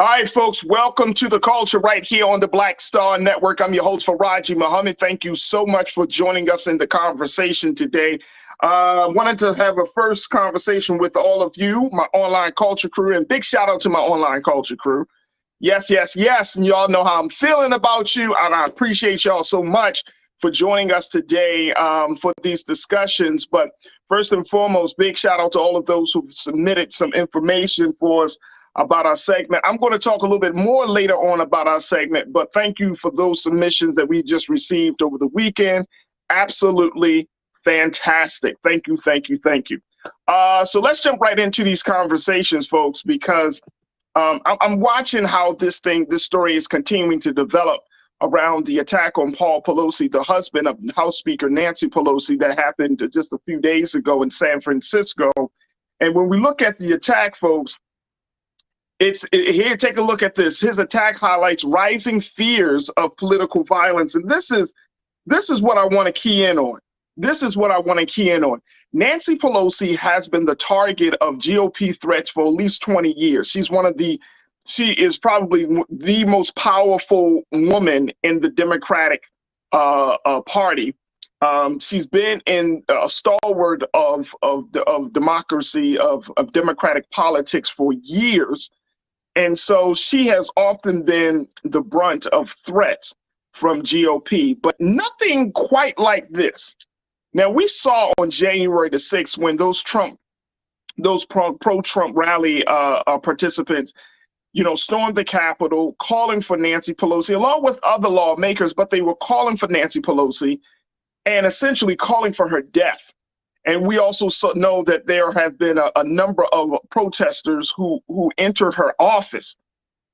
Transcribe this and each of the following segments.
All right, folks, welcome to The Culture right here on the Black Star Network. I'm your host, Farajii Muhammad. Thank you so much for joining us in the conversation today. I wanted to have a first conversation with all of you, my online culture crew, and big shout out to my online culture crew. Yes, yes, yes, and y'all know how I'm feeling about you, and I appreciate y'all so much for joining us today for these discussions. But first and foremost, big shout out to all of those who've submitted some information for us about our segment. I'm going to talk a little bit more later on about our segment, but thank you for those submissions that we just received over the weekend. Absolutely fantastic. Thank you, thank you, thank you. So let's jump right into these conversations, folks, because I'm watching how this story is continuing to develop around the attack on Paul Pelosi, the husband of House Speaker Nancy Pelosi, that happened just a few days ago in San Francisco. And when we look at the attack, folks, here, take a look at this. His attack highlights rising fears of political violence. And this is what I want to key in on. This is what I want to key in on. Nancy Pelosi has been the target of GOP threats for at least 20 years. She is probably the most powerful woman in the Democratic Party. She's been a stalwart of democracy, of democratic politics for years. And so she has often been the brunt of threats from GOP, but nothing quite like this. Now, we saw on January the 6th when those pro-Trump rally participants, stormed the Capitol, calling for Nancy Pelosi, along with other lawmakers, but they were calling for Nancy Pelosi and essentially calling for her death. And we also know that there have been a number of protesters who entered her office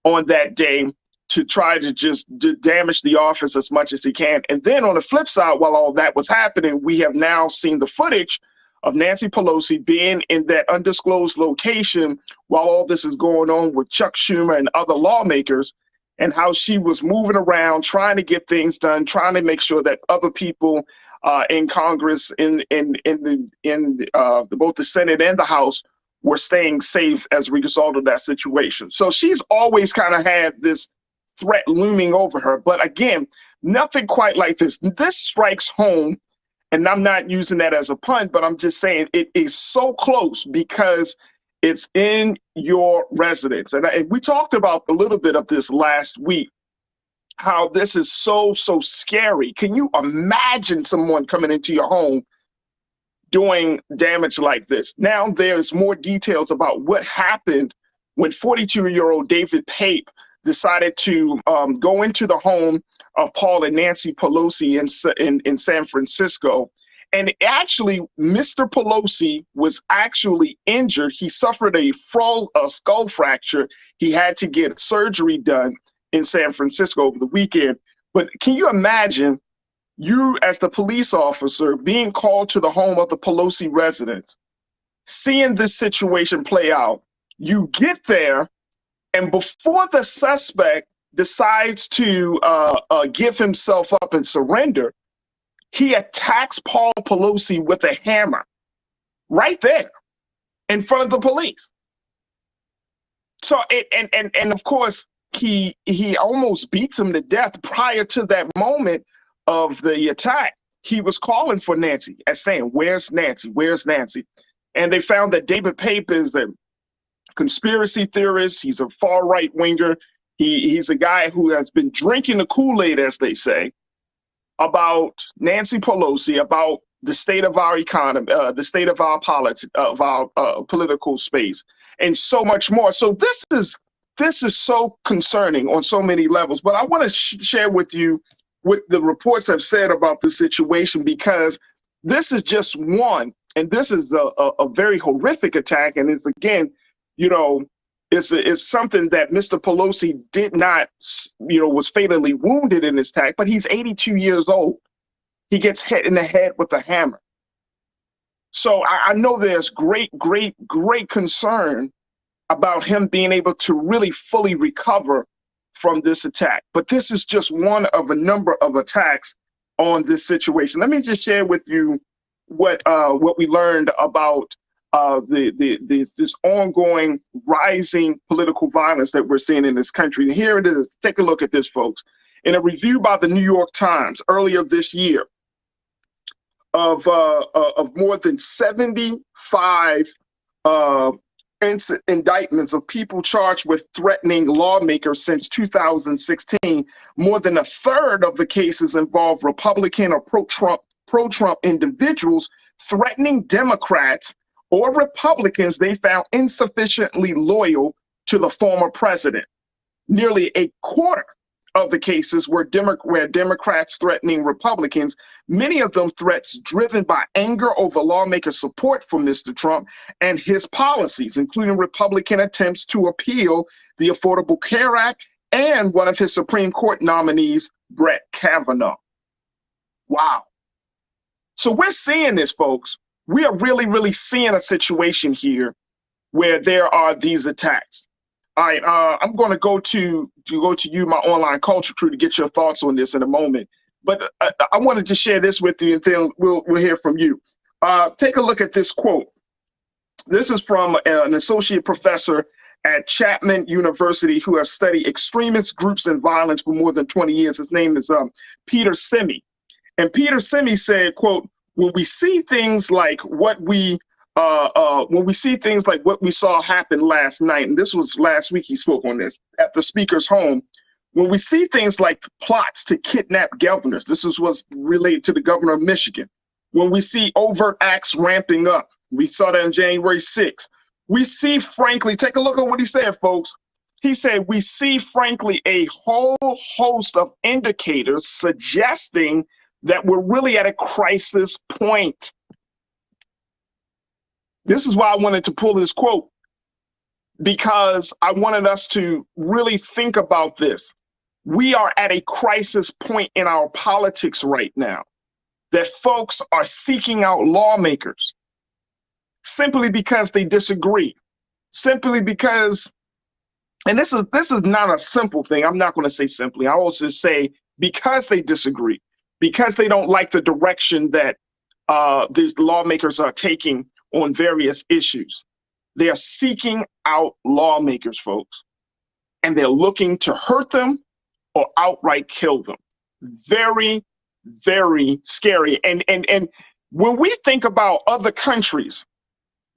on that day to try to just damage the office as much as he can. And then on the flip side, while all that was happening, we have now seen the footage of Nancy Pelosi being in that undisclosed location while all this is going on with Chuck Schumer and other lawmakers, and how she was moving around, trying to get things done, trying to make sure that other people in Congress, in both the Senate and the House, were staying safe as a result of that situation. So she's always kind of had this threat looming over her. But again, nothing quite like this. This strikes home, and I'm not using that as a pun, but I'm just saying it is so close because it's in your residence. And we talked about a little bit of this last week, how this is so scary. Can you imagine someone coming into your home doing damage like this? Now there's more details about what happened when 42-year-old David Pape decided to go into the home of Paul and Nancy Pelosi in San Francisco. And actually, Mr. Pelosi was actually injured. He suffered a skull fracture. He had to get surgery done in San Francisco over the weekend. But can you imagine you as the police officer being called to the home of the Pelosi residence, seeing this situation play out? You get there, and before the suspect decides to give himself up and surrender, he attacks Paul Pelosi with a hammer right there in front of the police. So, and of course, he almost beats him to death. Prior to that moment of the attack, he was calling for Nancy and saying, "Where's Nancy? Where's Nancy?" And they found that David Pape is a conspiracy theorist. He's a far right winger. He's a guy who has been drinking the Kool-Aid, as they say, about Nancy Pelosi, about the state of our economy, the state of our politics, of our political space, and so much more. So this is so concerning on so many levels. But I want to share with you what the reports have said about this situation, because this is just one, and this is a very horrific attack. And it's, again, it's something that Mr. Pelosi did not, was fatally wounded in this attack, but he's 82 years old. He gets hit in the head with a hammer. So I know there's great concern about him being able to really fully recover from this attack. But this is just one of a number of attacks on this situation. Let me just share with you what we learned about this ongoing rising political violence that we're seeing in this country. And here it is. Take a look at this, folks. In a review by the New York Times earlier this year of more than 75 indictments of people charged with threatening lawmakers since 2016, more than a third of the cases involve Republican or pro-Trump individuals threatening Democrats or Republicans they found insufficiently loyal to the former president. Nearly a quarter of the cases were Democrats threatening Republicans, many of them threats driven by anger over lawmaker support for Mr. Trump and his policies, including Republican attempts to appeal the Affordable Care Act and one of his Supreme Court nominees, Brett Kavanaugh. Wow. So we're seeing this, folks. We are really, really seeing a situation here where there are these attacks. All right, I'm going to go to you, my online culture crew, to get your thoughts on this in a moment. But I wanted to share this with you, and then we'll hear from you. Take a look at this quote. This is from an associate professor at Chapman University who has studied extremist groups and violence for more than 20 years. His name is Peter Simi. And Peter Simi said, quote, when we see things like what we saw happen last night, and this was last week he spoke on this, at the speaker's home, when we see things like plots to kidnap governors, this is what's related to the governor of Michigan, when we see overt acts ramping up, we saw that on January 6th, we see, frankly, take a look at what he said, folks. He said, we see, frankly, a whole host of indicators suggesting that we're really at a crisis point. This is why I wanted to pull this quote, because I wanted us to really think about this. We are at a crisis point in our politics right now, that folks are seeking out lawmakers simply because they disagree, simply because, and this is not a simple thing. I'm not going to say simply. I will just say because they disagree, because they don't like the direction that these lawmakers are taking on various issues. They are seeking out lawmakers, folks, and they're looking to hurt them or outright kill them. Very, very scary. And when we think about other countries,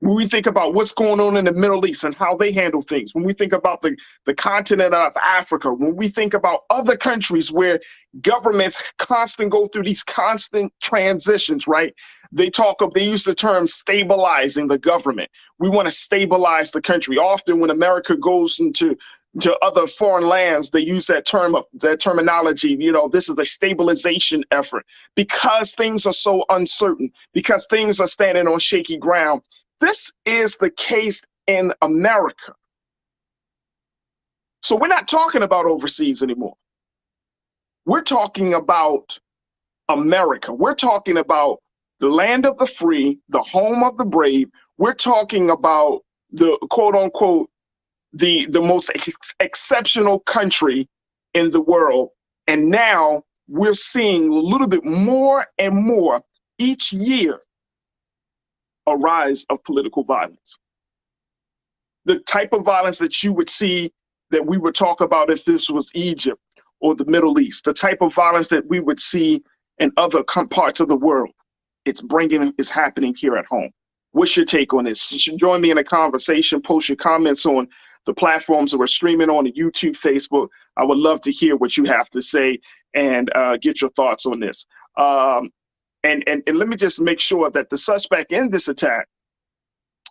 when we think about what's going on in the Middle East and how they handle things, when we think about the continent of Africa, when we think about other countries where governments constantly go through these constant transitions, right? They use the term stabilizing the government. We want to stabilize the country. Often when America goes into other foreign lands, they use that terminology, this is a stabilization effort because things are so uncertain, because things are standing on shaky ground. This is the case in America. So we're not talking about overseas anymore. We're talking about America. We're talking about the land of the free, the home of the brave. We're talking about the quote unquote, the most exceptional country in the world. And now we're seeing a little bit more and more each year a rise of political violence. The type of violence that you would see, that we would talk about if this was Egypt or the Middle East, the type of violence that we would see in other parts of the world, it's happening here at home. What's your take on this? You should join me in a conversation, post your comments on the platforms that we're streaming on, the YouTube, Facebook. I would love to hear what you have to say and get your thoughts on this. And let me just make sure that the suspect in this attack,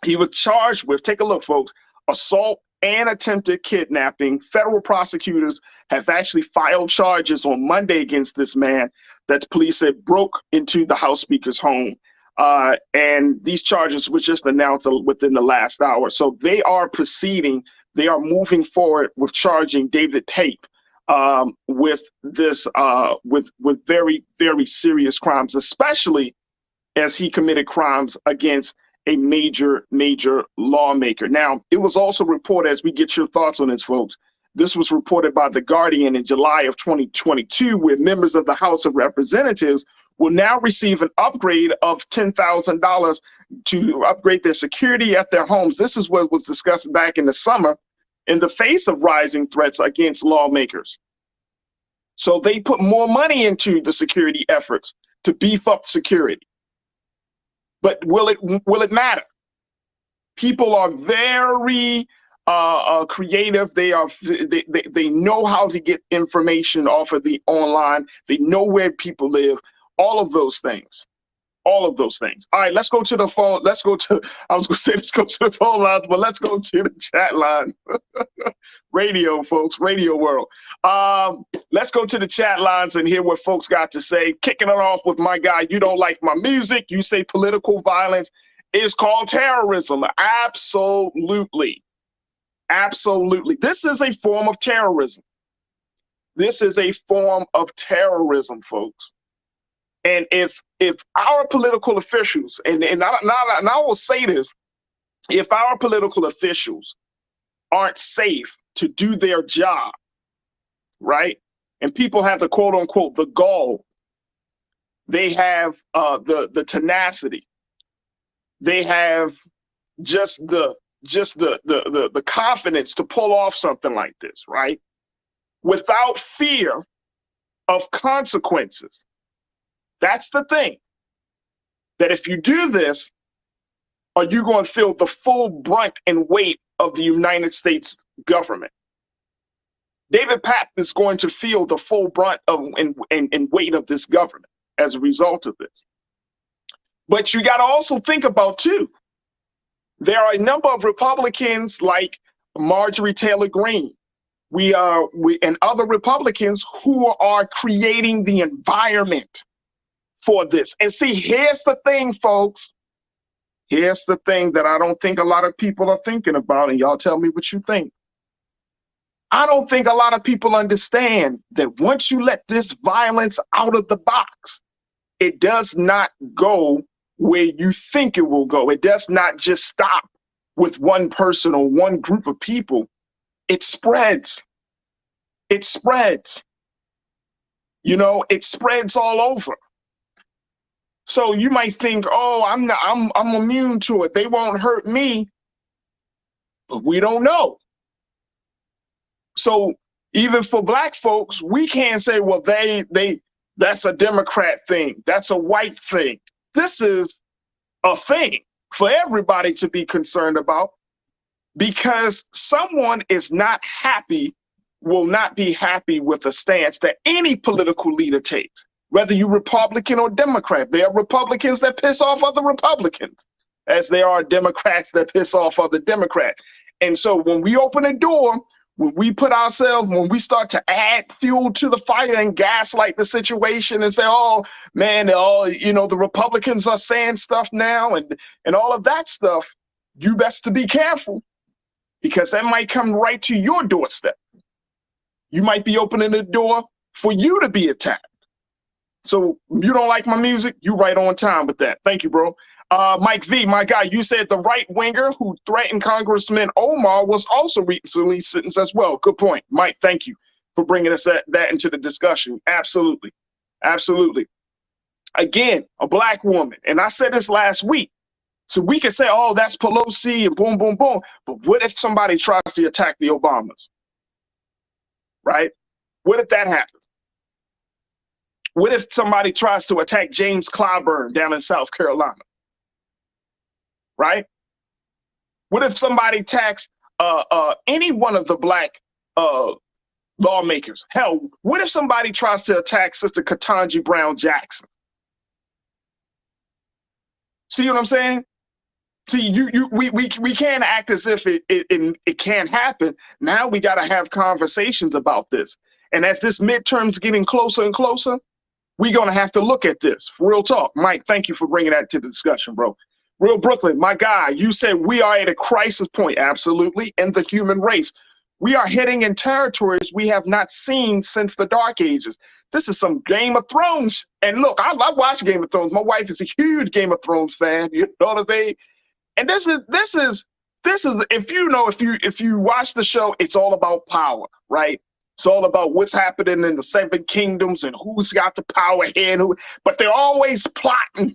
he was charged with, take a look, folks, assault and attempted kidnapping. Federal prosecutors have actually filed charges on Monday against this man that the police said broke into the House Speaker's home. And these charges were just announced within the last hour. So they are proceeding. They are moving forward with charging David Pape with this, with very, very serious crimes, especially as he committed crimes against a major lawmaker. Now, it was also reported, as we get your thoughts on this, folks, This was reported by The Guardian in July of 2022, where members of the House of Representatives will now receive an upgrade of $10,000 to upgrade their security at their homes. This is what was discussed back in the summer in the face of rising threats against lawmakers. So they put more money into the security efforts to beef up security. But will it matter? People are very creative. They know how to get information off of the online. They know where people live. All of those things. All of those things. All right, let's go to the phone. I was going to say let's go to the phone lines, but let's go to the chat line. Radio, folks, radio world. Let's go to the chat lines and hear what folks got to say. Kicking it off with my guy, you don't like my music. You say political violence is called terrorism. Absolutely. Absolutely. This is a form of terrorism. This is a form of terrorism, folks. And if our political officials, and I will say this, if our political officials aren't safe to do their job, right? And people have the quote unquote the gall, they have the tenacity, they have just the confidence to pull off something like this, right? Without fear of consequences. That's the thing. That if you do this, are you going to feel the full brunt and weight of the United States government? David Papp is going to feel the full brunt of and weight of this government as a result of this. But you got to also think about, too, there are a number of Republicans like Marjorie Taylor Greene, and other Republicans who are creating the environment for this. And see, here's the thing, folks. Here's the thing that I don't think a lot of people are thinking about, and y'all tell me what you think. I don't think a lot of people understand that once you let this violence out of the box, it does not go where you think it will go. It does not just stop with one person or one group of people. It spreads. It spreads. You know, it spreads all over. So you might think, oh, I'm immune to it. They won't hurt me. But we don't know. So even for black folks, we can't say, well, that's a Democrat thing. That's a white thing. This is a thing for everybody to be concerned about, because someone is not happy, will not be happy with a stance that any political leader takes. Whether you're Republican or Democrat, there are Republicans that piss off other Republicans, as there are Democrats that piss off other Democrats. And so when we open a door, when we start to add fuel to the fire and gaslight the situation and say, oh, man, the Republicans are saying stuff now and all of that stuff, you best to be careful, because that might come right to your doorstep. You might be opening the door for you to be attacked. So you don't like my music? You right on time with that. Thank you, bro. Mike V, my guy, you said the right winger who threatened Congressman Omar was also recently sentenced as well. Good point. Mike, thank you for bringing us that into the discussion. Absolutely. Absolutely. Again, a black woman. And I said this last week. So we can say, oh, that's Pelosi and boom, boom, boom. But what if somebody tries to attack the Obamas? Right? What if that happens? What if somebody tries to attack James Clyburn down in South Carolina? Right? What if somebody attacks any one of the black lawmakers? Hell, what if somebody tries to attack Sister Ketanji Brown Jackson? See what I'm saying? See, we can't act as if it can't happen. Now we got to have conversations about this. And as this midterm's getting closer and closer, we're going to have to look at this. Real talk. Mike, thank you for bringing that to the discussion, bro. Real Brooklyn, my guy, you said we are at a crisis point. Absolutely. In the human race. We are heading in territories we have not seen since the Dark Ages. This is some Game of Thrones. And look, I watch Game of Thrones. My wife is a huge Game of Thrones fan. You know what I mean? And this is this is, if you watch the show, it's all about power, right? It's all about what's happening in the seven kingdoms and who's got the power here, but they're always plotting.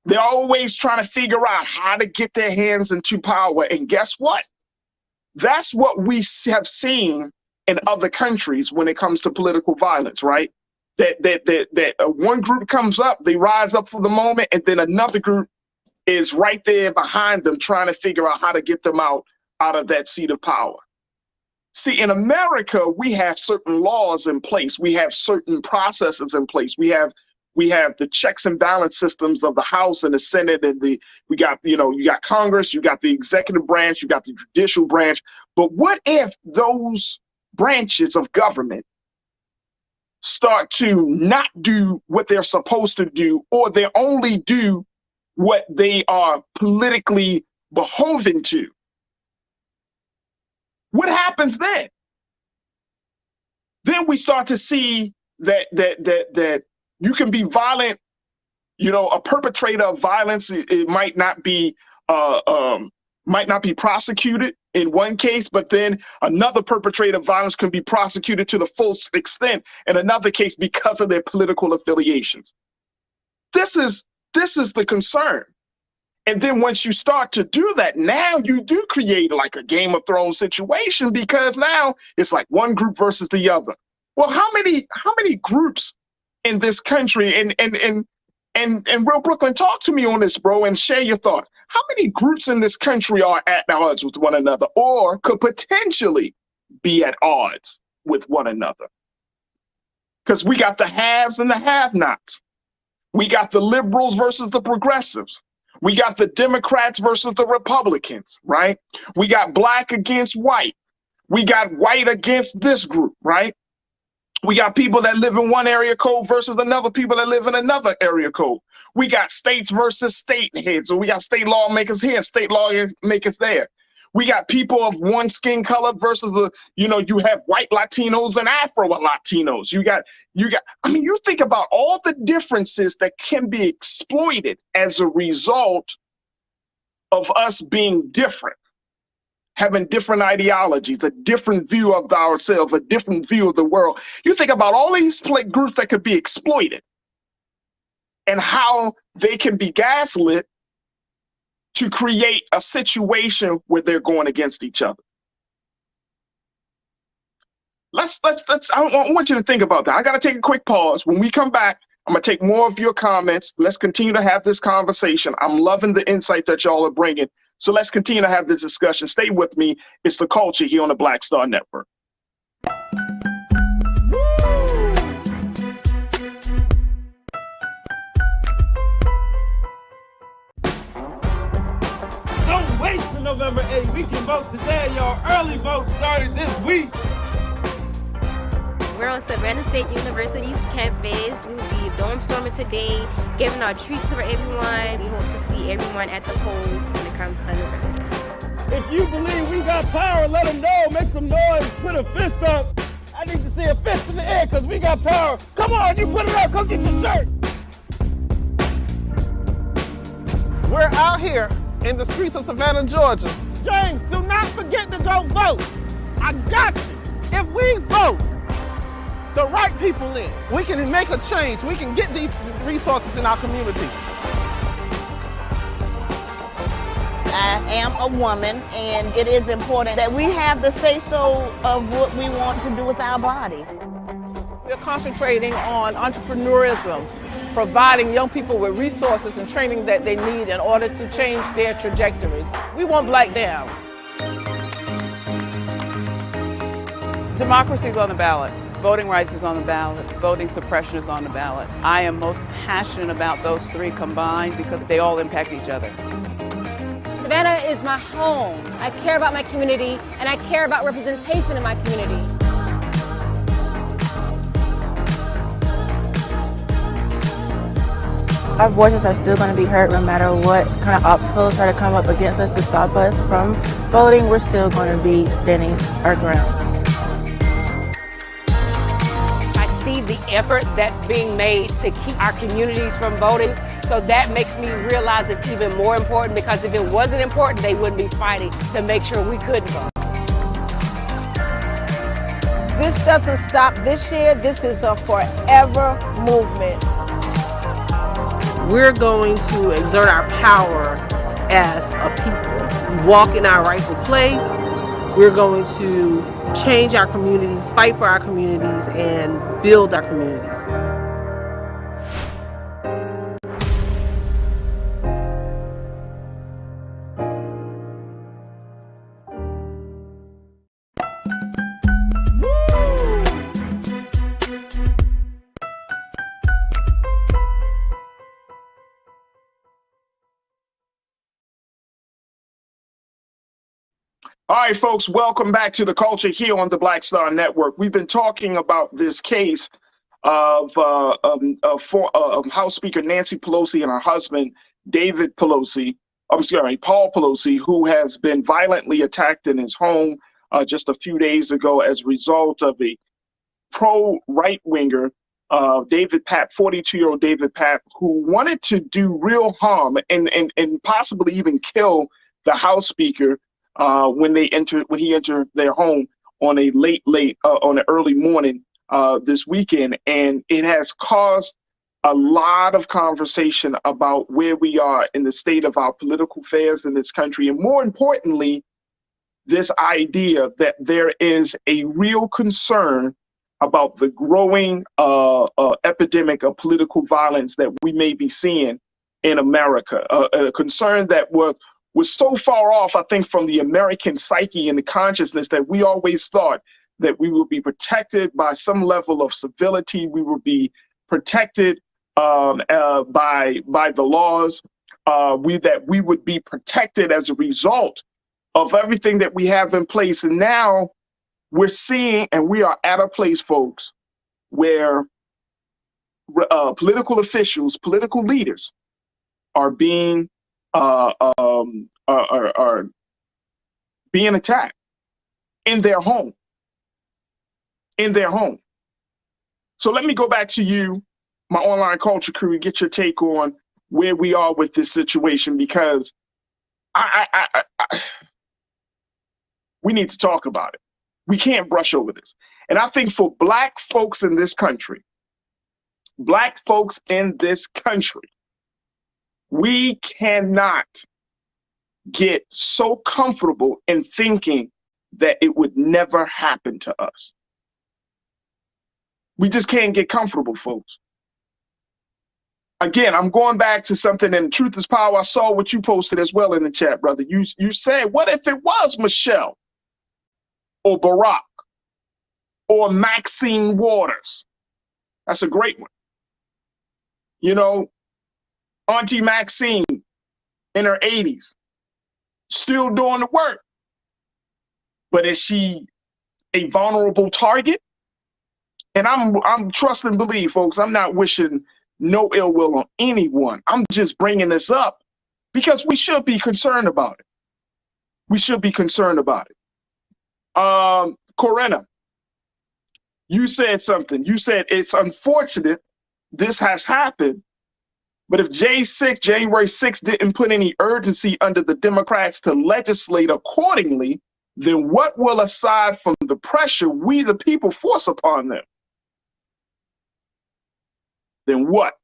They're always trying to figure out how to get their hands into power. And guess what? That's what we have seen in other countries when it comes to political violence, right? That one group comes up, they rise up for the moment, and then another group is right there behind them trying to figure out how to get them out of that seat of power. See, in America, we have certain laws in place. We have certain processes in place. We have the checks and balance systems of the House and the Senate, and you got Congress, you got the executive branch, you got the judicial branch. But what if those branches of government start to not do what they're supposed to do, or they only do what they are politically beholden to? What happens then? Then we start to see that you can be violent, a perpetrator of violence. It might not be prosecuted in one case, but then another perpetrator of violence can be prosecuted to the full extent in another case because of their political affiliations. This is the concern. And then once you start to do that, now you do create like a Game of Thrones situation, because now it's like one group versus the other. Well, how many groups in this country, and Real Brooklyn, talk to me on this, bro, and share your thoughts. How many groups in this country are at odds with one another, or could potentially be at odds with one another? Because we got the haves and the have-nots. We got the liberals versus the progressives. We got the Democrats versus the Republicans, right? We got black against white. We got white against this group, right? We got people that live in one area code versus another people that live in another area code. We got states versus state heads. So we got state lawmakers here and state lawmakers there. We got people of one skin color versus you have white Latinos and Afro Latinos. You got, you think about all the differences that can be exploited as a result of us being different, having different ideologies, a different view of ourselves, a different view of the world. You think about all these groups that could be exploited and how they can be gaslit to create a situation where they're going against each other. I want you to think about that. I got to take a quick pause. When we come back, I'm going to take more of your comments. Let's continue to have this conversation. I'm loving the insight that y'all are bringing. So let's continue to have this discussion. Stay with me. It's The Culture here on the Black Star Network. Don't wait till November 8th. We can vote today, y'all. Early vote started this week. We're on Savannah State University's campus. We will be dorm storming today, giving our treats for everyone. We hope to see everyone at the polls when it comes to November. If you believe we got power, let them know. Make some noise. Put a fist up. I need to see a fist in the air because we got power. Come on, you put it up. Come get your shirt. We're out here in the streets of Savannah, Georgia. James, do not forget to go vote. I got you. If we vote the right people in, We can make a change. We can get these resources in our community. I am a woman, and it is important that we have the say-so of what we want to do with our bodies. We're concentrating on entrepreneurism, providing young people with resources and training that they need in order to change their trajectories. We want Black down. Democracy is on the ballot. Voting rights is on the ballot. Voting suppression is on the ballot. I am most passionate about those three combined because they all impact each other. Savannah is my home. I care about my community, and I care about representation in my community. Our voices are still going to be heard no matter what kind of obstacles try to come up against us to stop us from voting. We're still going to be standing our ground. I see the effort that's being made to keep our communities from voting. So that makes me realize it's even more important, because if it wasn't important, they wouldn't be fighting to make sure we couldn't vote. This doesn't stop this year. This is a forever movement. We're going to exert our power as a people, walk in our rightful place. We're going to change our communities, fight for our communities, and build our communities. All right, folks, welcome back to The Culture here on the Black Star Network. We've been talking about this case of House Speaker Nancy Pelosi and her husband, Paul Pelosi, who has been violently attacked in his home just a few days ago as a result of a pro-right-winger, 42-year-old David Papp, who wanted to do real harm and possibly even kill the House Speaker when he entered their home on a on an early morning this weekend. And it has caused a lot of conversation about where we are in the state of our political affairs in this country. And more importantly, this idea that there is a real concern about the growing epidemic of political violence that we may be seeing in America, a concern that was so far off, I think, from the American psyche and the consciousness that we always thought that we would be protected by some level of civility. We would be protected by the laws. That we would be protected as a result of everything that we have in place. And now we're seeing, and we are at a place, folks, where political officials, political leaders are being being attacked in their home. So let me go back to you, my online culture crew, and get your take on where we are with this situation, because we need to talk about it. We can't brush over this. And I think for Black folks in this country, we cannot get so comfortable in thinking that it would never happen to us. We just can't get comfortable, folks. Again, I'm going back to something in Truth is Power. I saw what you posted as well in the chat, brother. You said, what if it was Michelle or Barack or Maxine Waters? That's a great one. You know, Auntie Maxine in her 80s, still doing the work. But is she a vulnerable target? And I'm trust and believe, folks, I'm not wishing no ill will on anyone. I'm just bringing this up because we should be concerned about it. We should be concerned about it. Corinna, you said something. You said it's unfortunate this has happened, but if January 6th didn't put any urgency under the Democrats to legislate accordingly, then what will, aside from the pressure we the people force upon them? Then what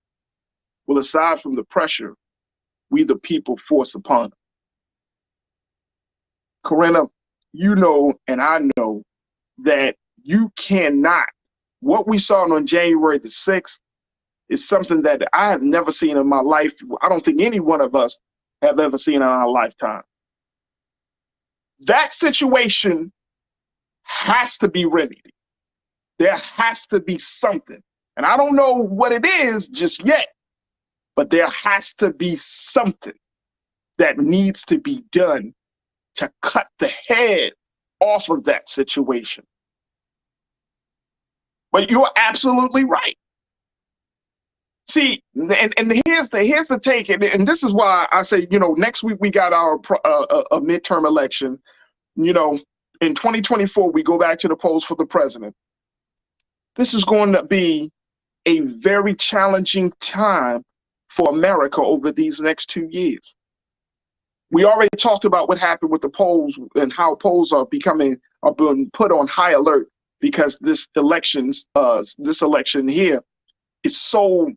will, aside from the pressure we the people force upon them? Corinna, you know, and I know that you cannot, what we saw on January the 6th is something that I have never seen in my life. I don't think any one of us have ever seen in our lifetime. That situation has to be remedied. There has to be something. And I don't know what it is just yet, but there has to be something that needs to be done to cut the head off of that situation. But you're absolutely right. See, and here's the take, and this is why I say, you know, next week we got our a midterm election. You know, in 2024 we go back to the polls for the president. This is going to be a very challenging time for America over these next 2 years. We already talked about what happened with the polls and how polls are being put on high alert because this election here is so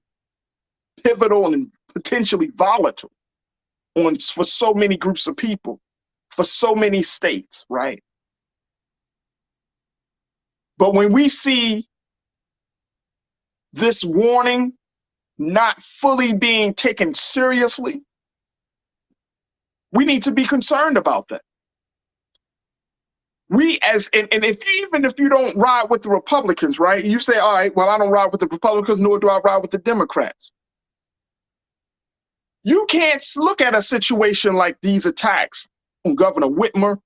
pivotal and potentially volatile for so many groups of people, for so many states, right? But when we see this warning not fully being taken seriously, we need to be concerned about that. And if you don't ride with the Republicans, right? You say, all right, well, I don't ride with the Republicans, nor do I ride with the Democrats. You can't look at a situation like these attacks on Governor Whitmer,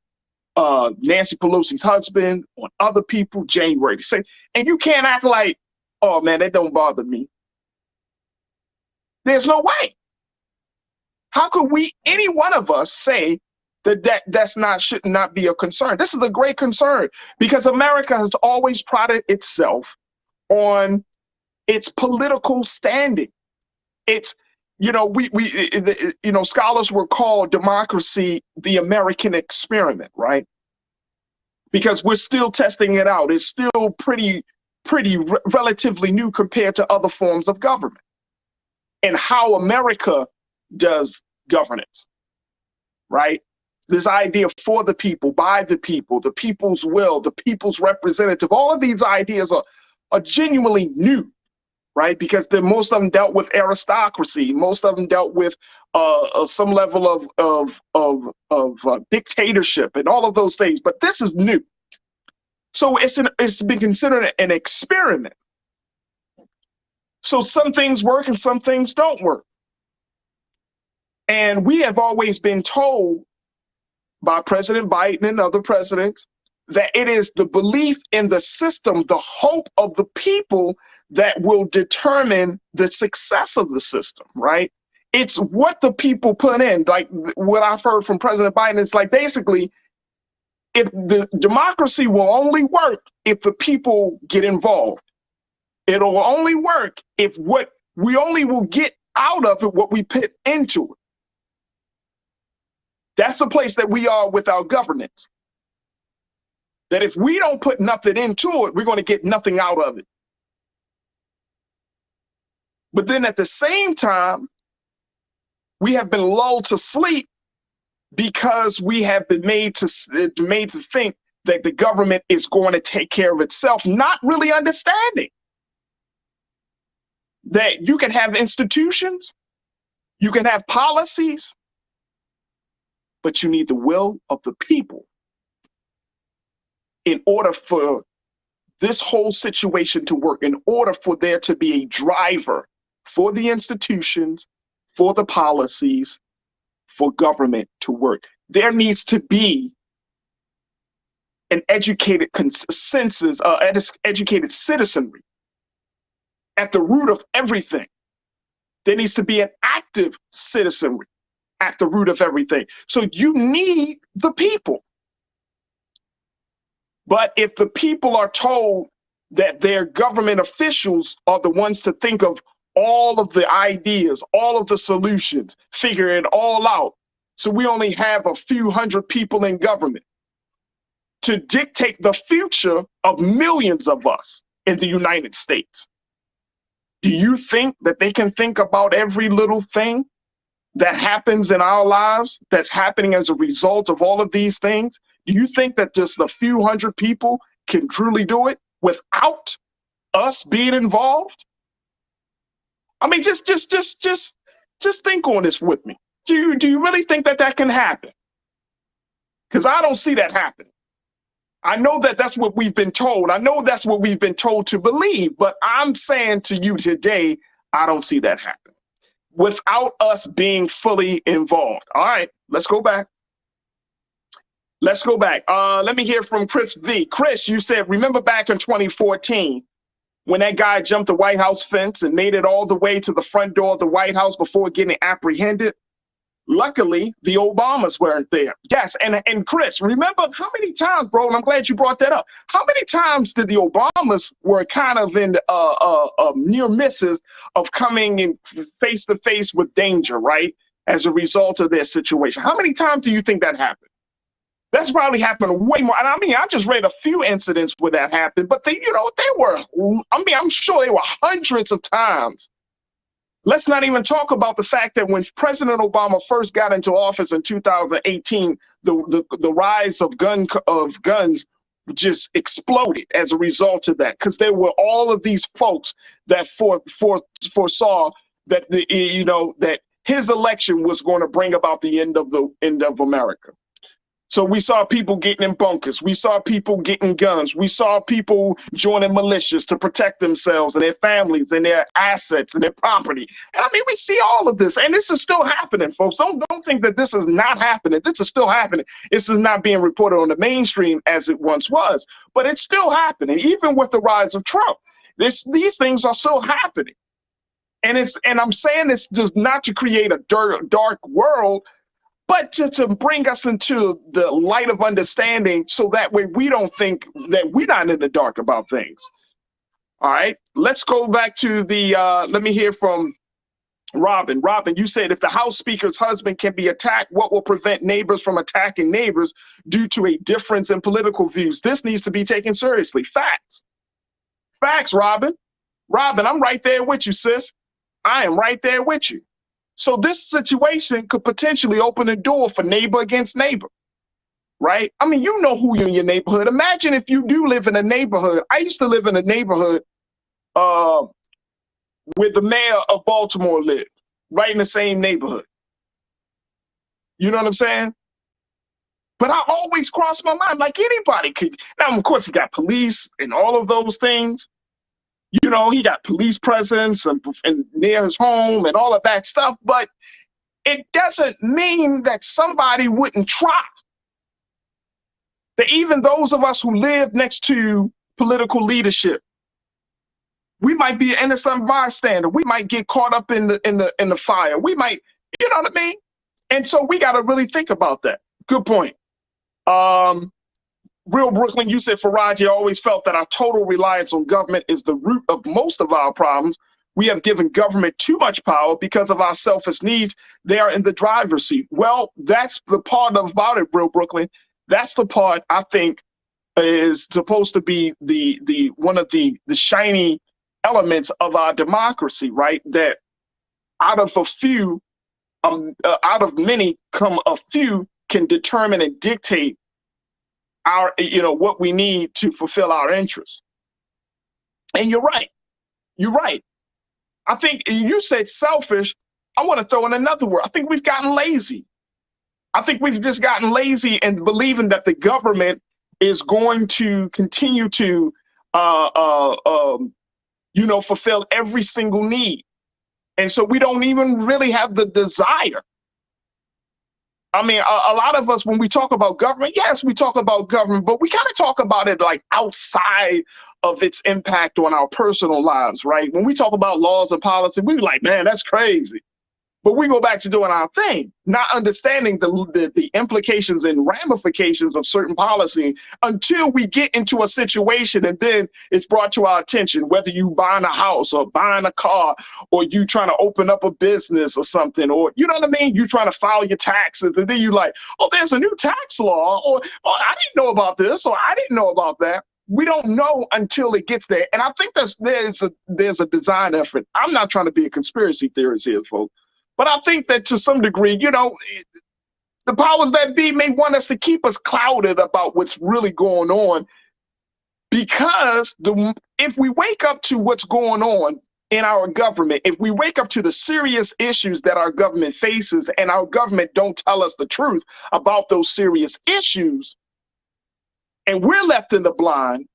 Nancy Pelosi's husband, on other people, January 6th, and you can't act like, oh man, that don't bother me. There's no way. How could any one of us say that should not be a concern? This is a great concern because America has always prided itself on its political standing. It's, scholars will call democracy the American experiment, right? Because we're still testing it out. It's still pretty relatively new compared to other forms of government and how America does governance, right? This idea for the people, by the people, the people's will, the people's representative, all of these ideas are genuinely new, right? Because most of them dealt with aristocracy, most of them dealt with some level of dictatorship and all of those things. But this is new, so it's been considered an experiment. So some things work and some things don't work. And we have always been told by President Biden and other presidents that it is the belief in the system, the hope of the people that will determine the success of the system, right? It's what the people put in. Like what I've heard from President Biden, it's like basically, if the democracy will only work if the people get involved. It'll only work if we only will get out of it what we put into it. That's the place that we are with our governance. That if we don't put nothing into it, we're going to get nothing out of it. But then at the same time, we have been lulled to sleep because we have been made to think that the government is going to take care of itself, not really understanding that you can have institutions, you can have policies, but you need the will of the people in order for this whole situation to work, in order for there to be a driver for the institutions, for the policies, for government to work. There needs to be an educated consensus, educated citizenry at the root of everything. There needs to be an active citizenry at the root of everything. So you need the people. But if the people are told that their government officials are the ones to think of all of the ideas, all of the solutions, figure it all out, so we only have a few hundred people in government to dictate the future of millions of us in the United States, do you think that they can think about every little thing that happens in our lives that's happening as a result of all of these things? Do you think that just a few hundred people can truly do it without us being involved? I mean, just think on this with me. Do you really think that that can happen? Because I don't see that happening. I know that that's what we've been told. I know that's what we've been told to believe, but I'm saying to you today, I don't see that happening without us being fully involved. All right, let's go back. Let's go back. Let me hear from Chris V. Chris, you said, remember back in 2014 when that guy jumped the White House fence and made it all the way to the front door of the White House before getting apprehended? Luckily, the Obamas weren't there. Yes, and Chris, remember how many times, bro, and I'm glad you brought that up. How many times did the Obamas were kind of in near misses of coming in face to face with danger, right? As a result of their situation. How many times do you think that happened? That's probably happened way more. And I mean, I just read a few incidents where that happened, but they were, I mean, I'm sure they were hundreds of times. Let's not even talk about the fact that when President Obama first got into office in 2018, the rise of guns just exploded as a result of that, because there were all of these folks that foresaw that that his election was going to bring about the end of America. So we saw people getting in bunkers. We saw people getting guns. We saw people joining militias to protect themselves and their families and their assets and their property. And I mean, we see all of this, and this is still happening, folks. Don't think that this is not happening. This is still happening. This is not being reported on the mainstream as it once was, but it's still happening, even with the rise of Trump. These things are still happening. And I'm saying this just not to create a dark world, but to bring us into the light of understanding, so that way we don't think that we're not in the dark about things. All right, let's go back to the, let me hear from Robin. Robin, you said if the House Speaker's husband can be attacked, what will prevent neighbors from attacking neighbors due to a difference in political views? This needs to be taken seriously. Facts. Facts, Robin. Robin, I'm right there with you, sis. I am right there with you. So this situation could potentially open a door for neighbor against neighbor, right? I mean, you know who in your neighborhood. Imagine if you do live in a neighborhood. I used to live in a neighborhood where the mayor of Baltimore lived, right in the same neighborhood. You know what I'm saying? But I always crossed my mind, like anybody could. Now, of course, you got police and all of those things. You know, he got police presence and near his home and all of that stuff, but it doesn't mean that somebody wouldn't try. That even those of us who live next to political leadership, we might be an innocent bystander. We might get caught up in the fire. We might, you know what I mean? And so we got to really think about that. Good point. Real Brooklyn, you said, Farajii, always felt that our total reliance on government is the root of most of our problems. We have given government too much power because of our selfish needs. They are in the driver's seat. Well, that's the part about it, Real Brooklyn. That's the part I think is supposed to be the one of the shiny elements of our democracy, right? That out of a few, out of many, come a few can determine and dictate our, what we need to fulfill our interests. And you're right. You're right. I think you said selfish. I want to throw in another word. I think we've gotten lazy. I think we've just gotten lazy in believing that the government is going to continue to, fulfill every single need. And so we don't even really have the desire. I mean, a lot of us, when we talk about government, yes, we talk about government, but we kind of talk about it like outside of its impact on our personal lives, right? When we talk about laws and policy, we're like, man, that's crazy. But we go back to doing our thing, not understanding the implications and ramifications of certain policy until we get into a situation, and then it's brought to our attention, whether you buying a house or buying a car, or you trying to open up a business or something, or you know what I mean? You trying to file your taxes, and then you like, oh, there's a new tax law, or oh, I didn't know about this, or I didn't know about that. We don't know until it gets there. And I think there's a design effort. I'm not trying to be a conspiracy theorist here, folks. But I think that to some degree, the powers that be may want us to keep us clouded about what's really going on, because if we wake up to what's going on in our government, if we wake up to the serious issues that our government faces, and our government don't tell us the truth about those serious issues, and we're left in the blind,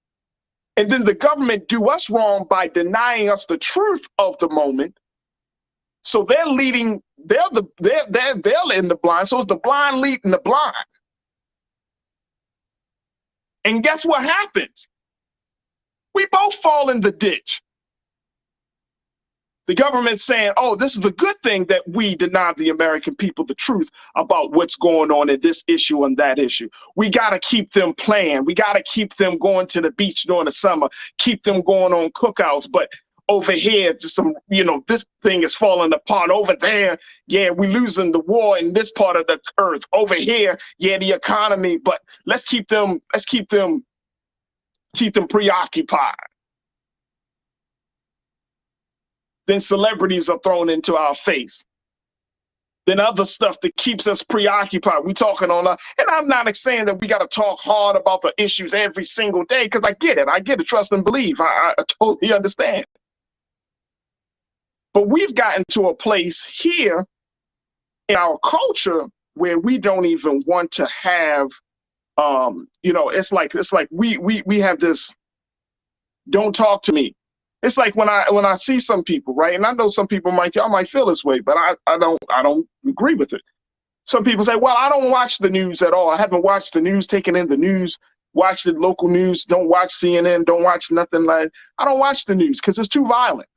and then the government do us wrong by denying us the truth of the moment. So they're in the blind. So it's the blind leading the blind. And guess what happens? We both fall in the ditch. The government's saying, oh, this is the good thing that we deny the American people the truth about what's going on in this issue and that issue. We got to keep them playing. We got to keep them going to the beach during the summer, keep them going on cookouts. But over here, just some, this thing is falling apart. Over there, yeah, we're losing the war in this part of the earth. Over here, yeah, the economy. But let's keep them preoccupied. Then celebrities are thrown into our face. Then other stuff that keeps us preoccupied. We talking on and I'm not saying that we got to talk hard about the issues every single day, because I get it. Trust and believe. I totally understand. But we've gotten to a place here in our culture where we don't even want to have, it's like we have this, don't talk to me. It's like when I see some people, right? And I know some people y'all might feel this way, but I don't agree with it. Some people say, well, I don't watch the news at all. I haven't watched the news, taken in the news, watched the local news, don't watch CNN, don't watch nothing like, I don't watch the news because it's too violent.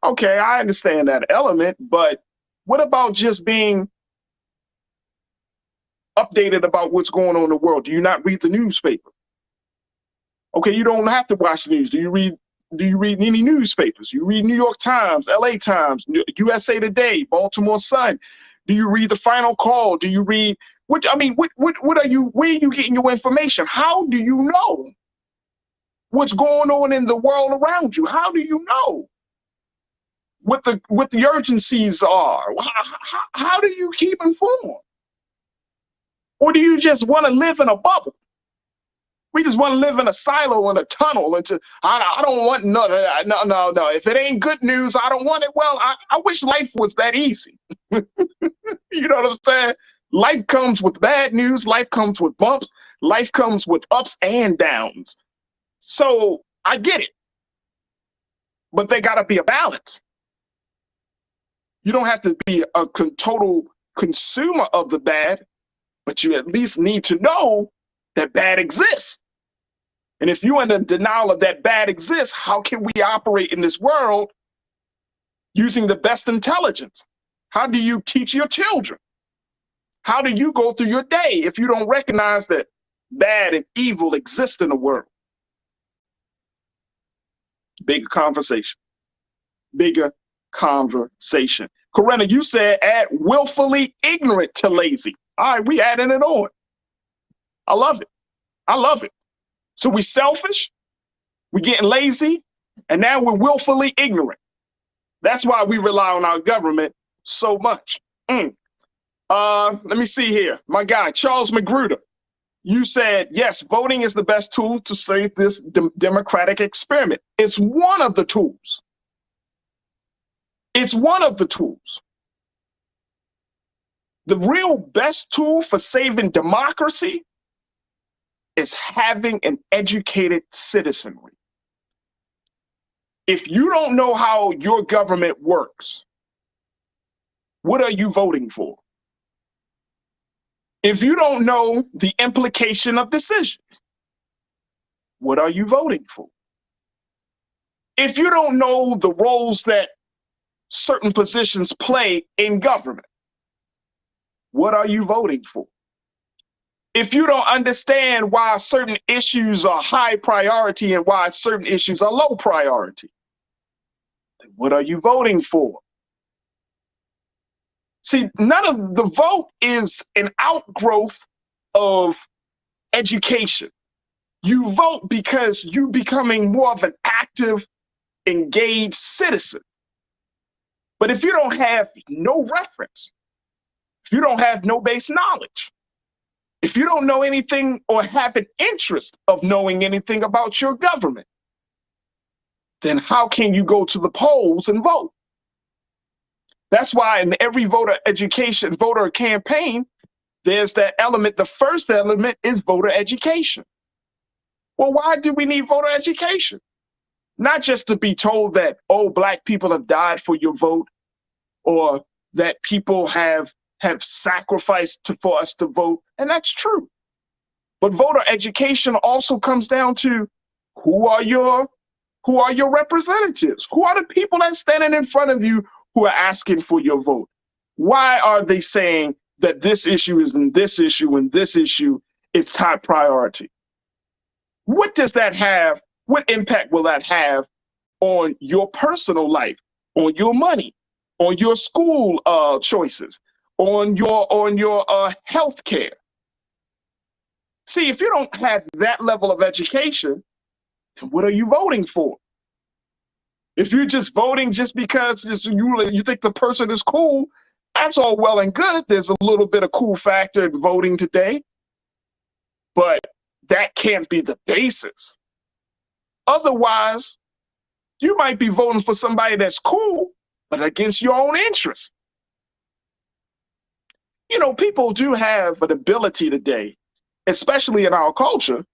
Okay, I understand that element, but what about just being updated about what's going on in the world? Do you not read the newspaper? Okay, you don't have to watch the news. Do you read any newspapers? You read New York Times, LA Times, USA Today, Baltimore Sun. Do you read the Final Call? Do you read what are you, where are you getting your information? How do you know what's going on in the world around you? How do you know what the urgencies are? How do you keep informed? Or do you just want to live in a bubble? We just want to live in a silo, in a tunnel. I don't want no. If it ain't good news, I don't want it. Well, I wish life was that easy. You know what I'm saying? Life comes with bad news. Life comes with bumps. Life comes with ups and downs. So I get it. But there got to be a balance. You don't have to be a total consumer of the bad, but you at least need to know that bad exists. And if you're in denial of that bad exists, how can we operate in this world using the best intelligence? How do you teach your children? How do you go through your day if you don't recognize that bad and evil exist in the world? Bigger conversation. Bigger conversation. Corinna, you said add willfully ignorant to lazy. All right, we adding it on. I love it. I love it. So we selfish, we getting lazy, and now we're willfully ignorant. That's why we rely on our government so much. Let me see here. My guy, Charles Magruder, you said, yes, voting is the best tool to save this democratic experiment. It's one of the tools. It's one of the tools. The real best tool for saving democracy is having an educated citizenry. If you don't know how your government works, what are you voting for? If you don't know the implication of decisions, what are you voting for? If you don't know the roles that certain positions play in government, what are you voting for? If you don't understand why certain issues are high priority and why certain issues are low priority, then what are you voting for? See, none of the vote is an outgrowth of education. You vote because you're becoming more of an active, engaged citizen. But if you don't have no reference, if you don't have no base knowledge, if you don't know anything or have an interest of knowing anything about your government, then how can you go to the polls and vote? That's why in every voter campaign, there's that element. The first element is voter education. Well, why do we need voter education? Not just to be told that, oh, Black people have died for your vote, or that people have sacrificed for us to vote, and that's true. But voter education also comes down to who are your Who are your representatives? Who are the people that's standing in front of you who are asking for your vote? Why are they saying that this issue is in this issue and this issue is top priority? What does that have? What impact will that have on your personal life, on your money, on your school choices, on your health care? See, if you don't have that level of education, then what are you voting for? If you're just voting just because you think the person is cool, that's all well and good. There's a little bit of cool factor in voting today, but that can't be the basis. Otherwise, you might be voting for somebody that's cool, but against your own interests. You know, people do have an ability today, especially in our culture,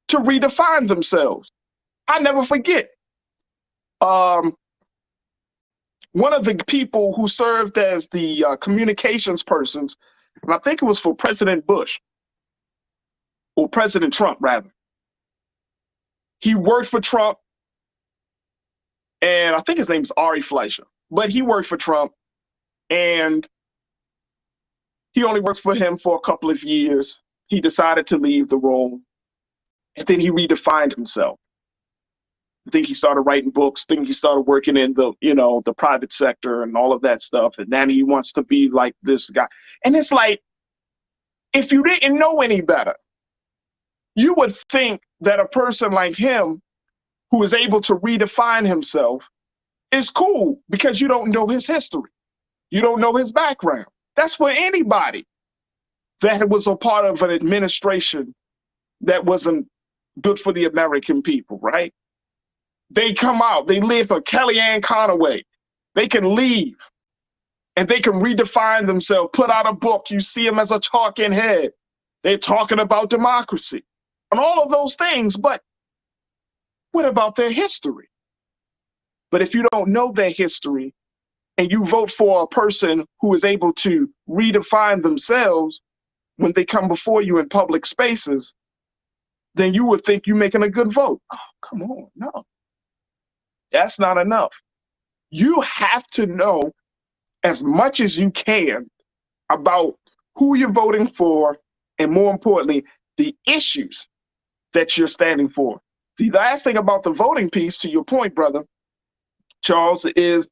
to redefine themselves. I never forget. One of the people who served as the communications persons, and I think it was for President Bush, or President Trump, rather. He worked for Trump, and I think his name's Ari Fleischer, but he worked for Trump, and he only worked for him for a couple of years. He decided to leave the role, and then he redefined himself. I think he started writing books. I think he started working in the, the private sector and all of that stuff. And then he wants to be like this guy. And it's like, if you didn't know any better, you would think that a person like him, who is able to redefine himself, is cool because you don't know his history. You don't know his background. That's for anybody that was a part of an administration that wasn't good for the American people, right? They come out, they live for Kellyanne Conway. They can leave and they can redefine themselves, put out a book. You see them as a talking head. They're talking about democracy and all of those things. But what about their history? But if you don't know their history and you vote for a person who is able to redefine themselves when they come before you in public spaces, then you would think you're making a good vote. Oh, come on, no. That's not enough. You have to know as much as you can about who you're voting for, and more importantly, the issues that you're standing for. The last thing about the voting piece, to your point, brother Charles, is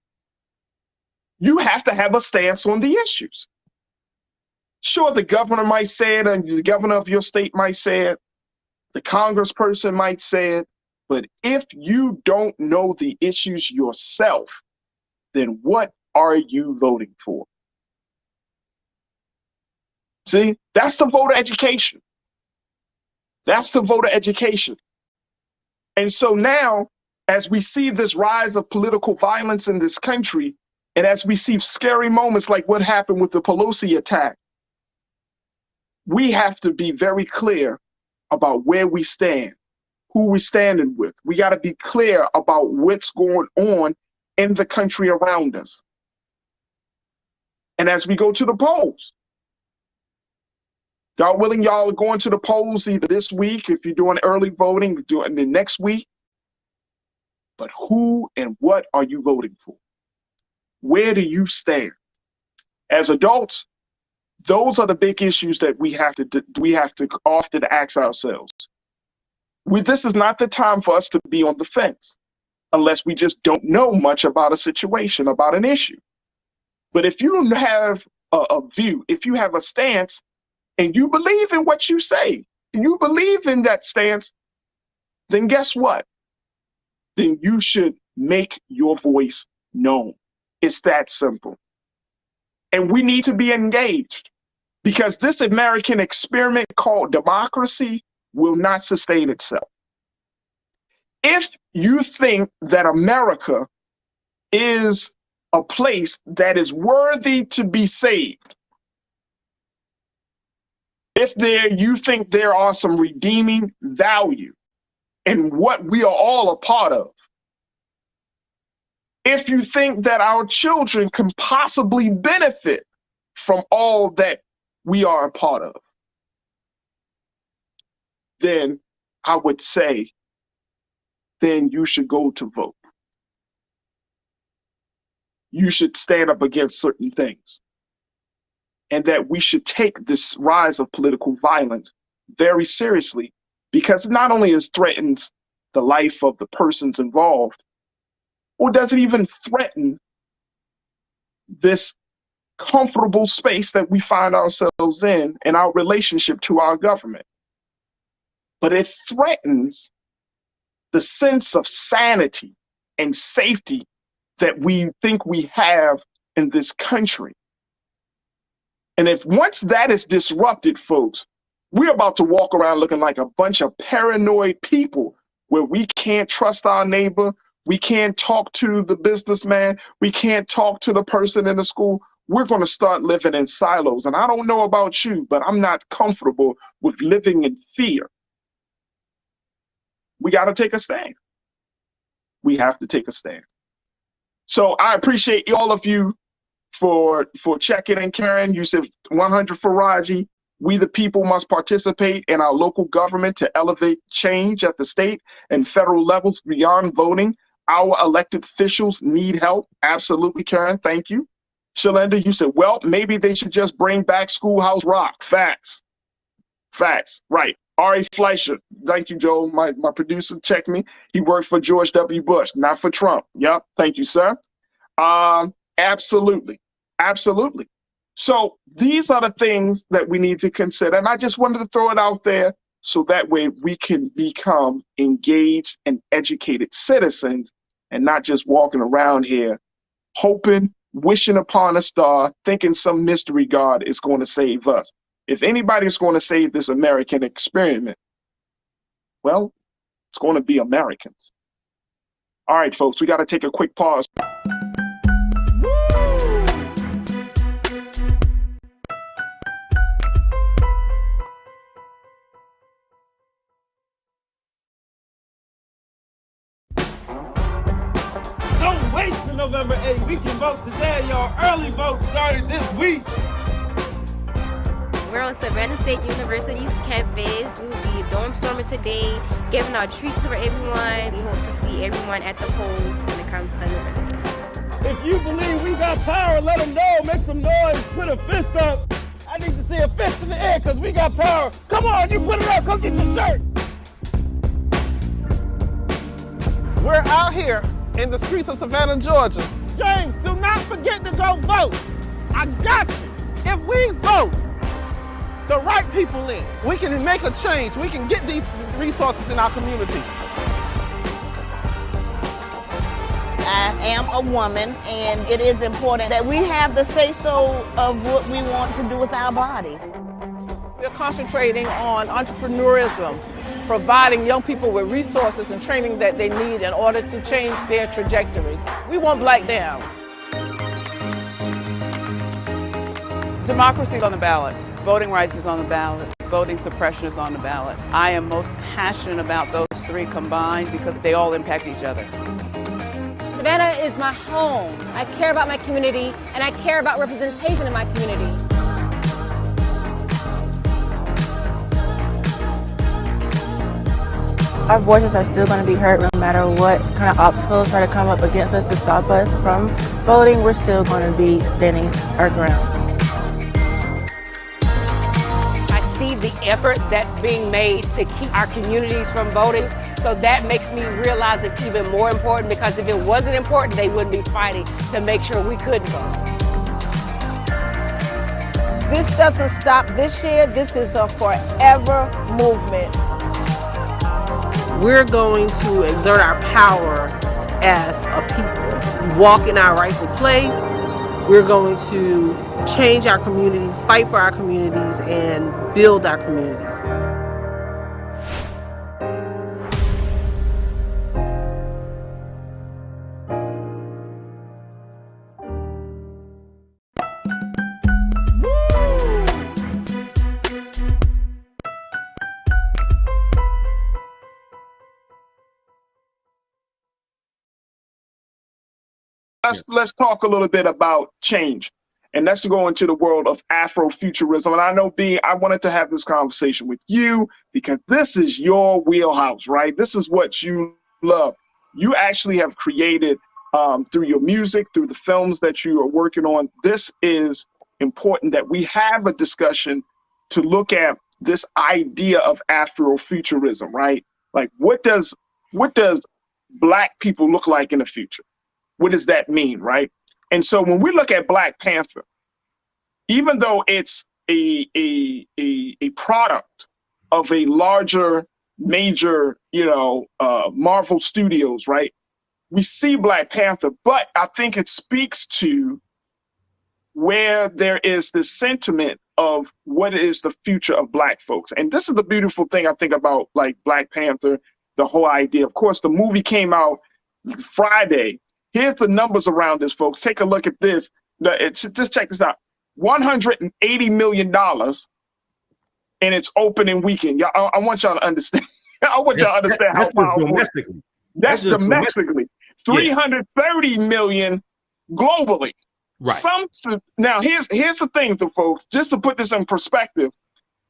you have to have a stance on the issues. Sure, the governor might say it, and the governor of your state might say it, the congressperson might say it, but if you don't know the issues yourself, then what are you voting for? See, that's the voter education. That's the voter education. And so now, as we see this rise of political violence in this country, and as we see scary moments like what happened with the Pelosi attack, we have to be very clear about where we stand, who we're standing with. We got to be clear about what's going on in the country around us. And as we go to the polls, God willing, y'all are going to the polls either this week, if you're doing early voting, doing the next week. But who and what are you voting for? Where do you stand? As adults, those are the big issues that we have to often ask ourselves. This is not the time for us to be on the fence unless we just don't know much about a situation, about an issue. But if you have a view, if you have a stance, and you believe in what you say, and you believe in that stance, then guess what? Then you should make your voice known. It's that simple. And we need to be engaged, because this American experiment called democracy will not sustain itself. If you think that America is a place that is worthy to be saved, if you think there are some redeeming value in what we are all a part of, if you think that our children can possibly benefit from all that we are a part of, then I would say then you should go to vote. You should stand up against certain things. And that we should take this rise of political violence very seriously, because it not only threatens the life of the persons involved, or does it even threaten this comfortable space that we find ourselves in our relationship to our government. But it threatens the sense of sanity and safety that we think we have in this country. And if once that is disrupted, folks, we're about to walk around looking like a bunch of paranoid people where we can't trust our neighbor, we can't talk to the businessman, we can't talk to the person in the school. We're going to start living in silos. And I don't know about you, but I'm not comfortable with living in fear. We got to take a stand. We have to take a stand. So I appreciate all of you for checking in, Karen. You said 100 Farajii. We the people must participate in our local government to elevate change at the state and federal levels beyond voting. Our elected officials need help. Absolutely, Karen. Thank you. Shalinda, you said, well, maybe they should just bring back Schoolhouse Rock. Facts. Facts. Right. Ari Fleischer. Thank you, Joel. My producer checked me. He worked for George W. Bush, not for Trump. Yep. Thank you, sir. Absolutely. Absolutely. So these are the things that we need to consider. And I just wanted to throw it out there so that way we can become engaged and educated citizens and not just walking around here hoping, wishing upon a star, thinking some mystery God is going to save us. If anybody's going to save this American experiment, well, it's going to be Americans. All right, folks, we got to take a quick pause. Don't wait till November 8th. We can vote today, y'all. Early vote started this week. We're on Savannah State University's campus. We will be dorm storming today, giving out treats for everyone. We hope to see everyone at the polls when it comes to November. If you believe we got power, let them know. Make some noise. Put a fist up. I need to see a fist in the air because we got power. Come on, you put it up. Come get your shirt. We're out here in the streets of Savannah, Georgia. James, do not forget to go vote. I got you. If we vote the right people in, we can make a change. We can get these resources in our community. I am a woman, and it is important that we have the say-so of what we want to do with our bodies. We're concentrating on entrepreneurism, providing young people with resources and training that they need in order to change their trajectories. We want Black down. Democracy is on the ballot. Voting rights is on the ballot. Voting suppression is on the ballot. I am most passionate about those three combined because they all impact each other. Savannah is my home. I care about my community, and I care about representation in my community. Our voices are still going to be heard no matter what kind of obstacles try to come up against us to stop us from voting. We're still going to be standing our ground. I see the effort that's being made to keep our communities from voting. So that makes me realize it's even more important, because if it wasn't important, they wouldn't be fighting to make sure we couldn't vote. This doesn't stop this year. This is a forever movement. We're going to exert our power as a people, walk in our rightful place. We're going to change our communities, fight for our communities, and build our communities. Let's talk a little bit about change, and let's go into the world of Afrofuturism. And I know, B, I wanted to have this conversation with you because this is your wheelhouse, right? This is what you love. You actually have created through your music, through the films that you are working on. This is important that we have a discussion to look at this idea of Afrofuturism, right? Like, what does Black people look like in the future? What does that mean, right? And so when we look at Black Panther, even though it's a product of a larger, major, Marvel Studios, right? We see Black Panther, but I think it speaks to where there is this sentiment of what is the future of Black folks. And this is the beautiful thing I think about like Black Panther, the whole idea. Of course, the movie came out Friday. Here's the numbers around this, folks. Take a look at this. Just check this out. $180 million in its opening weekend. Y'all, I want y'all to understand. I want y'all to understand how powerful. Domestically. That's domestically. 330 million globally. Right. Now here's the thing, though, folks. Just to put this in perspective,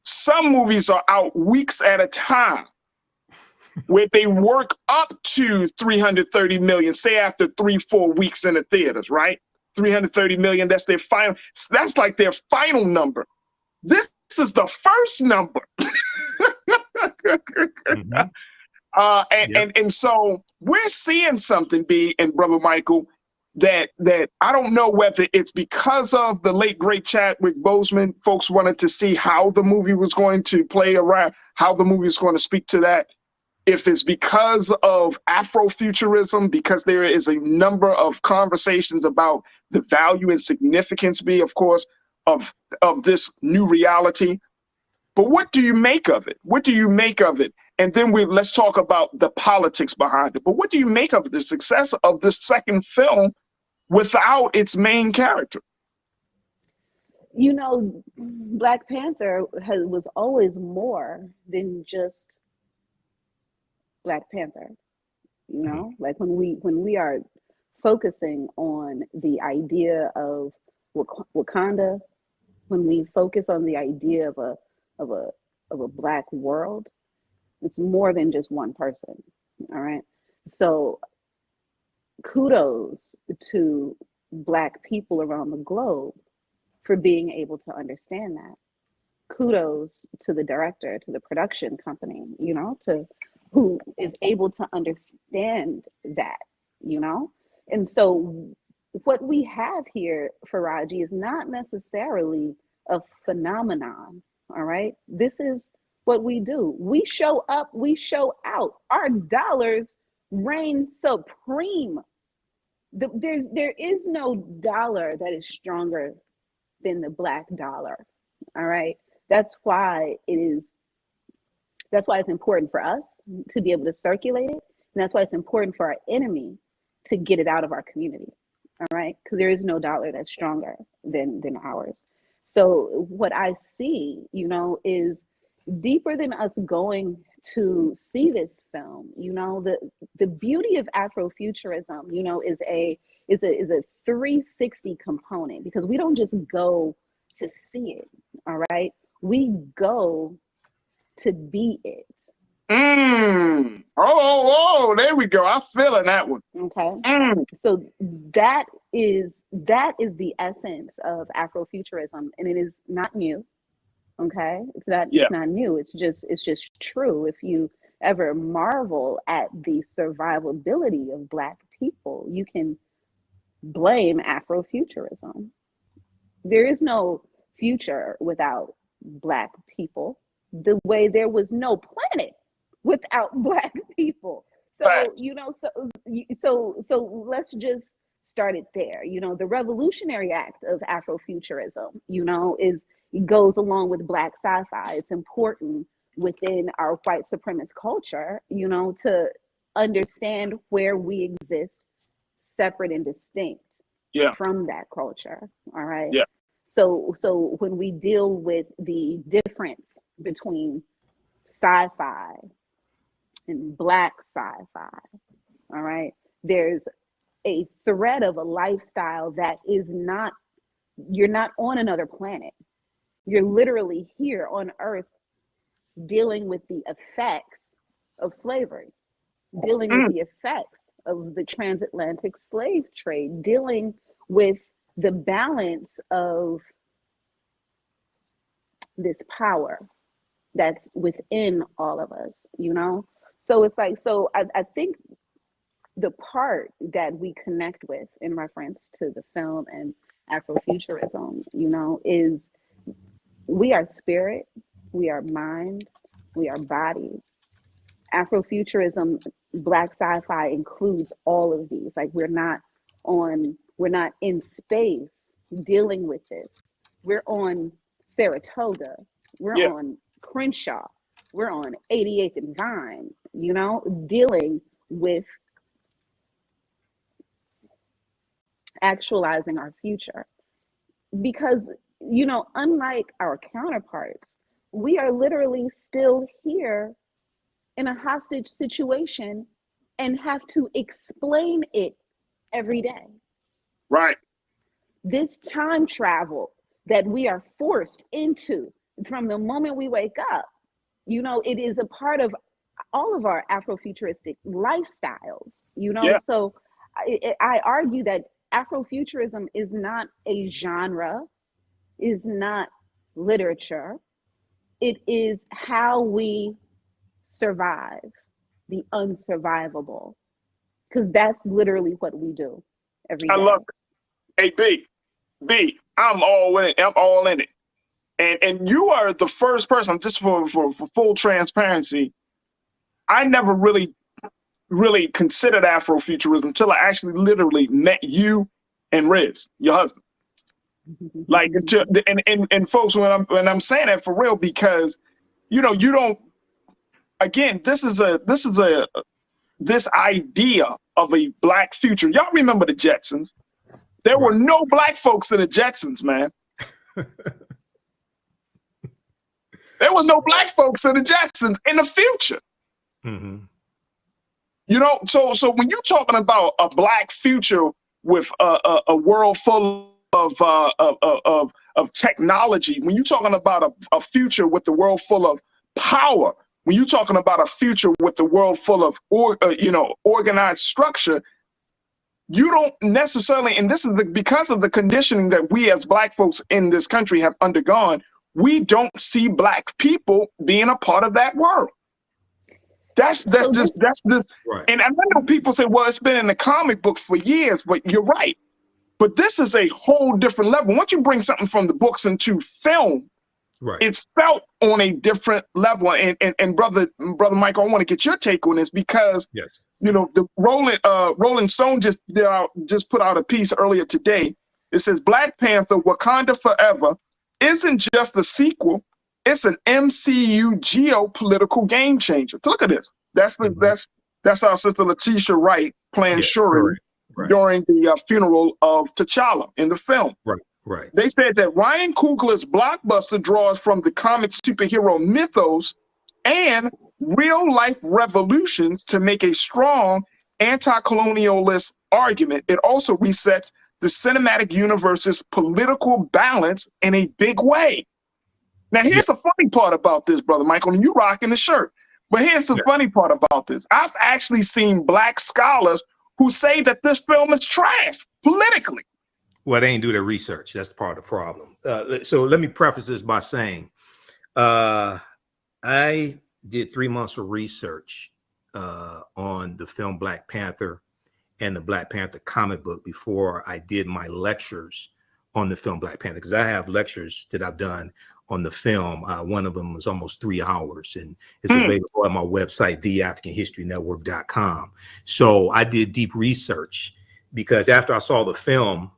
some movies are out weeks at a time, where they work up to 330 million, say after 3-4 weeks in the theaters, right? 330 million. That's their final. That's like their final number. This is the first number. And so we're seeing something, B and Brother Michael, that I don't know whether it's because of the late great Chadwick Boseman. Folks wanted to see how the movie was going to play around, how the movie is going to speak to that. If it's because of Afrofuturism, because there is a number of conversations about the value and significance, B, of course, of this new reality. But what do you make of it? What do you make of it? And then let's talk about the politics behind it. But what do you make of the success of this second film without its main character? You know, Black Panther was always more than just Black Panther. You know, like when we are focusing on the idea of Wakanda, when we focus on the idea of a Black world, it's more than just one person. All right. So kudos to Black people around the globe for being able to understand that. Kudos to the director, to the production company, who is able to understand that, And so what we have here, Farajii, is not necessarily a phenomenon, all right? This is what we do. We show up, we show out. Our dollars reign supreme. There is no dollar that is stronger than the Black dollar, all right? That's why it's important for us to be able to circulate it. And that's why it's important for our enemy to get it out of our community. All right. Because there is no dollar that's stronger than ours. So what I see, is deeper than us going to see this film. The beauty of Afrofuturism, is a 360 component, because we don't just go to see it. All right. We go to be it. Oh, there we go. I'm feeling that one. Okay. So that is the essence of Afrofuturism, and it is not new. Okay. It's not new. It's just true. If you ever marvel at the survivability of Black people, you can blame Afrofuturism. There is no future without Black people, the way there was no planet without Black people. So, so let's just start it there. The revolutionary act of Afrofuturism, goes along with Black sci-fi. It's important within our white supremacist culture, to understand where we exist separate and distinct from that culture. All right. Yeah. So when we deal with the difference between sci-fi and Black sci-fi, all right, there's a thread of a lifestyle that is not, you're not on another planet. You're literally here on Earth dealing with the effects of slavery. dealing with the effects of the transatlantic slave trade, dealing with the balance of this power that's within all of us, you know? So it's like, so I think the part that we connect with in reference to the film and Afrofuturism, you know, is we are spirit, we are mind, we are body. Afrofuturism, Black sci-fi includes all of these. Like we're not in space dealing with this. We're on Saratoga, we're on Crenshaw, we're on 88th and Vine, you know, dealing with actualizing our future. Because, you know, unlike our counterparts, we are literally still here in a hostage situation and have to explain it every day. Right. This time travel that we are forced into from the moment we wake up, you know, it is a part of all of our Afrofuturistic lifestyles, you know. Yeah. So I argue that Afrofuturism is not a genre, is not literature. It is how we survive the unsurvivable, because that's literally what we do every day. I love it. Hey, B, I'm all in it. I'm all in it. And you are the first person, just for full transparency, I never really considered Afrofuturism until I actually literally met you and Riz, your husband. Like, and folks, when I'm saying that for real, because, you know, you don't, again, this idea of a Black future. Y'all remember the Jetsons? There were no Black folks in the Jetsons, man. There was no Black folks in the Jetsons in the future. Mm-hmm. You know, so when you're talking about a Black future with a world full of technology, when you're talking about a future with the world full of power, when you're talking about a future with the world full of organized structure, you don't necessarily, and this is because of the conditioning that we as Black folks in this country have undergone, we don't see Black people being a part of that world. That's just right. And I know people say, well, it's been in the comic books for years, but you're right. But this is a whole different level. Once you bring something from the books into film, right, it's felt on a different level. And brother Michael, I want to get your take on this, because yes, you know, the Rolling Stone just put out a piece earlier today. It says Black Panther: Wakanda Forever isn't just a sequel, it's an MCU geopolitical game changer. Look at this. That's our sister Letitia Wright playing Shuri during the funeral of T'Challa in the film. Right. They said that Ryan Coogler's blockbuster draws from the comic superhero mythos and real-life revolutions to make a strong anti-colonialist argument. It also resets the cinematic universe's political balance in a big way. Now, here's the funny part about this, Brother Michael, and you rocking the shirt. But here's the funny part about this. I've actually seen Black scholars who say that this film is trash politically. Well, they ain't do their research. That's part of the problem. So let me preface this by saying, I did 3 months of research on the film Black Panther and the Black Panther comic book before I did my lectures on the film Black Panther, because I have lectures that I've done on the film. One of them was almost 3 hours, and it's available on my website, theafricanhistorynetwork.com. So I did deep research, because after I saw the film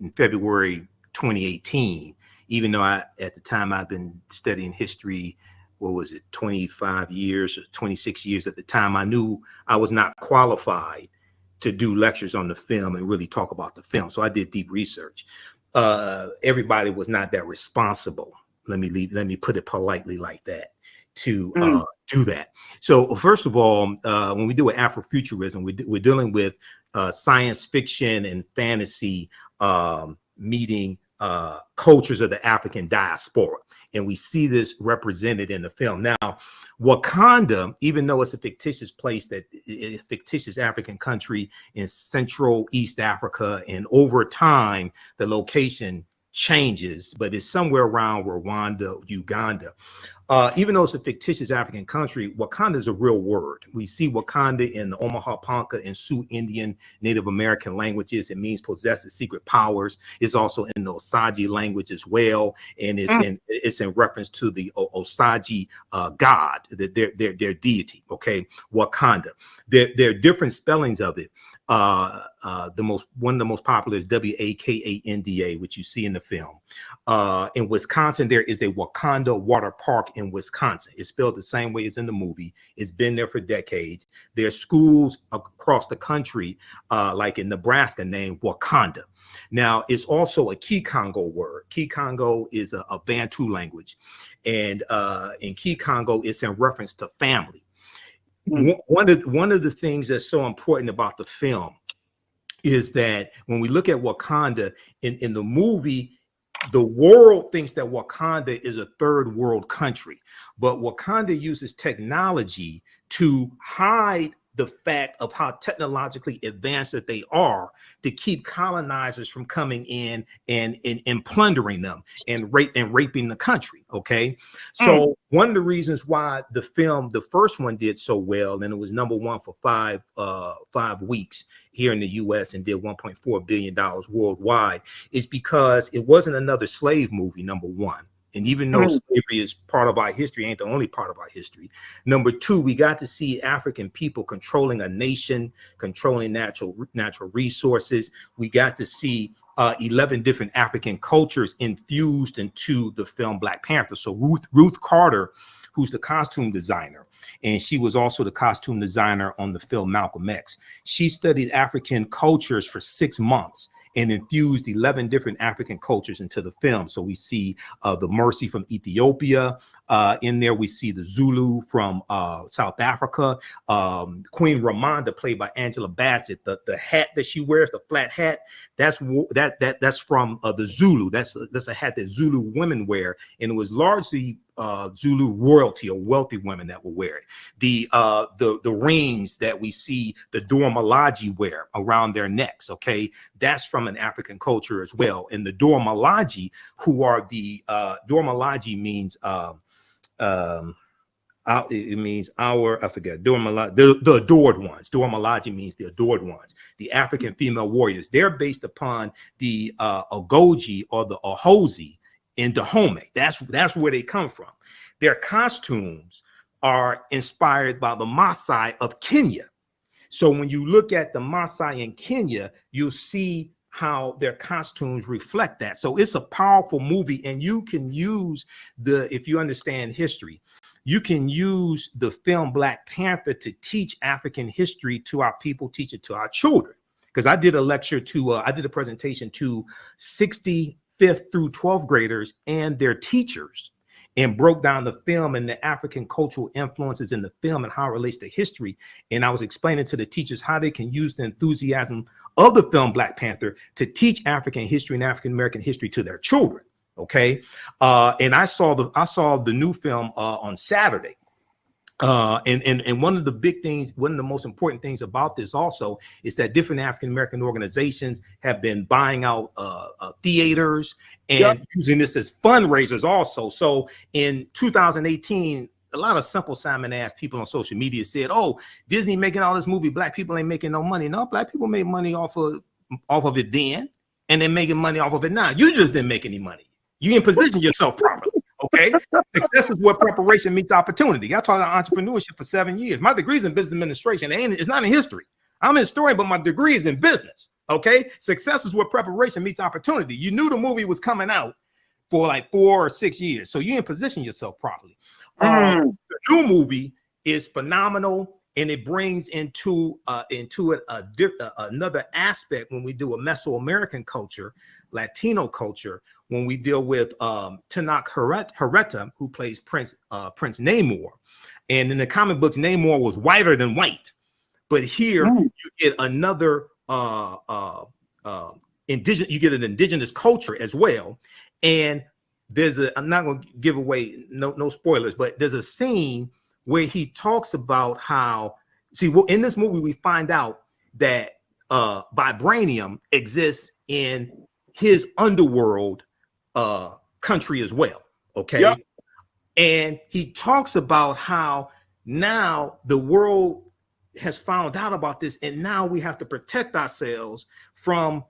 in February 2018, even though at the time I've been studying history, 25 years or 26 years at the time, I knew I was not qualified to do lectures on the film and really talk about the film. So I did deep research. Everybody was not that responsible. Let me put it politely like that, to do that. So first of all, when we do Afrofuturism, we're dealing with science fiction and fantasy meeting cultures of the African diaspora. And we see this represented in the film. Now, Wakanda, even though it's a fictitious place, that a fictitious African country in Central East Africa, and over time, the location changes, but it's somewhere around Rwanda, Uganda. Even though it's a fictitious African country, Wakanda is a real word. We see Wakanda in the Omaha Ponca and Sioux Indian Native American languages. It means possesses secret powers. It's also in the Osage language as well, and it's in reference to the Osage god, their deity. Okay, Wakanda. There are different spellings of it. One of the most popular is Wakanda, which you see in the film. In Wisconsin, there is a Wakanda water park in Wisconsin. It's spelled the same way as in the movie. It's been there for decades. There are schools across the country, like in Nebraska, named Wakanda. Now, it's also a Kikongo word. Kikongo is a Bantu language. And in Kikongo, it's in reference to family. One of the things that's so important about the film is that when we look at Wakanda in the movie, the world thinks that Wakanda is a third world country, but Wakanda uses technology to hide the fact of how technologically advanced that they are, to keep colonizers from coming in and plundering them and raping the country. Okay, so one of the reasons why the film, the first one, did so well, and it was #1 for 5 weeks here in the U.S. and did $1.4 billion worldwide, is because it wasn't another slave movie, #1. And even though slavery is part of our history, ain't the only part of our history. #2, we got to see African people controlling a nation, controlling natural resources. We got to see 11 different African cultures infused into the film Black Panther. So Ruth Carter, who's the costume designer, and she was also the costume designer on the film Malcolm X. She studied African cultures for 6 months and infused 11 different African cultures into the film. So we see the Mercy from Ethiopia in there. We see the Zulu from South Africa. Queen Ramonda, played by Angela Bassett, the hat that she wears, the flat hat, that's from the Zulu. That's a hat that Zulu women wear, and it was largely Zulu royalty or wealthy women that will wear it. The rings that we see the Dora Milaje wear around their necks, okay, that's from an African culture as well. And the Dora Milaje, who are the Dora Milaje means it means I forget, Dora Milaje, the adored ones. Dora Milaje means the adored ones, the African female warriors. They're based upon the Ogoji or the Ohozi in Dahomey. That's where they come from. Their costumes are inspired by the Maasai of Kenya. So when you look at the Maasai in Kenya, you'll see how their costumes reflect that. So it's a powerful movie, and you can use if you understand history, you can use the film Black Panther to teach African history to our people, teach it to our children. Because I did a lecture I did a presentation to 65th through 12th graders and their teachers, and broke down the film and the African cultural influences in the film and how it relates to history. And I was explaining to the teachers how they can use the enthusiasm of the film Black Panther to teach African history and African American history to their children. Okay, and I saw the new film on Saturday. And one of the big things, one of the most important things about this also is that different African American organizations have been buying out theaters and using this as fundraisers also. So in 2018, a lot of simple Simon ass people on social media said, "Oh, Disney making all this movie, black people ain't making no money." No, black people made money off of it then, and they're making money off of it now. You just didn't make any money. You didn't position yourself properly. Okay, success is where preparation meets opportunity. I taught entrepreneurship for 7 years. My degree is in business administration. It's not in history. I'm a historian, but my degree is in business. Okay, success is where preparation meets opportunity. You knew the movie was coming out for like 4 or 6 years, so you didn't position yourself properly. The new movie is phenomenal, and it brings into another aspect when we do a Mesoamerican culture, Latino culture, when we deal with Tanakh Hereta, who plays Prince Namor. And in the comic books, Namor was whiter than white. But here you get another you get an indigenous culture as well. And I'm not going to give away no spoilers, but there's a scene where he talks about how, in this movie, we find out that vibranium exists in his underworld country as well. Okay. Yep. And he talks about how now the world has found out about this, and now we have to protect ourselves from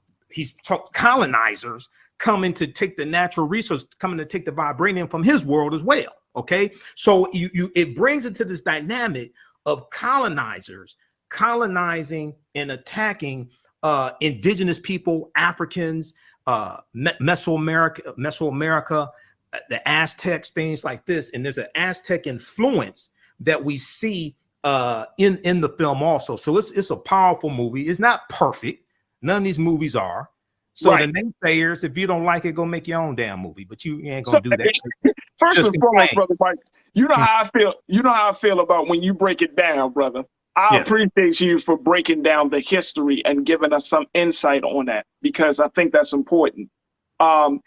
colonizers coming to take the natural resource, coming to take the vibranium from his world as well. Okay, so it brings it to this dynamic of colonizers colonizing and attacking indigenous people, Africans, Mesoamerica, the Aztecs, things like this. And there's an Aztec influence that we see in the film also. So it's a powerful movie. It's not perfect. None of these movies are. So the naysayers, if you don't like it, go make your own damn movie. But you ain't gonna do that. First and foremost, brother Mike, you know how I feel. You know how I feel about when you break it down, brother. I appreciate you for breaking down the history and giving us some insight on that, because I think that's important. And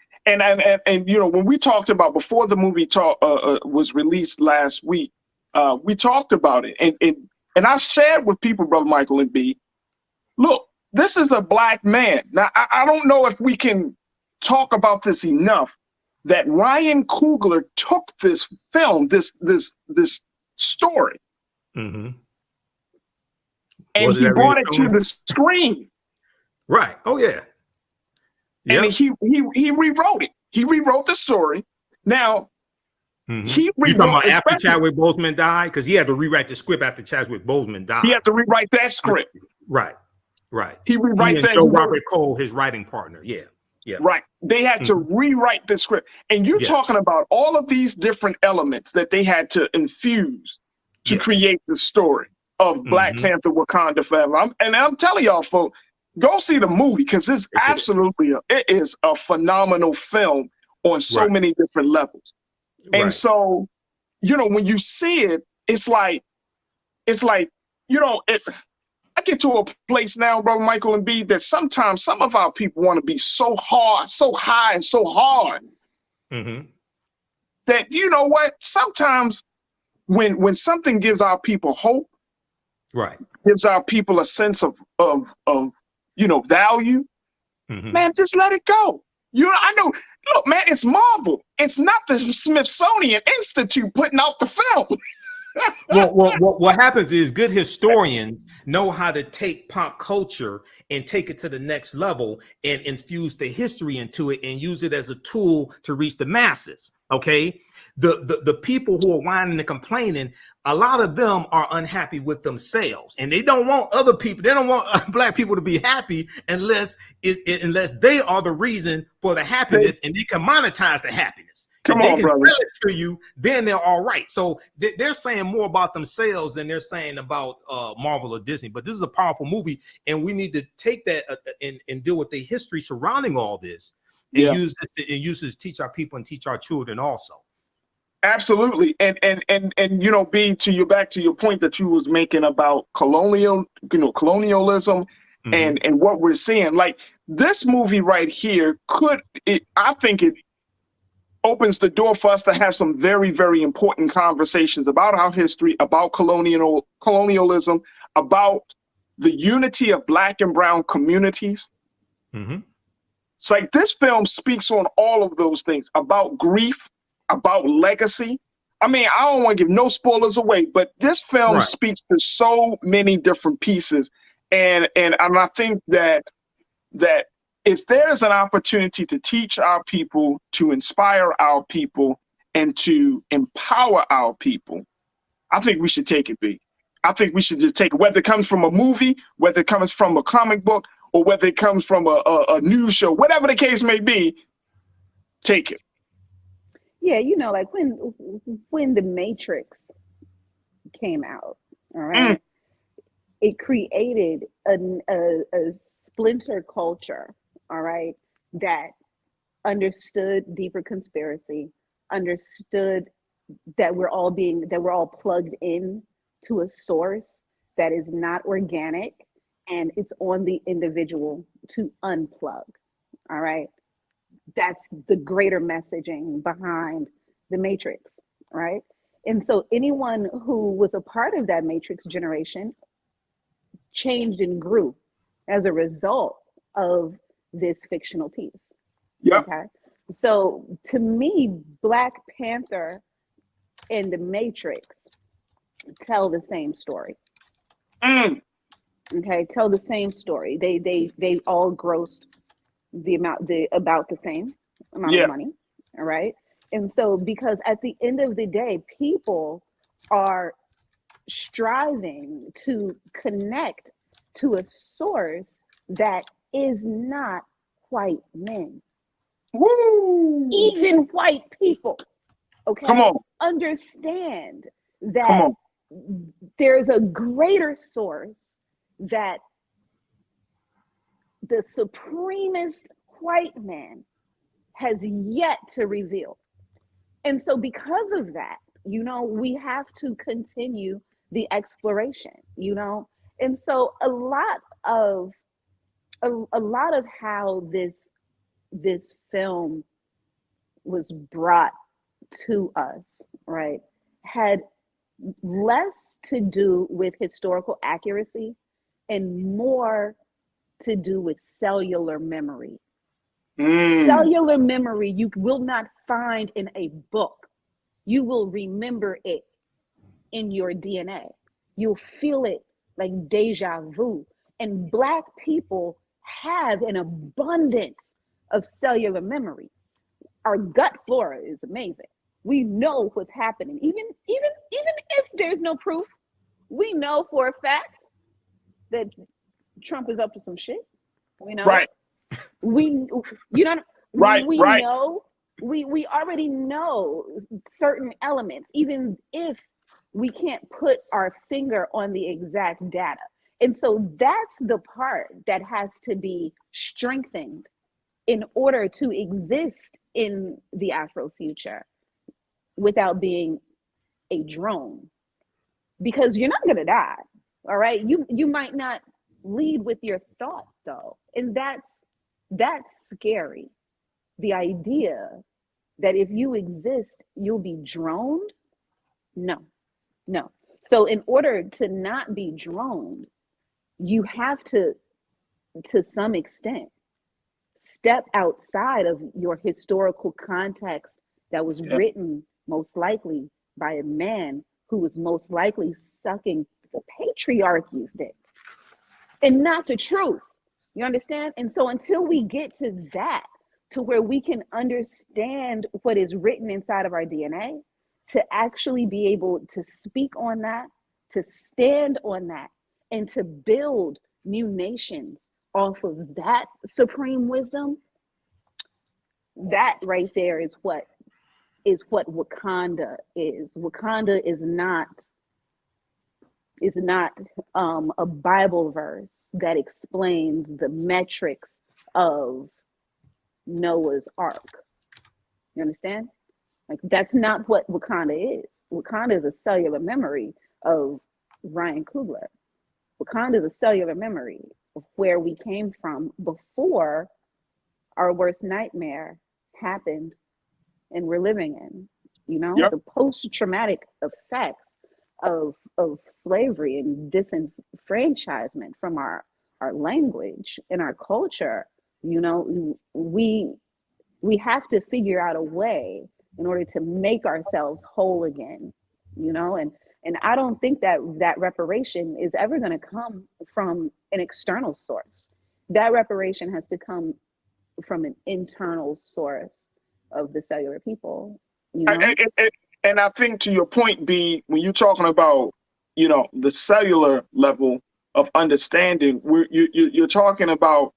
you know, when we talked about before the movie was released last week, we talked about it, and I shared with people, brother Michael and B. Look, this is a black man. Now, I don't know if we can talk about this enough, that Ryan Coogler took this film, this story, and he brought it to the screen. Right. Oh yeah. And he rewrote it. He rewrote the story. Now, he rewrote. You talking about after Chadwick Boseman died? Because he had to rewrite the script after Chadwick Boseman died. He had to rewrite that script. Right. Right. He rewrite that. Joe Robert Cole, his writing partner. Yeah. Yeah. Right. They had to rewrite the script. And you're talking about all of these different elements that they had to infuse to create the story of Black Panther Wakanda Forever. I'm telling y'all, folks, go see the movie, because it's absolutely it is a phenomenal film on so many different levels. And so, you know, when you see it, it's like, you know, I get to a place now, brother Michael and B, that sometimes some of our people want to be so hard, so high, and so hard that, you know what, sometimes when something gives our people hope, gives our people a sense of you know, value, man, just let it go. I know, look, man, it's Marvel. It's not the Smithsonian Institute putting out the film. Well, what happens is good historians know how to take pop culture and take it to the next level and infuse the history into it and use it as a tool to reach the masses. Okay, the people who are whining and complaining, a lot of them are unhappy with themselves, and they don't want other people. They don't want Black people to be happy unless they are the reason for the happiness, and they can monetize the happiness. Come if they on, can brother. sell it to you, then they're all right. So they're saying more about themselves than they're saying about Marvel or Disney. But this is a powerful movie, and we need to take that and deal with the history surrounding all this, and use it to teach our people and teach our children also. Absolutely. And you know, B, back to your point that you was making about colonialism and what we're seeing. Like this movie right here I think it opens the door for us to have some very, very important conversations about our history, about colonialism, about the unity of Black and brown communities. It's like this film speaks on all of those things, about grief, about legacy. I mean, I don't want to give no spoilers away, but this film speaks to so many different pieces. And I think that if there's an opportunity to teach our people, to inspire our people, and to empower our people, I think we should take it, B. I think we should just take it, whether it comes from a movie, whether it comes from a comic book, or whether it comes from a news show, whatever the case may be, take it. Yeah, you know, like when The Matrix came out, all right, it created a splinter culture, all right, that understood deeper conspiracy, understood that we're all plugged in to a source that is not organic And it's on the individual to unplug. All right. That's the greater messaging behind the Matrix, right? And so anyone who was a part of that Matrix generation changed and grew as a result of this fictional piece. Yeah. Okay. So to me, Black Panther and the Matrix tell the same story. Okay, tell the same story. They all grossed about the same amount of money. All right. And so because at the end of the day, people are striving to connect to a source that is not white men. Woo! Even white people, okay, Come on, understand come that on. there's a greater source that the supremest white man has yet to reveal. And so because of that, you know, we have to continue the exploration, you know. And so a lot of how this film was brought to us, right, had less to do with historical accuracy and more to do with cellular memory. Cellular memory you will not find in a book. You will remember it in your DNA. You'll feel it like deja vu. And Black people have an abundance of cellular memory. Our gut flora is amazing. We know what's happening. Even if there's no proof, we know for a fact that Trump is up to some shit. We know. Right. We Right. know, we already know certain elements, even if we can't put our finger on the exact data. And so that's the part that has to be strengthened in order to exist in the Afrofuture without being a drone. Because you're not gonna die, all right? You might not lead with your thought though. And that's scary. The idea that if you exist, you'll be droned. No. So in order to not be droned, you have to some extent, step outside of your historical context that was written most likely by a man who was most likely sucking the patriarchy's dick and not the truth. You understand? And so until we get to that, to where we can understand what is written inside of our DNA, to actually be able to speak on that, to stand on that, and to build new nations off of that supreme wisdom, that right there is what Wakanda is. Wakanda is not a Bible verse that explains the metrics of Noah's Ark. You understand? Like, that's not what Wakanda is. Wakanda is a cellular memory of Ryan Coogler. Wakanda is a cellular memory of where we came from before our worst nightmare happened and we're living in. You know, the post-traumatic effects of slavery and disenfranchisement from our language and our culture. You know, we have to figure out a way in order to make ourselves whole again, you know, and I don't think that reparation is ever going to come from an external source. That reparation has to come from an internal source of the cellular people, you know? And I think, to your point, B, when you're talking about, you know, the cellular level of understanding, you're talking about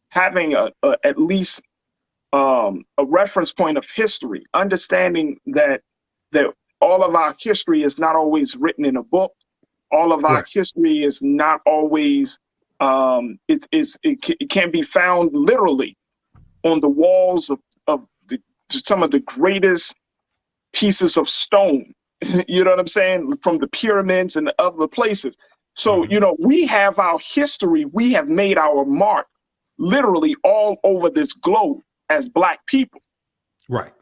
having at least a reference point of history, understanding that all of our history is not always written in a book. All of our history is not always it can be found literally on the walls of some of the greatest pieces of stone. You know what I'm saying? From the pyramids and other places. So, you know, we have our history, we have made our mark literally all over this globe as Black people. Right.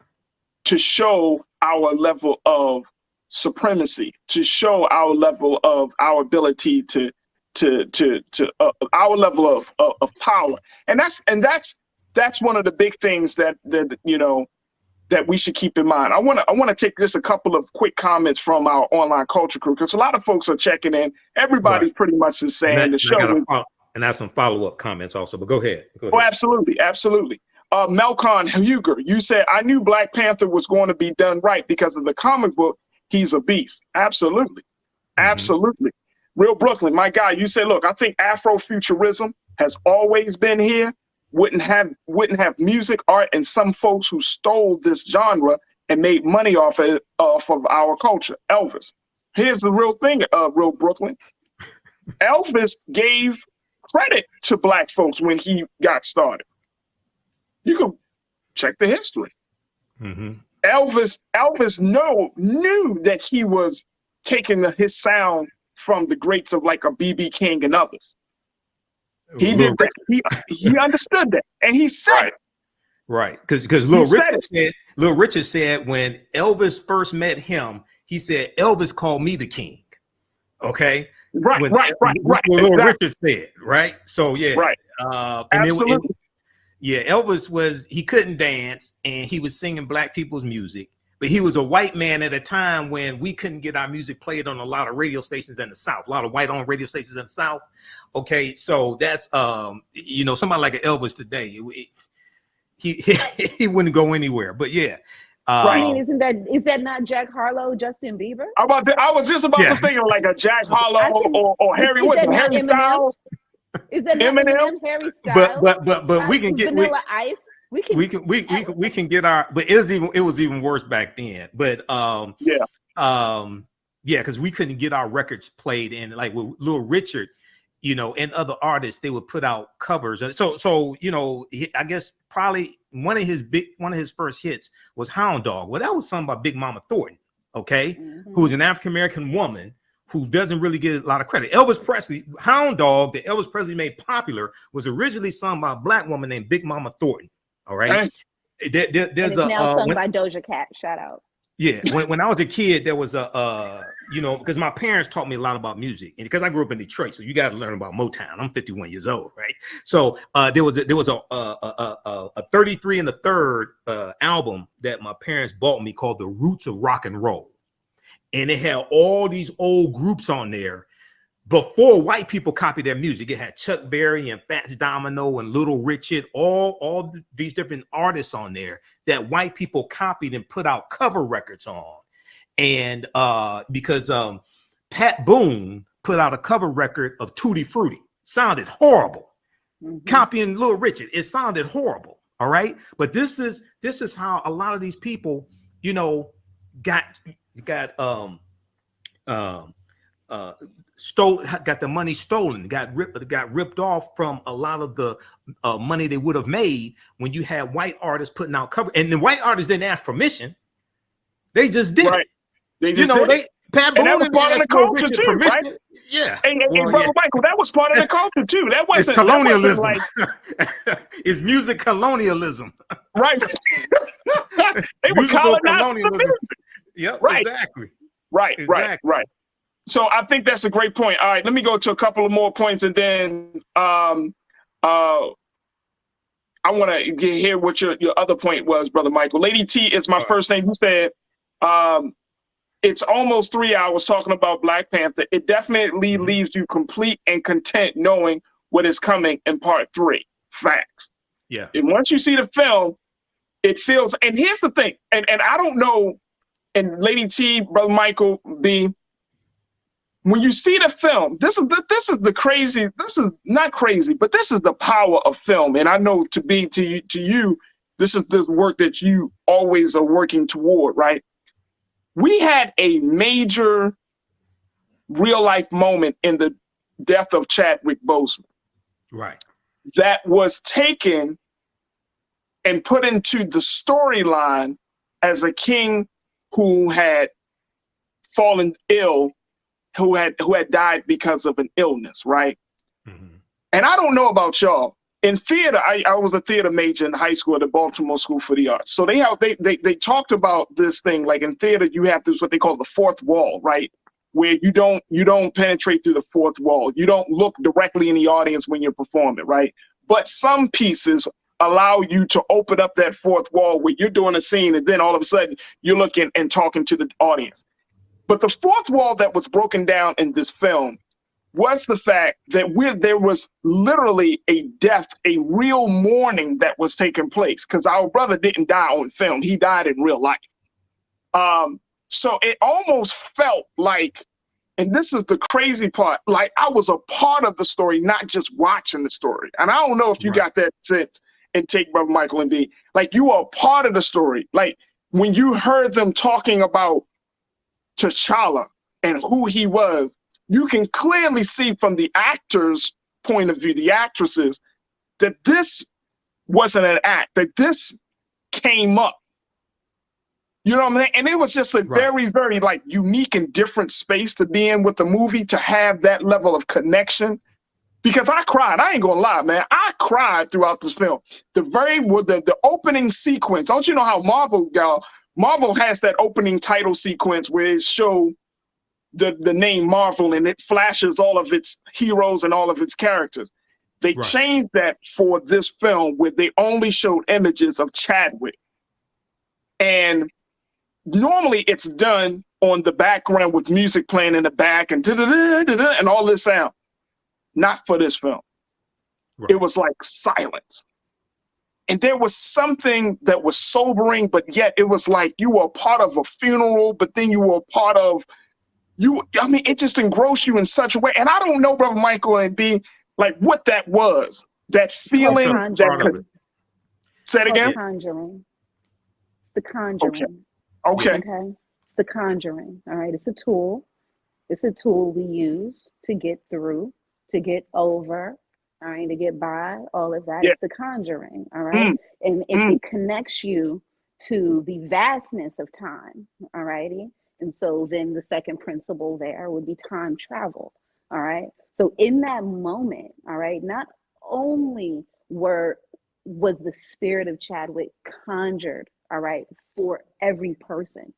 To show our level of supremacy, to show our level of our ability to our level of power. And that's one of the big things that you know, that we should keep in mind. I want to take just a couple of quick comments from our online culture crew, because a lot of folks are checking in. Everybody's pretty much just saying the show is, and that's some follow-up comments also, but go ahead. Oh, absolutely, absolutely. Melcon Huger, you said, I knew Black Panther was going to be done right because of the comic book. He's a beast. Absolutely, absolutely. Real Brooklyn, my guy, you said, look, I think Afrofuturism has always been here. Wouldn't have music, art, and some folks who stole this genre and made money off of our culture. Elvis. Here's the real thing, Real Brooklyn. Elvis gave credit to Black folks when he got started. You can check the history. Elvis knew that he was taking his sound from the greats of like a B.B. King and others. He did that. He understood that, and he said it. Right, because Little Richard said when Elvis first met him, he said Elvis called me the king. Okay. Right. Little Richard said, right. So yeah. Right. Absolutely. Elvis he couldn't dance, and he was singing Black people's music, but he was a white man at a time when we couldn't get our music played on a lot of radio stations in the South, a lot of white-owned radio stations in the South. Okay, so that's you know, somebody like Elvis today, he wouldn't go anywhere. But yeah, I mean, is that not Jack Harlow, Justin Bieber? I was just about to think of like a Jack Harlow or Harry. What's it, Harry Styles? Is that not Eminem? Harry Styles? But we can get Vanilla Ice. We can get our, but it was even worse back then. But because we couldn't get our records played in, like with Little Richard, you know, and other artists, they would put out covers. So you know, I guess probably one of his first hits was Hound Dog. Well, that was sung by Big Mama Thornton, okay, who was an African American woman who doesn't really get a lot of credit. Elvis Presley, Hound Dog, that Elvis Presley made popular, was originally sung by a Black woman named Big Mama Thornton. All right. There's now sung by Doja Cat. Shout out. Yeah. When I was a kid, there was you know, because my parents taught me a lot about music, and because I grew up in Detroit, so you got to learn about Motown. I'm 51 years old, right? So there was a 33 and a third album that my parents bought me called The Roots of Rock and Roll, and it had all these old groups on there before white people copied their music. It had Chuck Berry and Fats Domino and Little Richard, all these different artists on there that white people copied and put out cover records on. And because Pat Boone put out a cover record of Tutti Frutti, sounded horrible. Copying Little Richard, it sounded horrible. All right, but this is how a lot of these people, you know, got the money stolen, got ripped off from a lot of the money they would have made when you had white artists putting out cover. And the white artists didn't ask permission; they just did it. They just Pat Boone, that was part of the culture too, right? Yeah. And Brother Michael, that was part of the culture too. That wasn't colonialism. That wasn't It's music colonialism. Right. They were colonizing the music. Yep. Right. Exactly. Right. So I think that's a great point. All right, let me go to a couple of more points, and then I want to hear what your other point was, Brother Michael. Lady T is my first name. You said it's almost 3 hours talking about Black Panther. It definitely leaves you complete and content knowing what is coming in part 3. Facts. Yeah. And once you see the film, it feels, and here's the thing, and I don't know, and Lady T, Brother Michael B, when you see the film, this is the crazy, this is not crazy, but this is the power of film. And I know to you, this is this work that you always are working toward, right? We had a major real life moment in the death of Chadwick Boseman. Right. That was taken and put into the storyline as a king who had fallen ill who had died because of an illness, right? And I don't know about y'all. In theater, I was a theater major in high school at the Baltimore School for the Arts. So they talked about this thing, like in theater, you have this what they call the fourth wall, right? Where you don't penetrate through the fourth wall. You don't look directly in the audience when you're performing, right? But some pieces allow you to open up that fourth wall where you're doing a scene and then all of a sudden you're looking and talking to the audience. But the fourth wall that was broken down in this film was the fact that there was literally a death, a real mourning that was taking place, because our brother didn't die on film. He died in real life. So it almost felt like, and this is the crazy part, like I was a part of the story, not just watching the story. And I don't know if you got that sense and take Brother Michael and D. Like you are a part of the story. Like when you heard them talking about T'Challa and who he was, you can clearly see from the actors' point of view, the actresses, that this wasn't an act, that this came up. You know what I mean? And it was just a very, very like unique and different space to be in with the movie, to have that level of connection. Because I cried. I ain't gonna lie, man. I cried throughout this film. The opening sequence. Don't you know how Marvel has that opening title sequence where it show the name Marvel and it flashes all of its heroes and all of its characters. They changed that for this film where they only showed images of Chadwick. And normally it's done on the background with music playing in the back and and all this sound. Not for this film. It was like silence. And there was something that was sobering, but yet it was like you were a part of a funeral, but then you were a part of I mean, it just engrossed you in such a way. And I don't know, Brother Michael and B, like what that was. That feeling that could. Say it again? The Conjuring. The Conjuring. Okay. The Conjuring. All right. It's a tool. It's a tool we use to get through, to get over, all right, to get by, all of that. It's the Conjuring. All right. And it connects you to the vastness of time. All righty. And so then the second principle there would be time travel. All right. So in that moment, all right, not only was the spirit of Chadwick conjured, all right, for every person.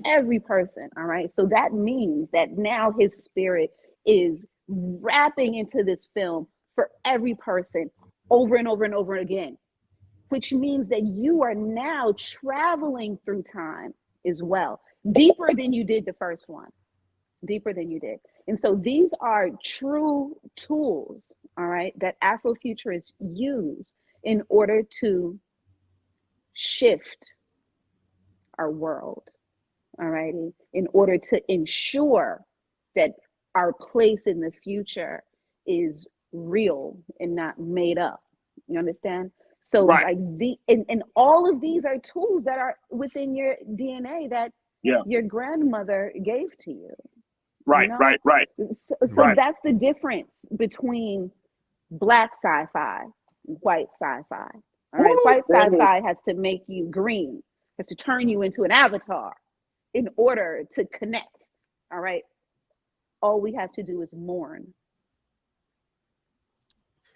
All right. So that means that now his spirit is wrapping into this film for every person over and over and over again, which means that you are now traveling through time as well, deeper than you did the first one, deeper than you did. And so these are true tools, all right, that Afrofuturists use in order to shift our world, all righty, in order to ensure that our place in the future is real and not made up. You understand? So like and all of these are tools that are within your DNA that your grandmother gave to you. Right, you know? right. So that's the difference between Black sci-fi and white sci-fi. All right, white sci-fi has to make you green, has to turn you into an avatar in order to connect. All right. All we have to do is mourn.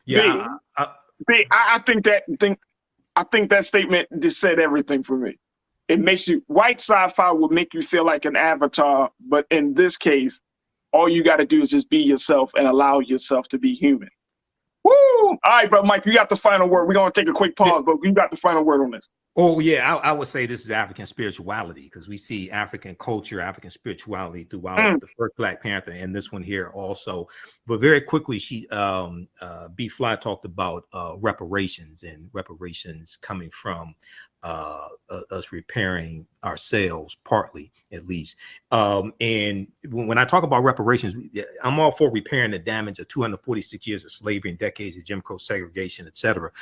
Yeah, I think that statement just said everything for me. It makes you, white sci-fi will make you feel like an avatar, but in this case, all you got to do is just be yourself and allow yourself to be human. Woo! All right, bro, Mike, you got the final word. We're gonna take a quick pause, but you got the final word on this. Oh yeah, I would say this is African spirituality, because we see African culture, African spirituality throughout the first Black Panther and this one here also. But very quickly, B. Fly talked about reparations, and reparations coming from us repairing ourselves, partly at least. And when I talk about reparations, I'm all for repairing the damage of 246 years of slavery and decades of Jim Crow segregation, etc.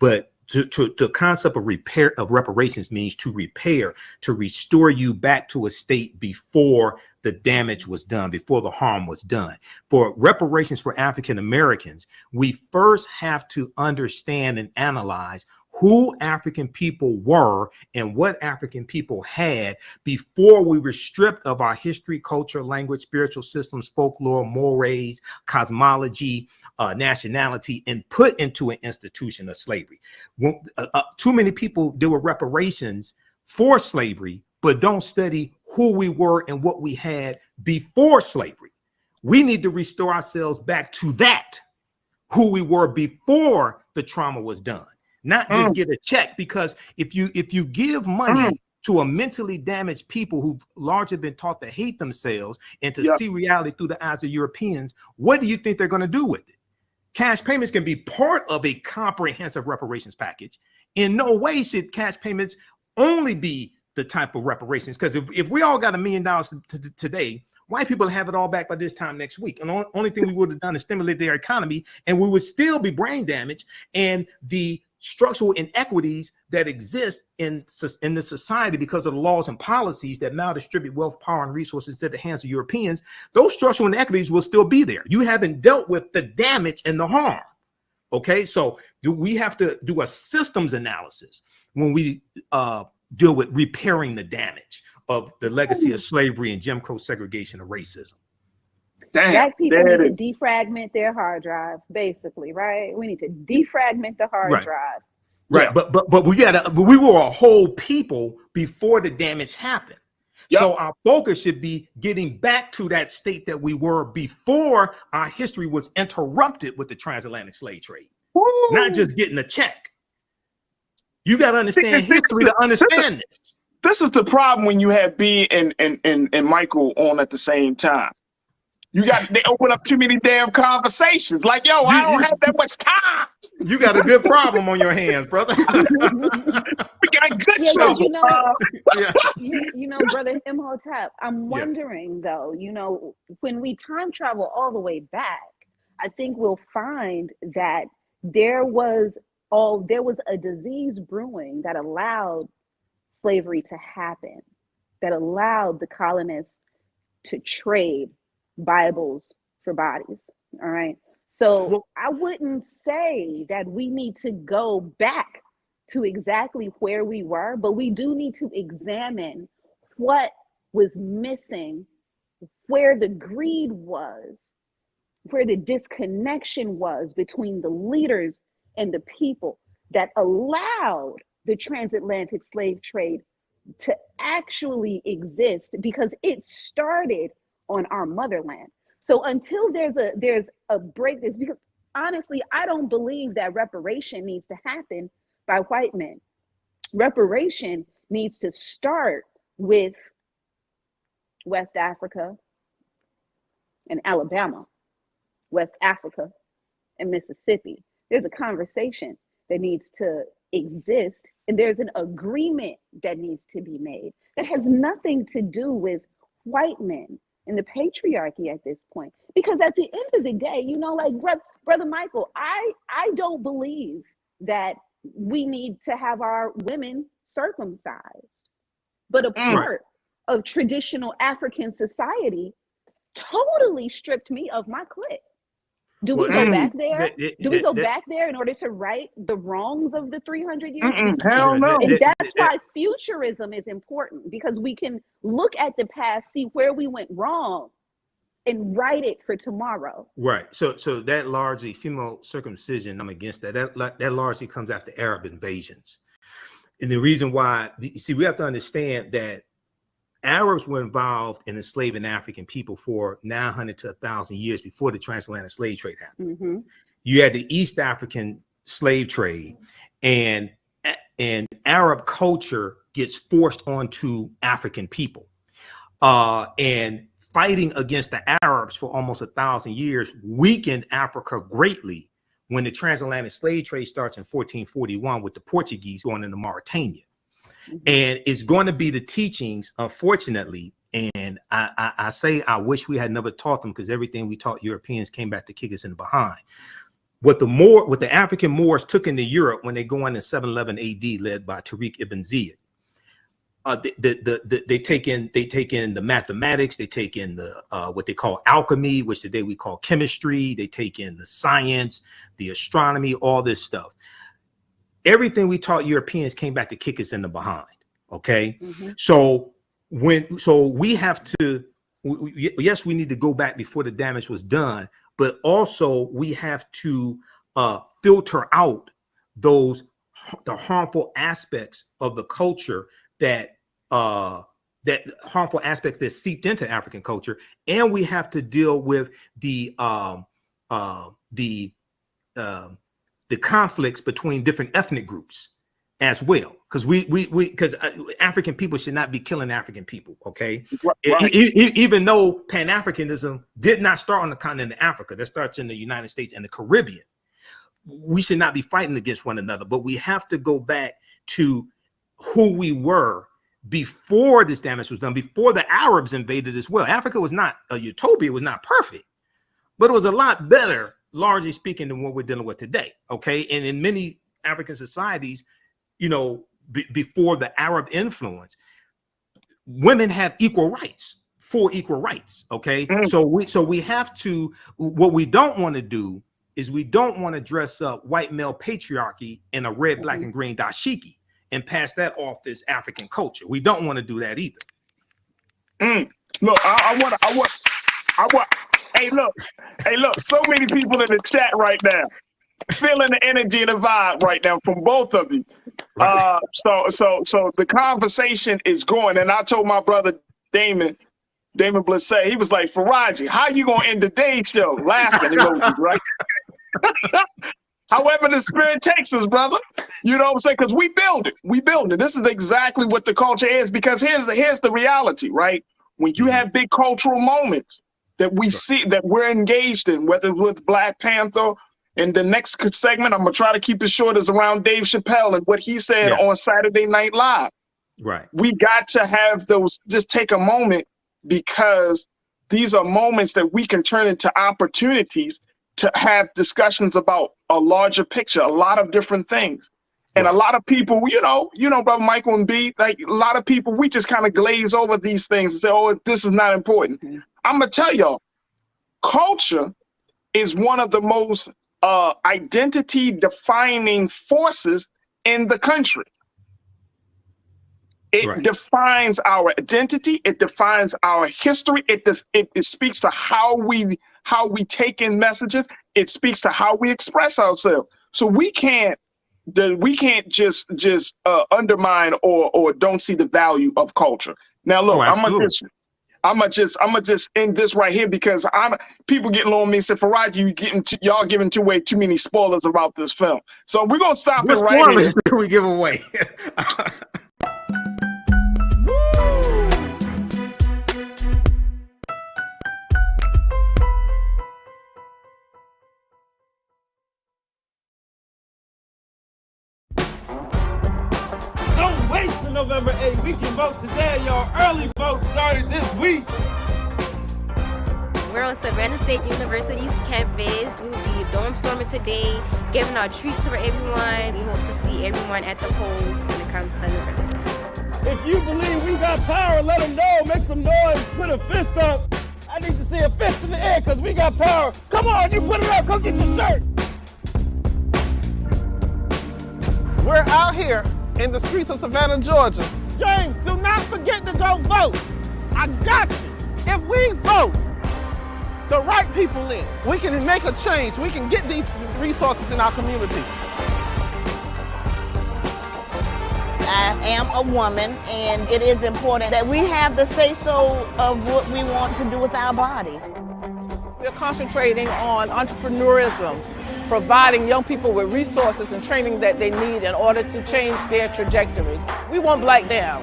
But the concept of reparations means to repair, to restore you back to a state before the damage was done, before the harm was done. For reparations for African Americans, we first have to understand and analyze who African people were and what African people had before we were stripped of our history, culture, language, spiritual systems, folklore, mores, cosmology, nationality, and put into an institution of slavery. Too many people deal with reparations for slavery, but don't study who we were and what we had before slavery. We need to restore ourselves back to that, who we were before the trauma was done, not just get a check. Because if you give money to a mentally damaged people who've largely been taught to hate themselves and to see reality through the eyes of Europeans, what do you think they're going to do with it? Cash payments can be part of a comprehensive reparations package. In no way should cash payments only be the type of reparations, because if we all got $1 million today, white people have it all back by this time next week. And the only thing we would have done is stimulate their economy, and we would still be brain damaged. And the structural inequities that exist in the society because of the laws and policies that now distribute wealth, power, and resources into the hands of Europeans, those structural inequities will still be there. You haven't dealt with the damage and the harm. Okay, so we have to do a systems analysis when we deal with repairing the damage of the legacy of slavery and Jim Crow segregation and racism. Black people need to defragment their hard drive, basically, right? We need to defragment the hard drive. Right, but we were a whole people before the damage happened. So our focus should be getting back to that state that we were before our history was interrupted with the transatlantic slave trade. Not just getting a check. You got to understand history to understand this. This is the problem when you have B and Michael on at the same time. They open up too many damn conversations. Like, yo, I don't have that much time. You got a good problem on your hands, brother. We got a good show. You know, brother Imhotep, I'm wondering though, you know, when we time travel all the way back, I think we'll find that there was a disease brewing that allowed slavery to happen, that allowed the colonists to trade Bibles for bodies. All right. So I wouldn't say that we need to go back to exactly where we were, but we do need to examine what was missing, where the greed was, where the disconnection was between the leaders and the people that allowed the transatlantic slave trade to actually exist, because it started on our motherland. So until there's a break, because honestly, I don't believe that reparation needs to happen by white men. Reparation needs to start with West Africa and Alabama, West Africa and Mississippi. There's a conversation that needs to exist, and there's an agreement that needs to be made that has nothing to do with white men and the patriarchy at this point. Because at the end of the day, you know, like brother Michael, I don't believe that we need to have our women circumcised, but a part of traditional African society totally stripped me of my clit. Do we go back there? Do we go back there in order to right the wrongs of the 300 years? Hell no. And that's why futurism is important, because we can look at the past, see where we went wrong, and write it for tomorrow. Right. So that largely female circumcision, I'm against that. That largely comes after Arab invasions. And the reason why, see, we have to understand that Arabs were involved in enslaving African people for 900 to 1,000 years before the transatlantic slave trade happened. You had the East African slave trade, and Arab culture gets forced onto African people. And fighting against the Arabs for almost 1,000 years weakened Africa greatly when the transatlantic slave trade starts in 1441 with the Portuguese going into Mauritania. And it's going to be the teachings, unfortunately. And I say I wish we had never taught them, because everything we taught Europeans came back to kick us in the behind. What the African Moors took into Europe when they go in 711 AD, led by Tariq ibn Ziyad, they take in the mathematics, they take in the what they call alchemy, which today we call chemistry. They take in the science, the astronomy, all this stuff. everything we taught Europeans came back to kick us in the behind. Okay. Mm-hmm. So we have to, yes, we need to go back before the damage was done, but also we have to filter out the harmful aspects of the culture that harmful aspects that seeped into African culture, and we have to deal with the conflicts between different ethnic groups as well, because because African people should not be killing African people. Okay, right. Even though Pan-Africanism did not start on the continent of Africa, that starts in the United States and the Caribbean. We should not be fighting against one another, but we have to go back to who we were before this damage was done, before the Arabs invaded as well. Africa was not a utopia, it was not perfect, but it was a lot better, largely speaking, than what we're dealing with today. Okay, and in many African societies, you know, before the Arab influence, women have equal rights, full equal rights. Okay, so we have to, what we don't want to do is we don't want to dress up white male patriarchy in a red, black, and green dashiki and pass that off as African culture. We don't want to do that either. Look, I want. Hey, look. So many people in the chat right now, feeling the energy and the vibe right now from both of you. Right. So the conversation is going, and I told my brother Damon Blissett, he was like, Farajii, how you gonna end the day show? Laughing emojis, right? However the spirit takes us, brother. You know what I'm saying? Because we build it. This is exactly what the culture is, because here's the reality, right? When you have big cultural moments that we see, that we're engaged in, whether with Black Panther, and the next segment, I'm gonna try to keep it short, is around Dave Chappelle and what he said on Saturday Night Live. Right. We got to have those, just take a moment, because these are moments that we can turn into opportunities to have discussions about a larger picture, a lot of different things. And a lot of people, you know, Brother Michael and B, like a lot of people, we just kind of glaze over these things and say, oh, this is not important. I'm gonna tell y'all, culture is one of the most identity defining forces in the country. It defines our identity. It defines our history. It speaks to how we take in messages. It speaks to how we express ourselves. So we can't just undermine or don't see the value of culture. Now look, I'm gonna just end this right here, because people getting on me and say, Farajii, y'all giving way too many spoilers about this film. So we're gonna stop it right here. What we give away? Don't wait till November 8th. We can vote today, y'all. Early vote started this week. We're on Savannah State University's campus. We will be dorm storming today, giving our treats for everyone. We hope to see everyone at the polls when it comes to November. If you believe we got power, let them know. Make some noise. Put a fist up. I need to see a fist in the air, because we got power. Come on, you put it up. Come get your shirt. We're out here in the streets of Savannah, Georgia. James, do not forget to go vote. I got you. If we vote the right people in, we can make a change. We can get these resources in our community. I am a woman, and it is important that we have the say-so of what we want to do with our bodies. We're concentrating on entrepreneurism, providing young people with resources and training that they need in order to change their trajectories. We want Black down.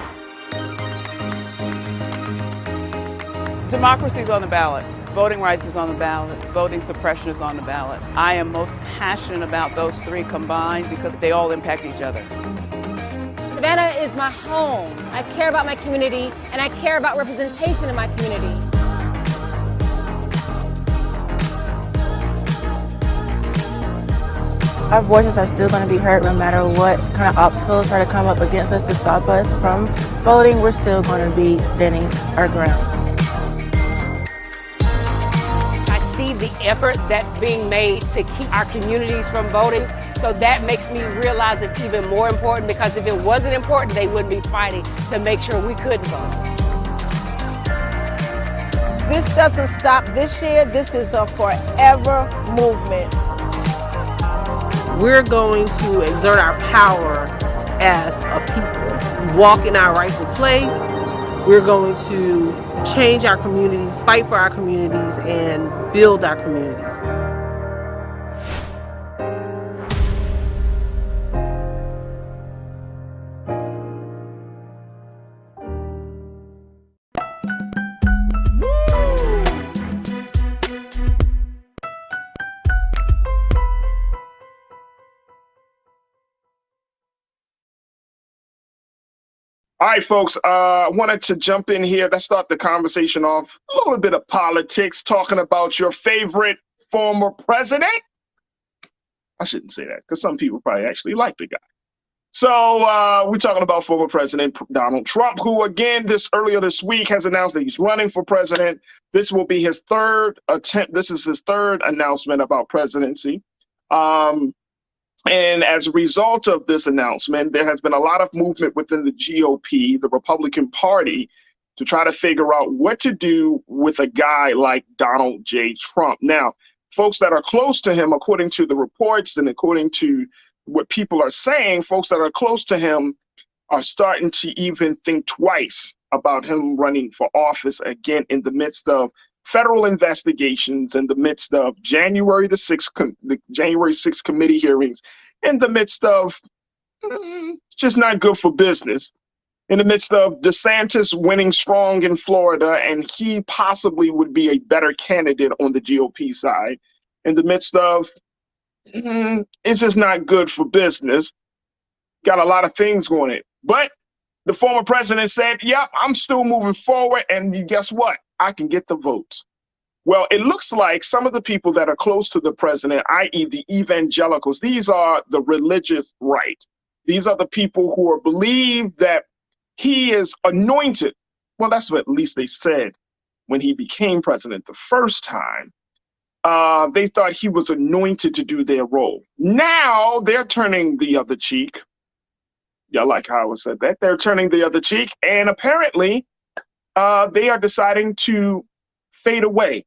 Democracy is on the ballot. Voting rights is on the ballot. Voting suppression is on the ballot. I am most passionate about those three combined because they all impact each other. Savannah is my home. I care about my community, and I care about representation in my community. Our voices are still going to be heard no matter what kind of obstacles try to come up against us to stop us from voting. We're still going to be standing our ground. I see the effort that's being made to keep our communities from voting. So that makes me realize it's even more important, because if it wasn't important, they wouldn't be fighting to make sure we couldn't vote. This doesn't stop this year. This is a forever movement. We're going to exert our power as a people, walk in our rightful place. We're going to change our communities, fight for our communities, and build our communities. All right, folks, I wanted to jump in here. Let's start the conversation off. A little bit of politics, talking about your favorite former president. I shouldn't say that, because some people probably actually like the guy. So we're talking about former President Donald Trump, who, again, earlier this week has announced that he's running for president. This will be his third attempt. This is his third announcement about presidency. And as a result of this announcement, there has been a lot of movement within the GOP, the Republican Party, to try to figure out what to do with a guy like Donald J. Trump. Now, folks that are close to him, according to the reports and according to what people are saying, folks that are close to him are starting to even think twice about him running for office again in the midst of federal investigations, in the midst of January 6th committee hearings, in the midst of it's just not good for business, in the midst of DeSantis winning strong in Florida, and he possibly would be a better candidate on the GOP side, in the midst of it's just not good for business. Got a lot of things going on. But the former president said, yep, I'm still moving forward, and guess what? I can get the votes. Well, it looks like some of the people that are close to the president, i.e. the evangelicals, these are the religious right. These are the people who believe that he is anointed. Well, that's what at least they said when he became president the first time. They thought he was anointed to do their role. Now they're turning the other cheek. Yeah, like how I said that. They're turning the other cheek, and apparently they are deciding to fade away.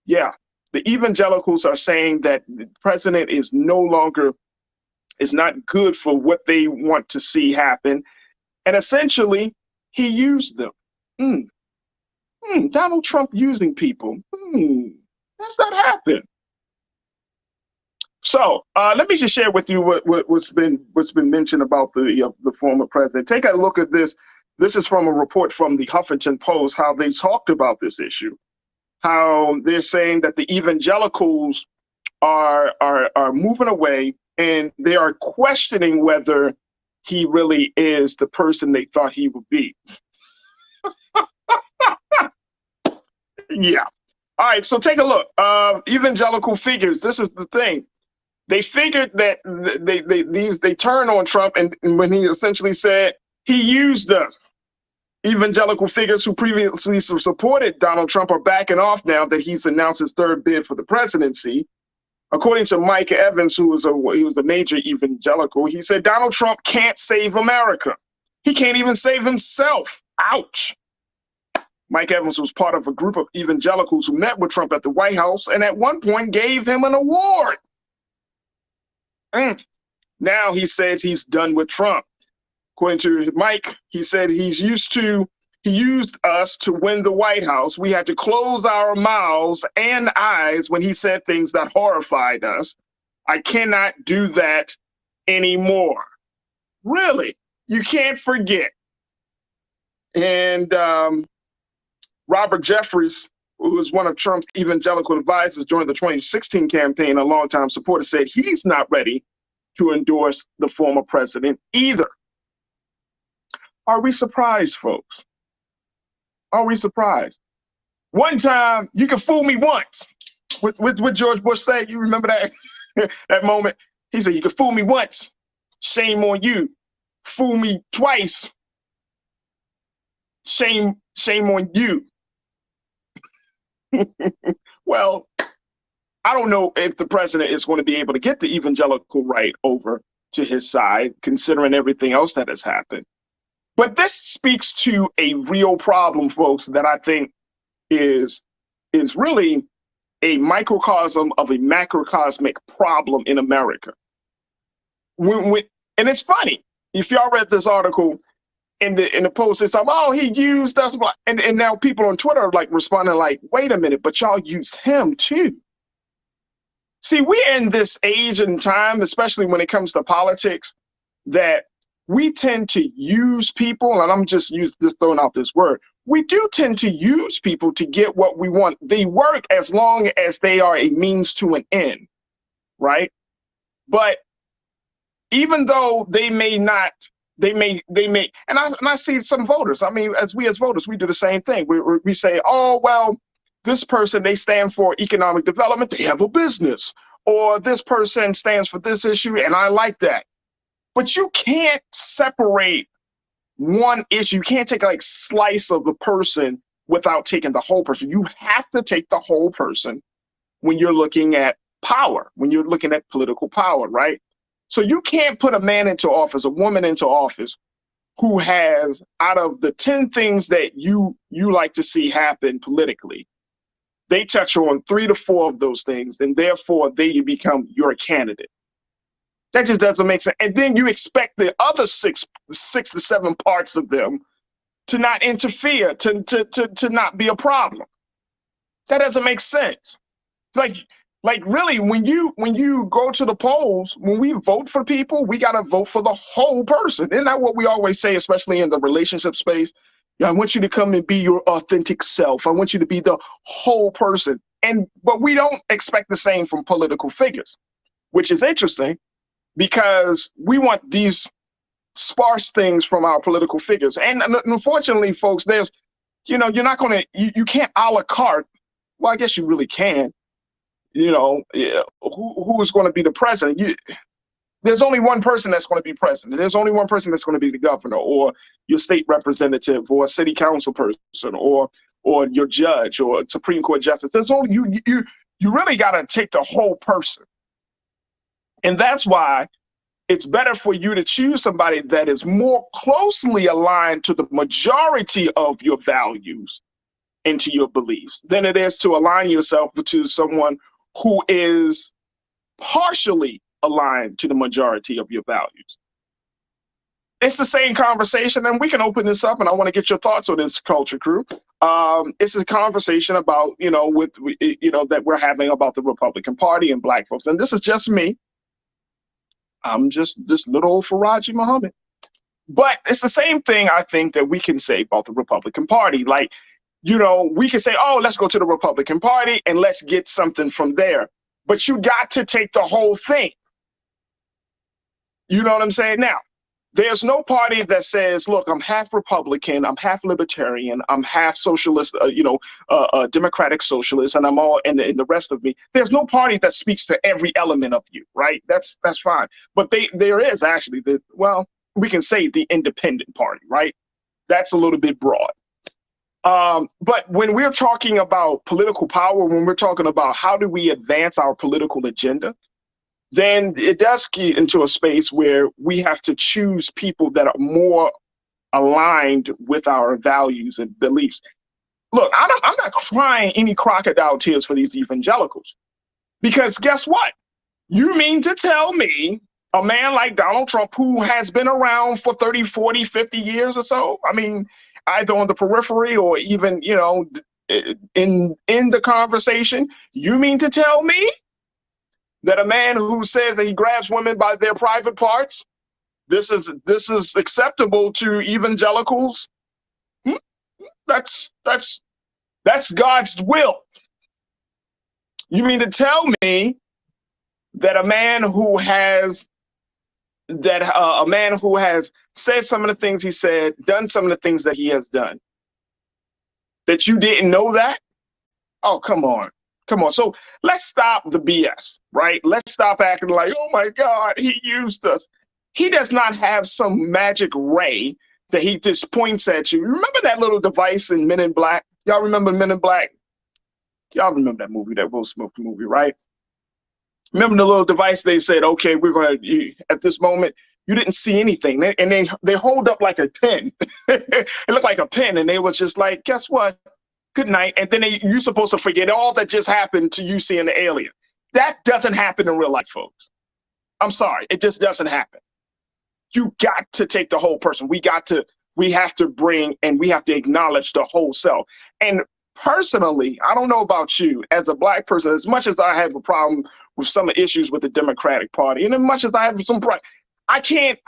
Yeah, the evangelicals are saying that the president is not good for what they want to see happen. And essentially, he used them. Donald Trump using people. That's not happened. So let me just share with you what's been mentioned about the former president. Take a look at this. This is from a report from the Huffington Post, how they talked about this issue, how they're saying that the evangelicals are moving away, and they are questioning whether he really is the person they thought he would be. Yeah. All right, so take a look. Evangelical figures, this is the thing. They figured that they turn on Trump, and when he essentially said he used us. Evangelical figures who previously supported Donald Trump are backing off now that he's announced his third bid for the presidency. According to Mike Evans, he was a major evangelical, he said Donald Trump can't save America. He can't even save himself. Ouch. Mike Evans was part of a group of evangelicals who met with Trump at the White House and at one point gave him an award. Now he says he's done with Trump. According to Mike, he said he used us to win the White House. We had to close our mouths and eyes when he said things that horrified us. I cannot do that anymore. Really? You can't forget. And Robert Jeffries, who was one of Trump's evangelical advisors during the 2016 campaign, a longtime supporter, said he's not ready to endorse the former president either. Are we surprised, folks? Are we surprised? One time, you can fool me once. What George Bush said, you remember that that moment? He said, you can fool me once. Shame on you. Fool me twice. Shame on you. Well, I don't know if the president is going to be able to get the evangelical right over to his side, considering everything else that has happened. But this speaks to a real problem, folks, that I think is really a microcosm of a macrocosmic problem in America. And it's funny, if y'all read this article in the post, it's like, oh, he used us, and now people on Twitter are like responding like, wait a minute, but y'all used him too. See, we're in this age and time, especially when it comes to politics, that we tend to use people, and I'm just throwing out this word. We do tend to use people to get what we want. They work as long as they are a means to an end, right? But even though they may not, they may, and I see some voters. I mean, as voters, we do the same thing. We say, oh, well, this person, they stand for economic development, they have a business, or this person stands for this issue, and I like that. But you can't separate one issue. You can't take like slice of the person without taking the whole person. You have to take the whole person when you're looking at power, when you're looking at political power, right? So you can't put a man into office, a woman into office, who has, out of the 10 things that you like to see happen politically, they touch on 3 to 4 of those things, and therefore they become your candidate. That just doesn't make sense. And then you expect the other 6 to 7 parts of them to not interfere, to not be a problem. That doesn't make sense. Like really, when you go to the polls, when we vote for people, we gotta vote for the whole person. Isn't that what we always say, especially in the relationship space? I want you to come and be your authentic self. I want you to be the whole person. But we don't expect the same from political figures, which is interesting, because we want these sparse things from our political figures. And unfortunately, folks, there's, you're not going to, you can't a la carte. Well, I guess you really can. Who is going to be the president? There's only one person that's going to be president. There's only one person that's going to be the governor, or your state representative, or a city council person, or your judge, or Supreme Court justice. There's only you really got to take the whole person. And that's why it's better for you to choose somebody that is more closely aligned to the majority of your values and to your beliefs than it is to align yourself to someone who is partially aligned to the majority of your values. It's the same conversation, and we can open this up, and I want to get your thoughts on this, Culture Crew. It's a conversation about, that we're having about the Republican Party and Black folks. And this is just me. I'm just this little old Farajii Muhammad. But it's the same thing, I think, that we can say about the Republican Party. Like, we can say, oh, let's go to the Republican Party and let's get something from there. But you got to take the whole thing. You know what I'm saying? Now, there's no party that says, look, I'm half Republican, I'm half Libertarian, I'm half socialist, democratic socialist, and I'm all, and the rest of me. There's no party that speaks to every element of you, right? That's fine. But there is actually, we can say the independent party, right? That's a little bit broad. But when we're talking about political power, when we're talking about how do we advance our political agenda, then it does get into a space where we have to choose people that are more aligned with our values and beliefs. Look, I'm not crying any crocodile tears for these evangelicals, because guess what? You mean to tell me a man like Donald Trump, who has been around for 30, 40, 50 years or so, I mean, either on the periphery or even, in the conversation, you mean to tell me that a man who says that he grabs women by their private parts, this is acceptable to evangelicals? That's God's will. You mean to tell me that a man who has said some of the things he said, done some of the things that he has done, that you didn't know that? Oh, come on. So let's stop the BS, right? Let's stop acting like, oh my God, he used us. He does not have some magic ray that he just points at you. Remember that little device in Men in Black? Y'all remember Men in Black? Y'all remember that movie, that Will Smith movie, right? Remember the little device they said, okay, we're going to, at this moment, you didn't see anything. They hold up like a pen. It looked like a pen. And they was just like, guess what? Good night. And then you're supposed to forget all that just happened to you seeing the alien. That doesn't happen in real life, folks. I'm sorry. It just doesn't happen. You got to take the whole person. We have to bring and we have to acknowledge the whole self. And personally, I don't know about you, as a Black person, as much as I have a problem with some issues with the Democratic Party, and as much as I have some pride, I can't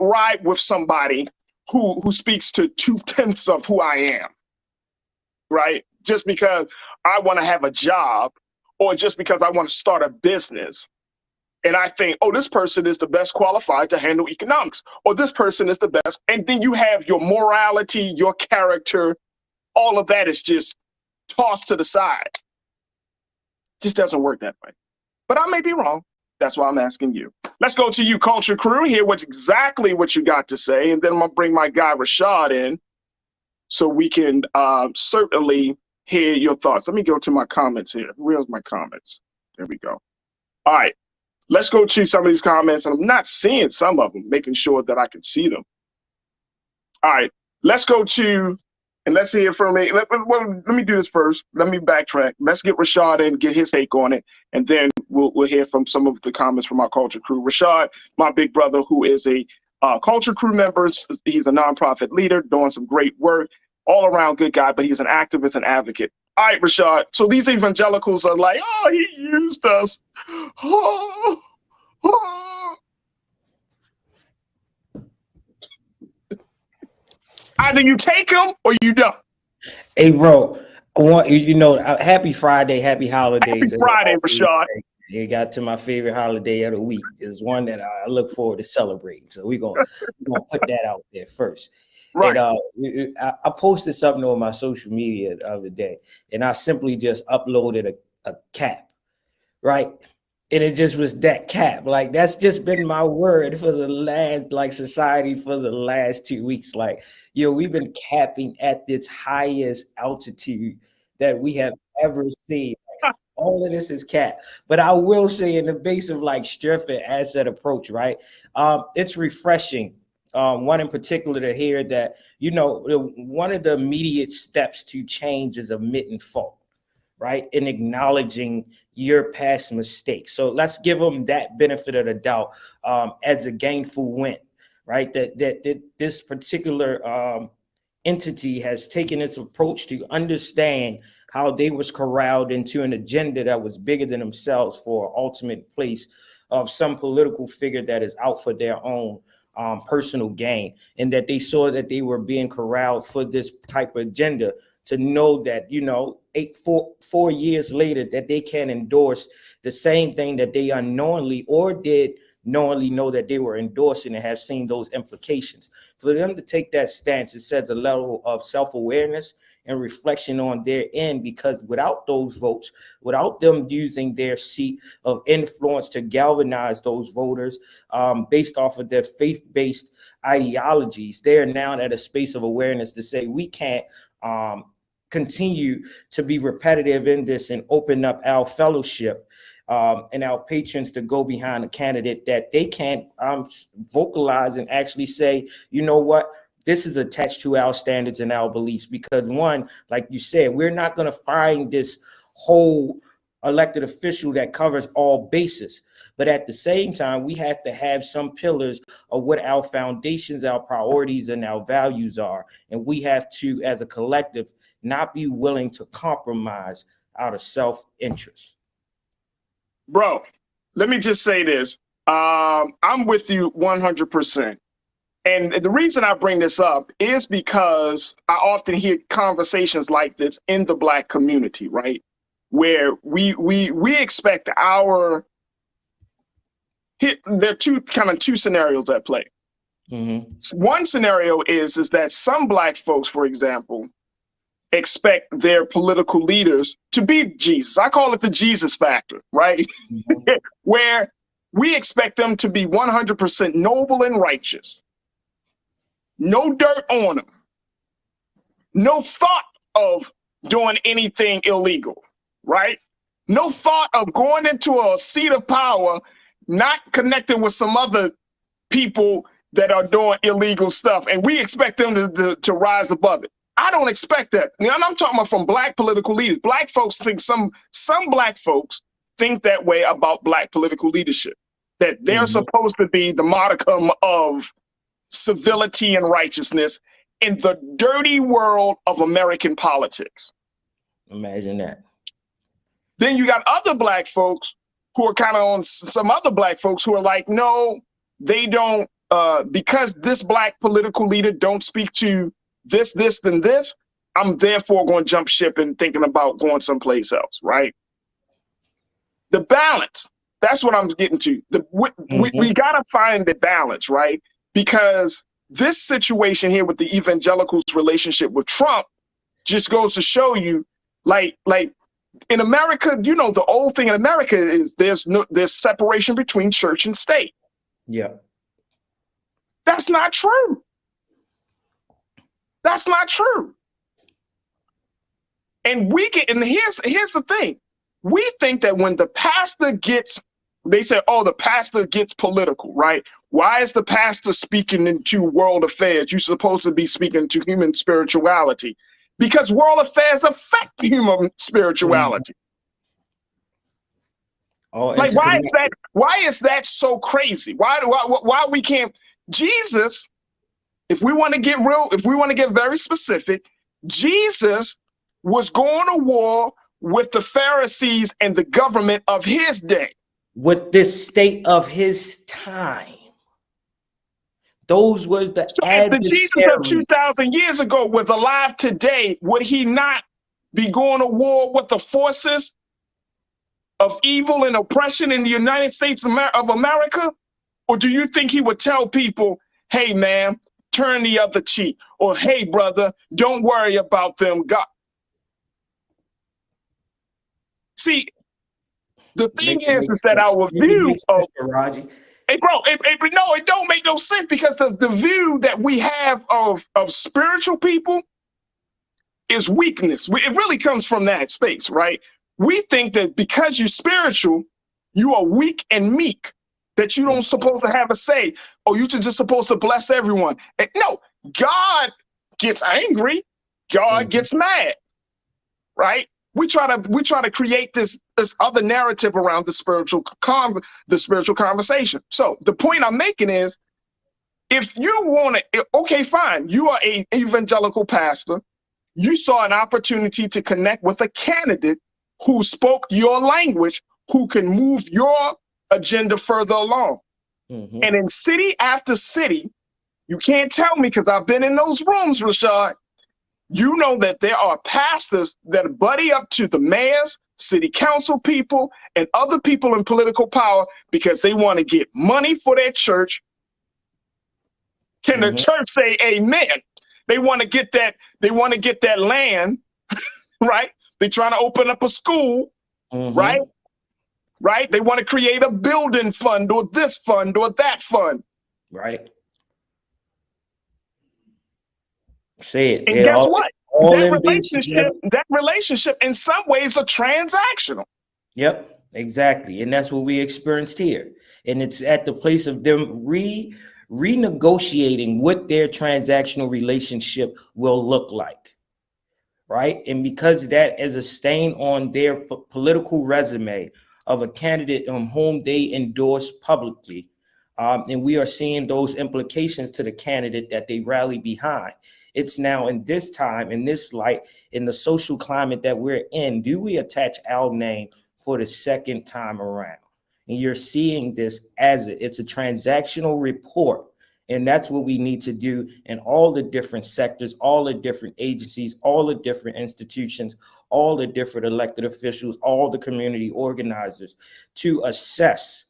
ride with somebody who speaks to 2/10 of who I am, right? Just because I want to have a job, or just because I want to start a business, and I think, oh, this person is the best qualified to handle economics, or this person is the best, and then you have your morality, your character, all of that is just tossed to the side. Just doesn't work that way. But I may be wrong. That's why I'm asking you. Let's go to you, Culture Crew, hear exactly what you got to say, and then I'm gonna bring my guy Rashad in so we can certainly hear your thoughts. Let me go to my comments here. Where's my comments? There we go. All right, let's go to some of these comments, and I'm not seeing some of them, making sure that I can see them. All right, let's go to, and let's hear from me. Let me do this first. Let me backtrack. Let's get Rashad in, get his take on it, and then we'll hear from some of the comments from our Culture Crew. Rashad, my big brother, who is a Culture Crew member. He's a nonprofit leader doing some great work, all around good guy, but he's an activist and advocate. All right, Rashad. So these evangelicals are like, oh, he used us. Oh, oh. Either you take them or you don't. Hey, bro, I want happy Friday, happy holidays. Happy Friday, Rashad. You got to my favorite holiday of the week. It's one that I look forward to celebrating. So we're gonna put that out there first. Right. And I posted something on my social media the other day, and I simply just uploaded a cap, right? And it just was that cap. Like, that's just been my word for the last, society for the last 2 weeks. Like, we've been capping at this highest altitude that we have ever seen. All of this is cap. But I will say, in the base of strength and asset approach, right? It's refreshing. One in particular to hear that, one of the immediate steps to change is admitting fault, right? And acknowledging your past mistakes. So let's give them that benefit of the doubt as a gainful win, right? That this particular entity has taken its approach to understand how they was corralled into an agenda that was bigger than themselves for ultimate place of some political figure that is out for their own personal gain, and that they saw that they were being corralled for this type of agenda, to know that, 4 years later, that they can endorse the same thing that they unknowingly or did knowingly know that they were endorsing, and have seen those implications. For them to take that stance, it says a level of self-awareness and reflection on their end, because without those votes, without them using their seat of influence to galvanize those voters based off of their faith-based ideologies, they are now at a space of awareness to say, we can't continue to be repetitive in this and open up our fellowship and our patrons to go behind a candidate that they can't vocalize and actually say, you know what, this is attached to our standards and our beliefs. Because one, like you said, we're not going to find this whole elected official that covers all bases. But at the same time, we have to have some pillars of what our foundations, our priorities, and our values are. And we have to, as a collective, not be willing to compromise out of self-interest. Bro, let me just say this. I'm with you 100%. And the reason I bring this up is because I often hear conversations like this in the Black community, right? Where we expect there are two scenarios at play. Mm-hmm. One scenario is that some Black folks, for example, expect their political leaders to be Jesus. I call it the Jesus factor, right? Mm-hmm. Where we expect them to be 100% noble and righteous. No dirt on them. No thought of doing anything illegal, right? No thought of going into a seat of power, not connecting with some other people that are doing illegal stuff, and we expect them to rise above it. I don't expect that. And I'm talking about from Black political leaders. Black folks think some Black folks think that way about Black political leadership, that they're supposed to be the modicum of civility and righteousness in the dirty world of American politics. Imagine that. Then you got other Black folks who are kind of on some other Black folks who are like, no, they don't, because this Black political leader don't speak to this, and this, I'm therefore going to jump ship and thinking about going someplace else, right? The balance, that's what I'm getting to. We got to find the balance, right? Because this situation here with the evangelicals' relationship with Trump just goes to show you, like in America, you know, the old thing in America is there's separation between church and state. Yeah. That's not true. That's not true. And here's the thing. We think that when the pastor gets, they say, oh, the pastor gets political, right? Why is the pastor speaking into world affairs? You're supposed to be speaking to human spirituality, because world affairs affect human spirituality. Oh, like, why is that so crazy? Why we can't, Jesus, if we want to get real, if we want to get very specific, Jesus was going to war with the Pharisees and the government of his day. With this state of his time. Those were the if the Jesus of 2,000 years ago was alive today, would he not be going to war with the forces of evil and oppression in the United States of America? Or do you think he would tell people, hey, man, turn the other cheek? Or, hey, brother, don't worry about them. God. See, the thing is that our view of Farajii. Hey, bro, no, it don't make no sense, because the view that we have of spiritual people is weakness. It really comes from that space, right? We think that because you're spiritual, you are weak and meek, that you don't supposed to have a say, or you're just supposed to bless everyone. And no, God gets angry, God gets mad, right? We try to create this other narrative around the spiritual conversation. So the point I'm making is, if you want to, okay, fine, you are an evangelical pastor. You saw an opportunity to connect with a candidate who spoke your language, who can move your agenda further along. And in city after city, you can't tell me, because I've been in those rooms, Rashad. You know that there are pastors that buddy up to the mayors, city council people, and other people in political power because they want to get money for their church. Can the church say amen? They want to get that. They want to get that land, right? They're trying to open up a school, right? Right? They want to create a building fund, or this fund or that fund, right? Say it. And guess what? That relationship in some ways are transactional. Yep, exactly. And that's what we experienced here. And it's at the place of them renegotiating what their transactional relationship will look like. Right. And because that is a stain on their political resume of a candidate whom they endorse publicly. And we are seeing those implications to the candidate that they rally behind. It's now in this time, in this light, in the social climate that we're in, do we attach our name for the second time around? And you're seeing this as it's a transactional report. And that's what we need to do in all the different sectors, all the different agencies, all the different institutions, all the different elected officials, all the community organizers, to assess,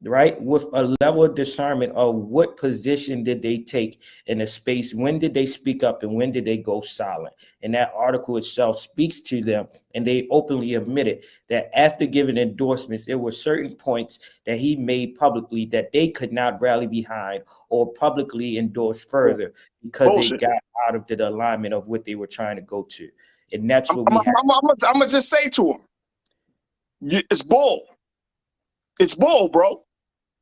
right, with a level of discernment of what position did they take in a space, when did they speak up, and when did they go silent. And that article itself speaks to them, and they openly admitted that after giving endorsements, there were certain points that he made publicly that they could not rally behind or publicly endorse further because they got out of the alignment of what they were trying to go to. And that's what we have. I'm gonna just say to him, It's bull. It's bull, bro.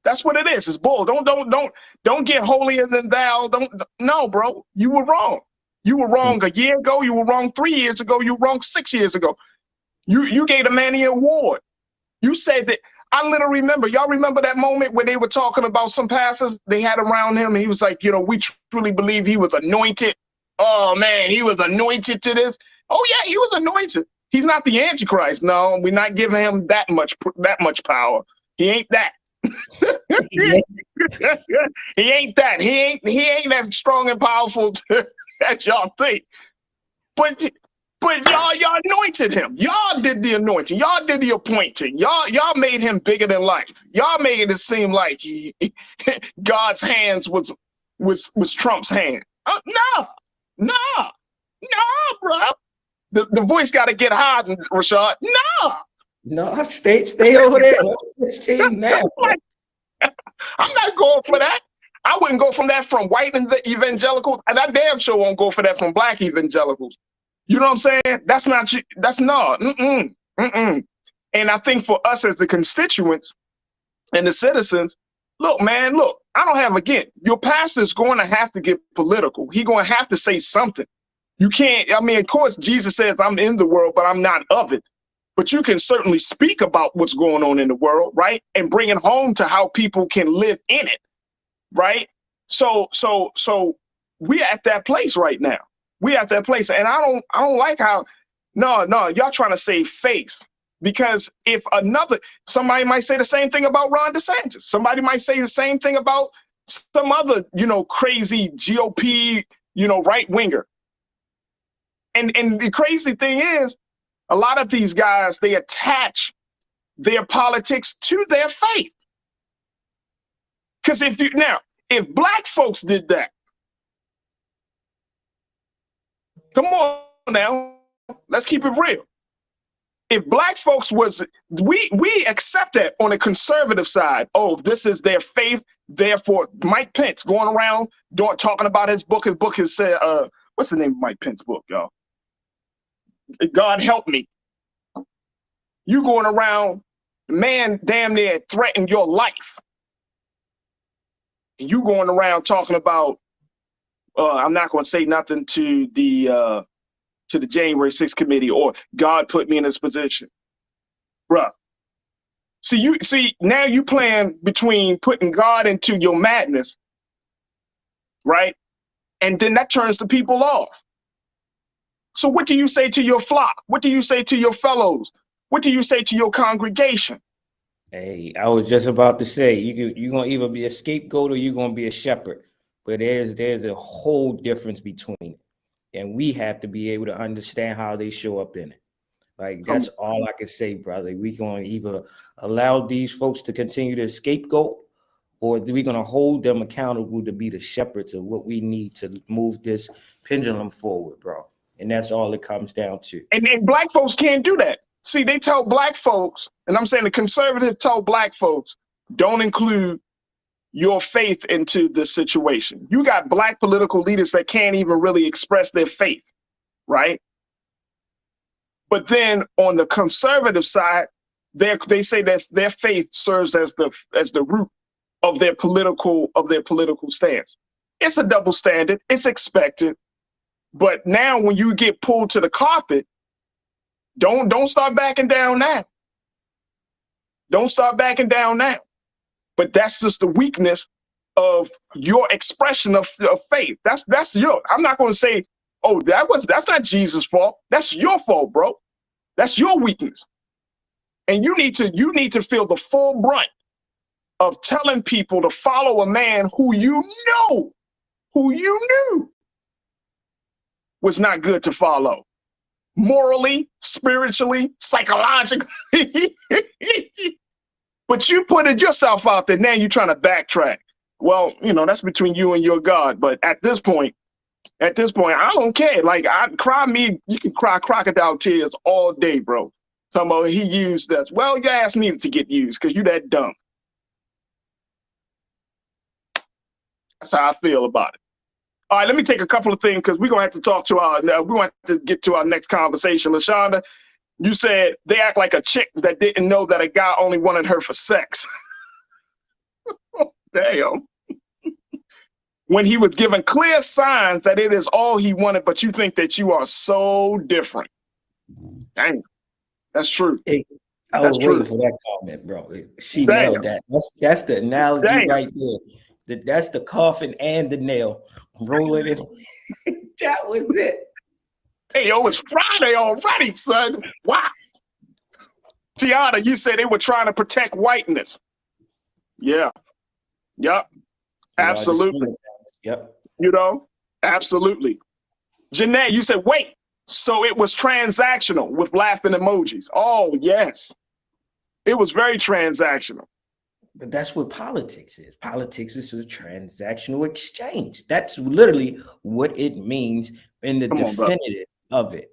That's what it is. It's bull. Don't get holier than thou. No, bro. You were wrong. You were wrong a year ago. You were wrong 3 years ago. You were wrong 6 years ago. You gave the man the award. You said that. I literally remember. Y'all remember that moment where they were talking about some pastors they had around him, and he was like, you know, we truly believe he was anointed. Oh man, he was anointed to this. Oh yeah, he was anointed. He's not the Antichrist. No, we're not giving him that much power. He ain't that. He ain't that. He ain't as strong and powerful as y'all think. But y'all anointed him. Y'all did the anointing. Y'all did the appointing. Y'all made him bigger than life. Y'all made it seem like God's hands was Trump's hand. No, bro. The voice got to get high, Rashad. No, stay over there. Now. I'm not going for that. I wouldn't go from that from white evangelicals, and I damn sure won't go for that from black evangelicals. You know what I'm saying? That's not. That's no. And I think for us as the constituents and the citizens, look, man, look. I don't have your pastor's going to have to get political. He's going to have to say something. You can't. I mean, of course, Jesus says, "I'm in the world, but I'm not of it." But you can certainly speak about what's going on in the world, right? And bring it home to how people can live in it, right? So we're at that place right now. We're at that place. And I don't like how, no, y'all trying to save face. Because if somebody might say the same thing about Ron DeSantis. Somebody might say the same thing about some other, crazy GOP, right winger. And the crazy thing is, a lot of these guys, they attach their politics to their faith. Because if black folks did that, come on now, let's keep it real. If black folks we accept that on the conservative side. Oh, this is their faith. Therefore, Mike Pence going around talking about his book. His book is what's the name of Mike Pence's book, y'all? God help me. You going around, man, damn near threatened your life. And you going around talking about, I'm not going to say nothing to the January 6th committee, or God put me in this position. Bruh. Now you playing between putting God into your madness, right? And then that turns the people off. So what do you say to your flock? What do you say to your fellows? What do you say to your congregation? Hey, I was just about to say, you're going to either be a scapegoat or you're going to be a shepherd. But there's a whole difference between it. And we have to be able to understand how they show up in it. Like, that's all I can say, brother. We're going to either allow these folks to continue to scapegoat, or we're going to hold them accountable to be the shepherds of what we need to move this pendulum forward, bro. And that's all it comes down to. And black folks can't do that. See, they tell black folks, and I'm saying the conservative tell black folks, don't include your faith into this situation. You got black political leaders that can't even really express their faith, right? But then on the conservative side, they say that their faith serves as the root of their political stance. It's a double standard. It's expected. But now when you get pulled to the carpet, don't start backing down now. Don't start backing down now. But that's just the weakness of your expression of faith. That's your. I'm not going to say, oh, that's not Jesus' fault. That's your fault, bro. That's your weakness. And you need to feel the full brunt of telling people to follow a man who you knew was not good to follow. Morally, spiritually, psychologically. But you put it yourself out there. Now you're trying to backtrack. Well, that's between you and your God. But at this point, I don't care. Like, you can cry crocodile tears all day, bro. Talking about he used us. Well, your ass needed to get used because you that dumb. That's how I feel about it. All right, let me take a couple of things because we're gonna have to talk to we're going to get to our next conversation. LaShonda, You said they act like a chick that didn't know that a guy only wanted her for sex. Damn. When he was given clear signs that it is all he wanted, but you think that you are so different. Dang. That's true. Hey, I was waiting for that comment, bro. She nailed that. That's the analogy right there. That's the coffin and the nail. Rolling it. That was it. Hey, yo, it's Friday already, son. Wow. Tiana, you said they were trying to protect whiteness. Yeah. Yep. Absolutely. Yep. You know, absolutely. Janae, you said, wait, so it was transactional with laughing emojis. Oh, yes. It was very transactional. But that's what politics is. Politics is a transactional exchange. That's literally what it means in the definitive of it.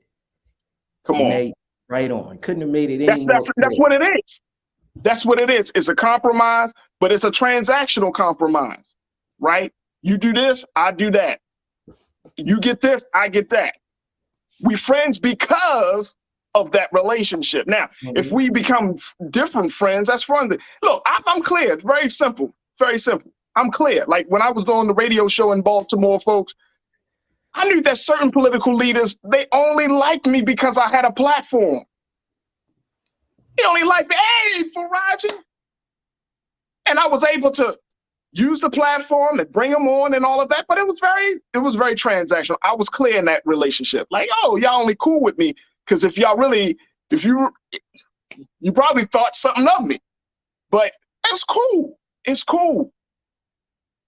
Come on. Made right on. Couldn't have made it any more. That's what it is. That's what it is. It's a compromise, but it's a transactional compromise, right? You do this, I do that. You get this, I get that. We friends because of that relationship. Now, if we become different friends, that's fun. Look, I'm clear. It's very simple. Very simple. I'm clear. Like when I was doing the radio show in Baltimore, folks, I knew that certain political leaders, they only liked me because I had a platform. They only liked me, hey, Farajii. And I was able to use the platform and bring them on and all of that. But it was very transactional. I was clear in that relationship. Like, oh, y'all only cool with me because if you probably thought something of me. But it's cool. It's cool.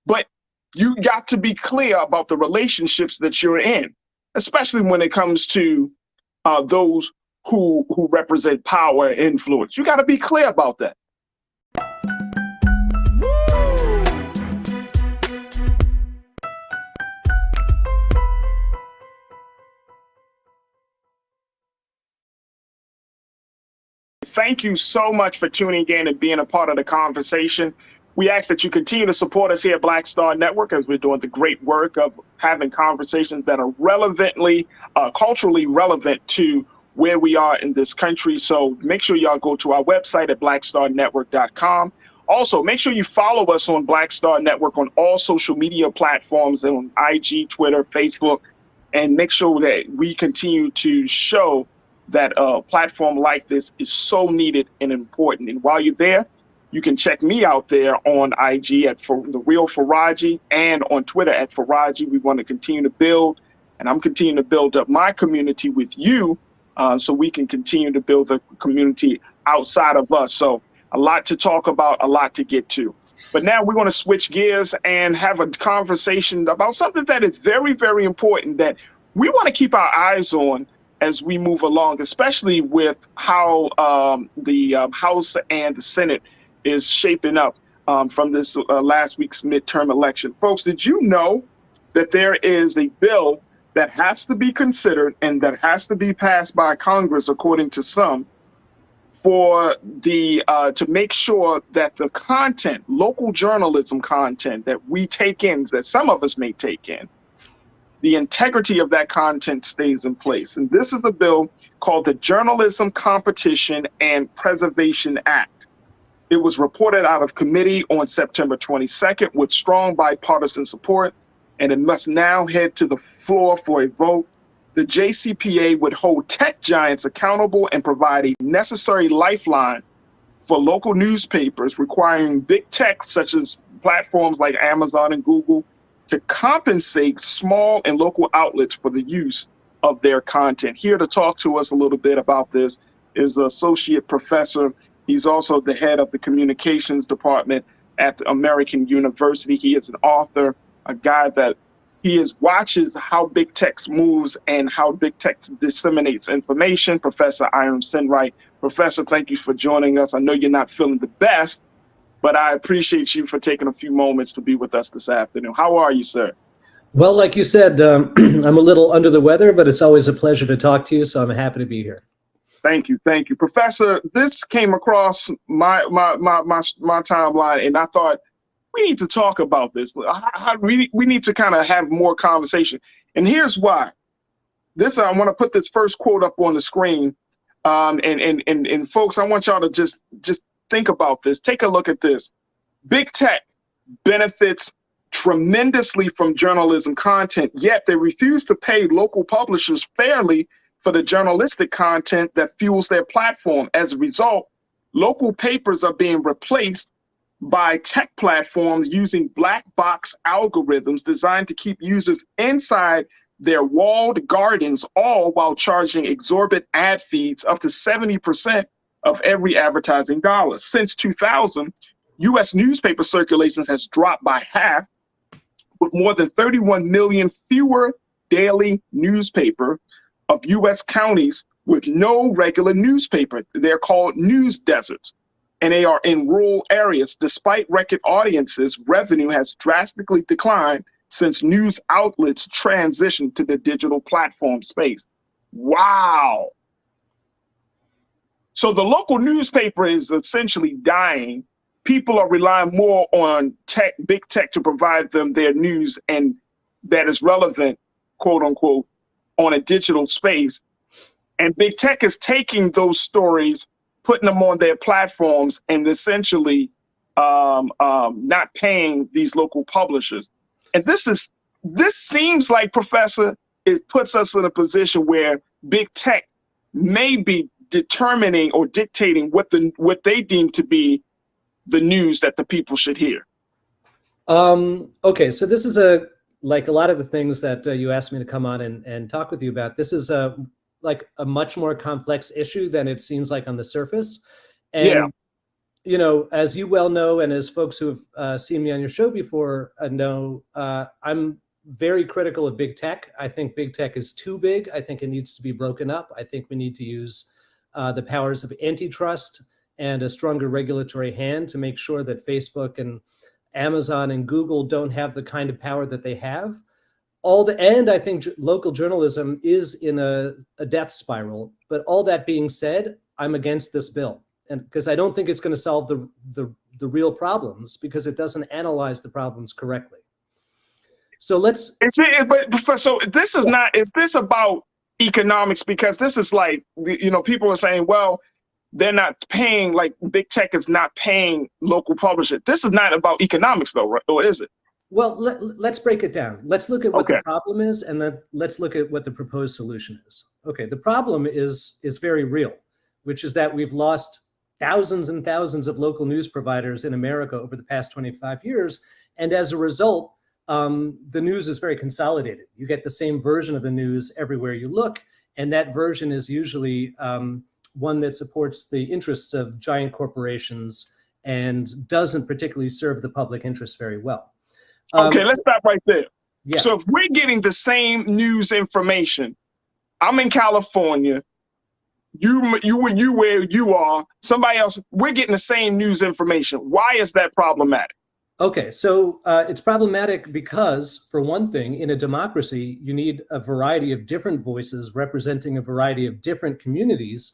But you got to be clear about the relationships that you're in, especially when it comes to those who represent power and influence. You got to be clear about that. Thank you so much for tuning in and being a part of the conversation. We ask that you continue to support us here at Black Star Network as we're doing the great work of having conversations that are culturally relevant to where we are in this country. So make sure y'all go to our website at blackstarnetwork.com. Also, make sure you follow us on Black Star Network on all social media platforms, on IG, Twitter, Facebook, and make sure that we continue to show that a platform like this is so needed and important. And while you're there, you can check me out there on IG at The Real Farajii and on Twitter at Farajii. We want to continue to build, and I'm continuing to build up my community with you so we can continue to build a community outside of us. So a lot to talk about, a lot to get to. But now we're going to switch gears and have a conversation about something that is very, very important that we want to keep our eyes on as we move along, especially with how the House and the Senate is shaping up from this last week's midterm election. Folks, did you know that there is a bill that has to be considered and that has to be passed by Congress, according to some, for to make sure that the content, local journalism content that we take in, that some of us may take in, the integrity of that content stays in place. And this is a bill called the Journalism Competition and Preservation Act. It was reported out of committee on September 22nd with strong bipartisan support, and it must now head to the floor for a vote. The JCPA would hold tech giants accountable and provide a necessary lifeline for local newspapers, requiring big tech such as platforms like Amazon and Google to compensate small and local outlets for the use of their content. Here to talk to us a little bit about this is the associate professor. He's also the head of the communications department at the American University. He is an author, a guy that watches how big tech moves and how big tech disseminates information. Professor Iram Sinwright. Professor, thank you for joining us. I know you're not feeling the best, but I appreciate you for taking a few moments to be with us this afternoon. How are you, sir? Well, like you said, I'm a little under the weather, but it's always a pleasure to talk to you, so I'm happy to be here. Thank you, thank you. Professor, this came across my timeline, and I thought, we need to talk about this. We need to kind of have more conversation. And here's why. I want to put this first quote up on the screen. And folks, I want y'all to just think about this. Take a look at this. Big tech benefits tremendously from journalism content, yet they refuse to pay local publishers fairly for the journalistic content that fuels their platform. As a result, local papers are being replaced by tech platforms using black box algorithms designed to keep users inside their walled gardens, all while charging exorbitant ad feeds up to 70% of every advertising dollar. Since 2000, U.S. newspaper circulations has dropped by half, with more than 31 million fewer daily newspaper of U.S. counties with no regular newspaper. They're called news deserts, and they are in rural areas. Despite record audiences, revenue has drastically declined since news outlets transitioned to the digital platform space. Wow. So the local newspaper is essentially dying. People are relying more on tech, big tech, to provide them their news and that is relevant, quote unquote, on a digital space. And big tech is taking those stories, putting them on their platforms, and essentially not paying these local publishers. And this seems like, Professor, it puts us in a position where big tech may be determining or dictating what they deem to be the news that the people should hear. Okay, so this is like a lot of the things that you asked me to come on and talk with you about. This is like a much more complex issue than it seems like on the surface. And, yeah. You know, as you well know, and as folks who have seen me on your show before know, I'm very critical of big tech. I think big tech is too big. I think it needs to be broken up. I think we need to use the powers of antitrust and a stronger regulatory hand to make sure that Facebook and Amazon and Google don't have the kind of power that they have. And I think local journalism is in a death spiral. But all that being said, I'm against this bill, and because I don't think it's going to solve the real problems, because it doesn't analyze the problems correctly. So let's. So this is not. Is this about economics? Because this is like, you know, people are saying, well, they're not paying, like big tech is not paying local publishers. This is not about economics though, right? Or is it? Well, let's break it down. Let's look at what the problem is, and then let's look at what the proposed solution is. Okay, the problem is very real, which is that we've lost thousands and thousands of local news providers in America over the past 25 years. And as a result, the news is very consolidated. You get the same version of the news everywhere you look, and that version is usually one that supports the interests of giant corporations and doesn't particularly serve the public interest very well. Okay, let's stop right there. Yeah. So if we're getting the same news information, I'm in California, you where you are, somebody else, we're getting the same news information. Why is that problematic? Okay, so it's problematic because, for one thing, in a democracy, you need a variety of different voices representing a variety of different communities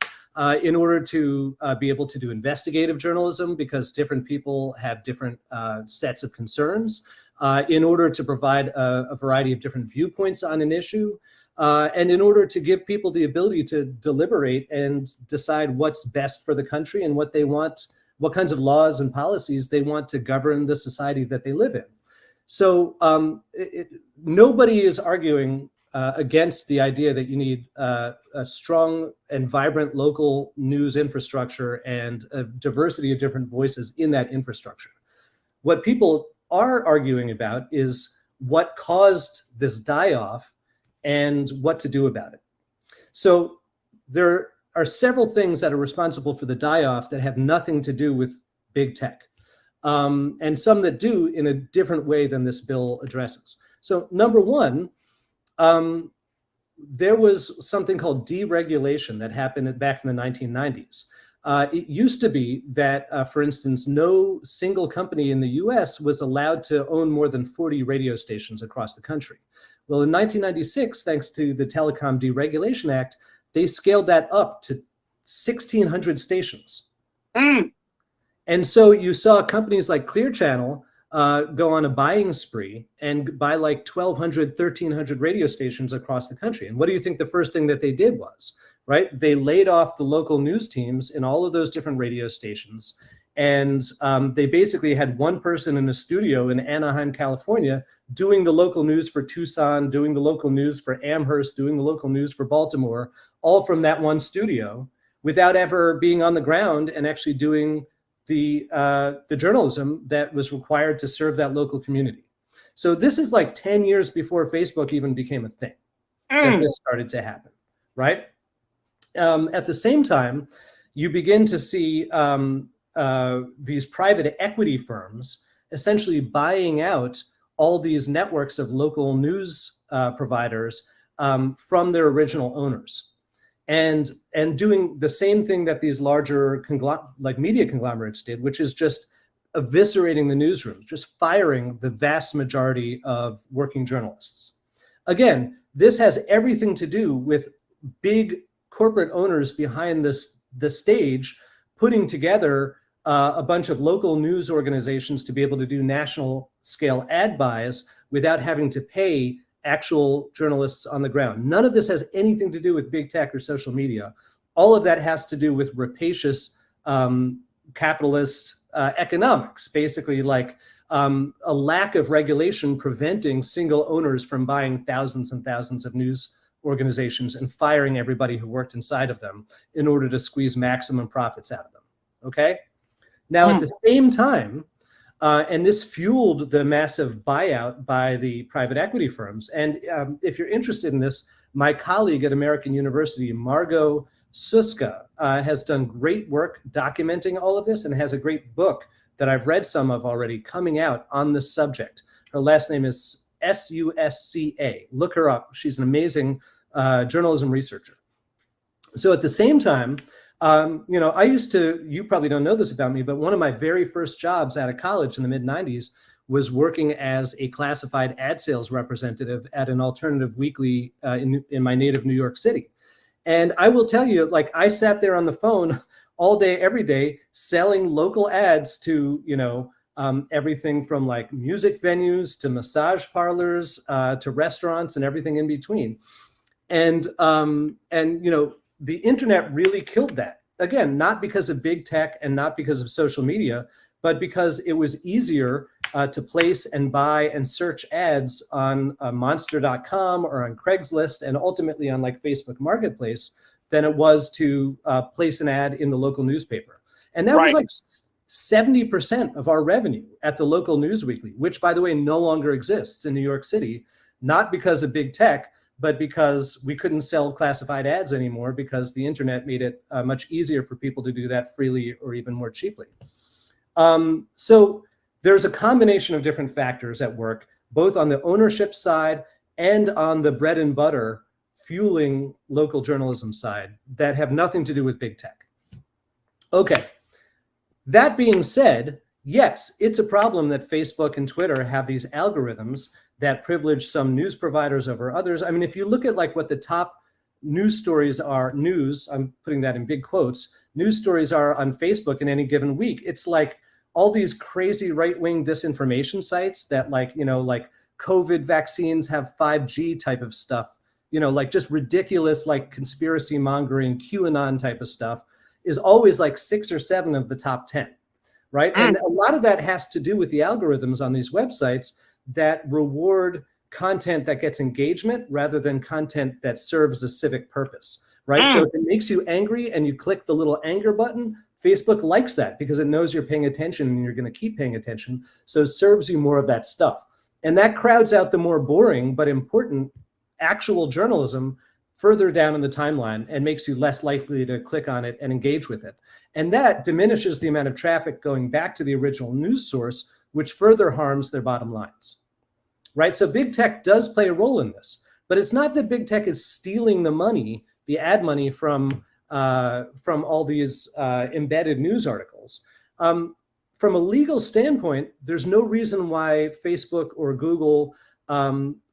in order to be able to do investigative journalism, because different people have different sets of concerns, in order to provide a variety of different viewpoints on an issue, and in order to give people the ability to deliberate and decide what's best for the country and what they want, what kinds of laws and policies they want to govern the society that they live in. So nobody is arguing against the idea that you need a strong and vibrant local news infrastructure and a diversity of different voices in that infrastructure. What people are arguing about is what caused this die-off and what to do about it. So there are several things that are responsible for the die-off that have nothing to do with big tech, and some that do in a different way than this bill addresses. So number one, there was something called deregulation that happened back in the 1990s. It used to be that, for instance, no single company in the US was allowed to own more than 40 radio stations across the country. Well, in 1996, thanks to the Telecom Deregulation Act, they scaled that up to 1,600 stations. And so you saw companies like Clear Channel go on a buying spree and buy like 1,200, 1,300 radio stations across the country. And what do you think the first thing that they did was? right? They laid off the local news teams in all of those different radio stations. And they basically had one person in a studio in Anaheim, California, doing the local news for Tucson, doing the local news for Amherst, doing the local news for Baltimore, all from that one studio, without ever being on the ground and actually doing the journalism that was required to serve that local community. So this is like 10 years before Facebook even became a thing that this started to happen, right? At the same time, you begin to see these private equity firms essentially buying out all these networks of local news providers from their original owners, and doing the same thing that these larger media conglomerates did, which is just eviscerating the newsroom, just firing the vast majority of working journalists. Again, this has everything to do with big corporate owners behind the stage putting together a bunch of local news organizations to be able to do national scale ad buys without having to pay actual journalists on the ground. None of this has anything to do with big tech or social media. All of that has to do with rapacious capitalist economics, basically like a lack of regulation preventing single owners from buying thousands and thousands of news organizations and firing everybody who worked inside of them in order to squeeze maximum profits out of them, okay? Now, at the same time, and this fueled the massive buyout by the private equity firms. And if you're interested in this, my colleague at American University, Margot Suska, has done great work documenting all of this and has a great book that I've read some of already coming out on this subject. Her last name is Susca. Look her up. She's an amazing journalism researcher. So at the same time, I used to, you probably don't know this about me, but one of my very first jobs out of college in the mid-90s was working as a classified ad sales representative at an alternative weekly in my native New York City. And I will tell you, like, I sat there on the phone all day, every day, selling local ads to, everything from like music venues to massage parlors to restaurants and everything in between. And the internet really killed that. Again, not because of big tech and not because of social media, but because it was easier to place and buy and search ads on monster.com or on Craigslist and ultimately on like Facebook Marketplace than it was to place an ad in the local newspaper. And that was like 70% of our revenue at the local news weekly, which, by the way, no longer exists in New York City, not because of big tech, but because we couldn't sell classified ads anymore because the internet made it much easier for people to do that freely or even more cheaply. So there's a combination of different factors at work, both on the ownership side and on the bread and butter fueling local journalism side that have nothing to do with big tech. Okay, that being said, yes, it's a problem that Facebook and Twitter have these algorithms that privilege some news providers over others. I mean, if you look at like what the top news stories are, I'm putting that in big quotes, news stories are on Facebook in any given week, it's like all these crazy right-wing disinformation sites that like COVID vaccines have 5G type of stuff, like just ridiculous, like conspiracy mongering, QAnon type of stuff is always like 6 or 7 of the top 10, right? And a lot of that has to do with the algorithms on these websites that reward content that gets engagement rather than content that serves a civic purpose, right? So if it makes you angry and you click the little anger button, Facebook likes that because it knows you're paying attention and you're going to keep paying attention. So it serves you more of that stuff. And that crowds out the more boring but important actual journalism further down in the timeline and makes you less likely to click on it and engage with it. And that diminishes the amount of traffic going back to the original news source, which further harms their bottom lines, right? So big tech does play a role in this, but it's not that big tech is stealing the money, the ad money from all these embedded news articles. From a legal standpoint, there's no reason why Facebook or Google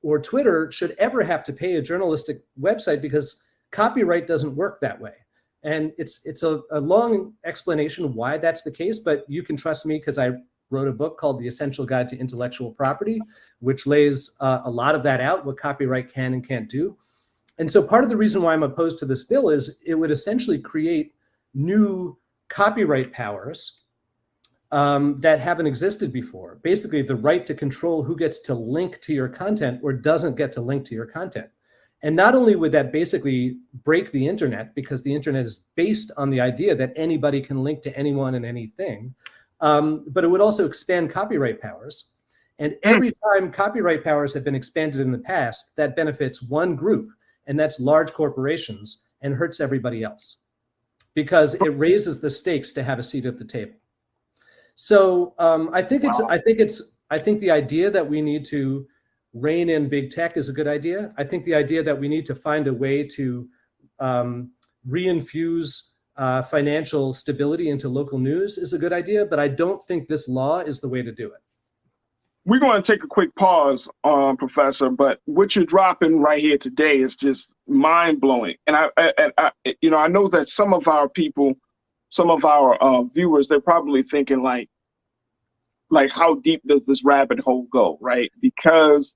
or Twitter should ever have to pay a journalistic website because copyright doesn't work that way. And it's a long explanation why that's the case, but you can trust me because I wrote a book called The Essential Guide to Intellectual Property, which lays a lot of that out, what copyright can and can't do. And so part of the reason why I'm opposed to this bill is it would essentially create new copyright powers that haven't existed before. Basically, the right to control who gets to link to your content or doesn't get to link to your content. And not only would that basically break the internet, because the internet is based on the idea that anybody can link to anyone and anything, but it would also expand copyright powers. And every time copyright powers have been expanded in the past, that benefits one group, and that's large corporations, and hurts everybody else, because it raises the stakes to have a seat at the table. So I think the idea that we need to rein in big tech is a good idea. I think the idea that we need to find a way to reinfuse financial stability into local news is a good idea, but I don't think this law is the way to do it. We're going to take a quick pause, Professor, but what you're dropping right here today is just mind-blowing. And I know that some of our people, some of our viewers, they're probably thinking like how deep does this rabbit hole go, right? Because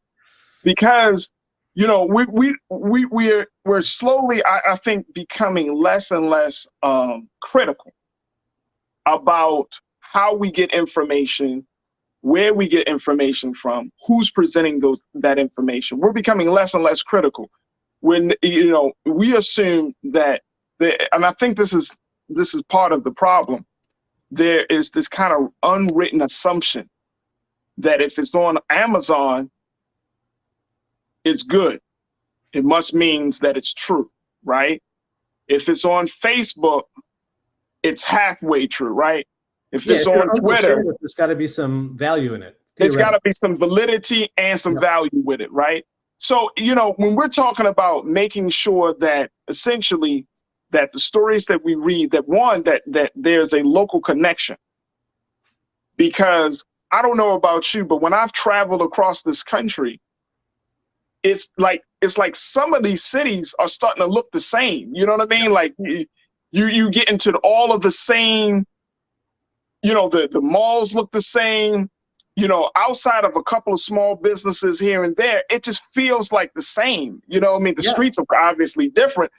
you know, we're slowly, I think, becoming less and less critical about how we get information, where we get information from, who's presenting that information. We're becoming less and less critical. When, you know, we assume that, and I think this is part of the problem. There is this kind of unwritten assumption that if it's on Amazon, it's good. It must means that it's true, right? If it's on Facebook, it's halfway true, right? If it's on Twitter, there's got to be some value in it. There's got to be some validity and some value with it, right? So, you know, when we're talking about making sure that essentially that the stories that we read, that there's a local connection. Because I don't know about you, but when I've traveled across this country, it's like some of these cities are starting to look the same. You know what I mean? Like you get into all of the same, you know, the malls look the same, you know, outside of a couple of small businesses here and there, it just feels like the same. You know what I mean? The streets are obviously different,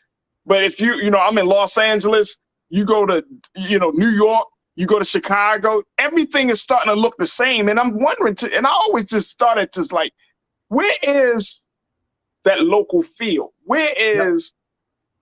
but if you know, I'm in Los Angeles, you go to, you know, New York, you go to Chicago, everything is starting to look the same. And I'm wondering, and I always just started just like, where is that local feel? Where is,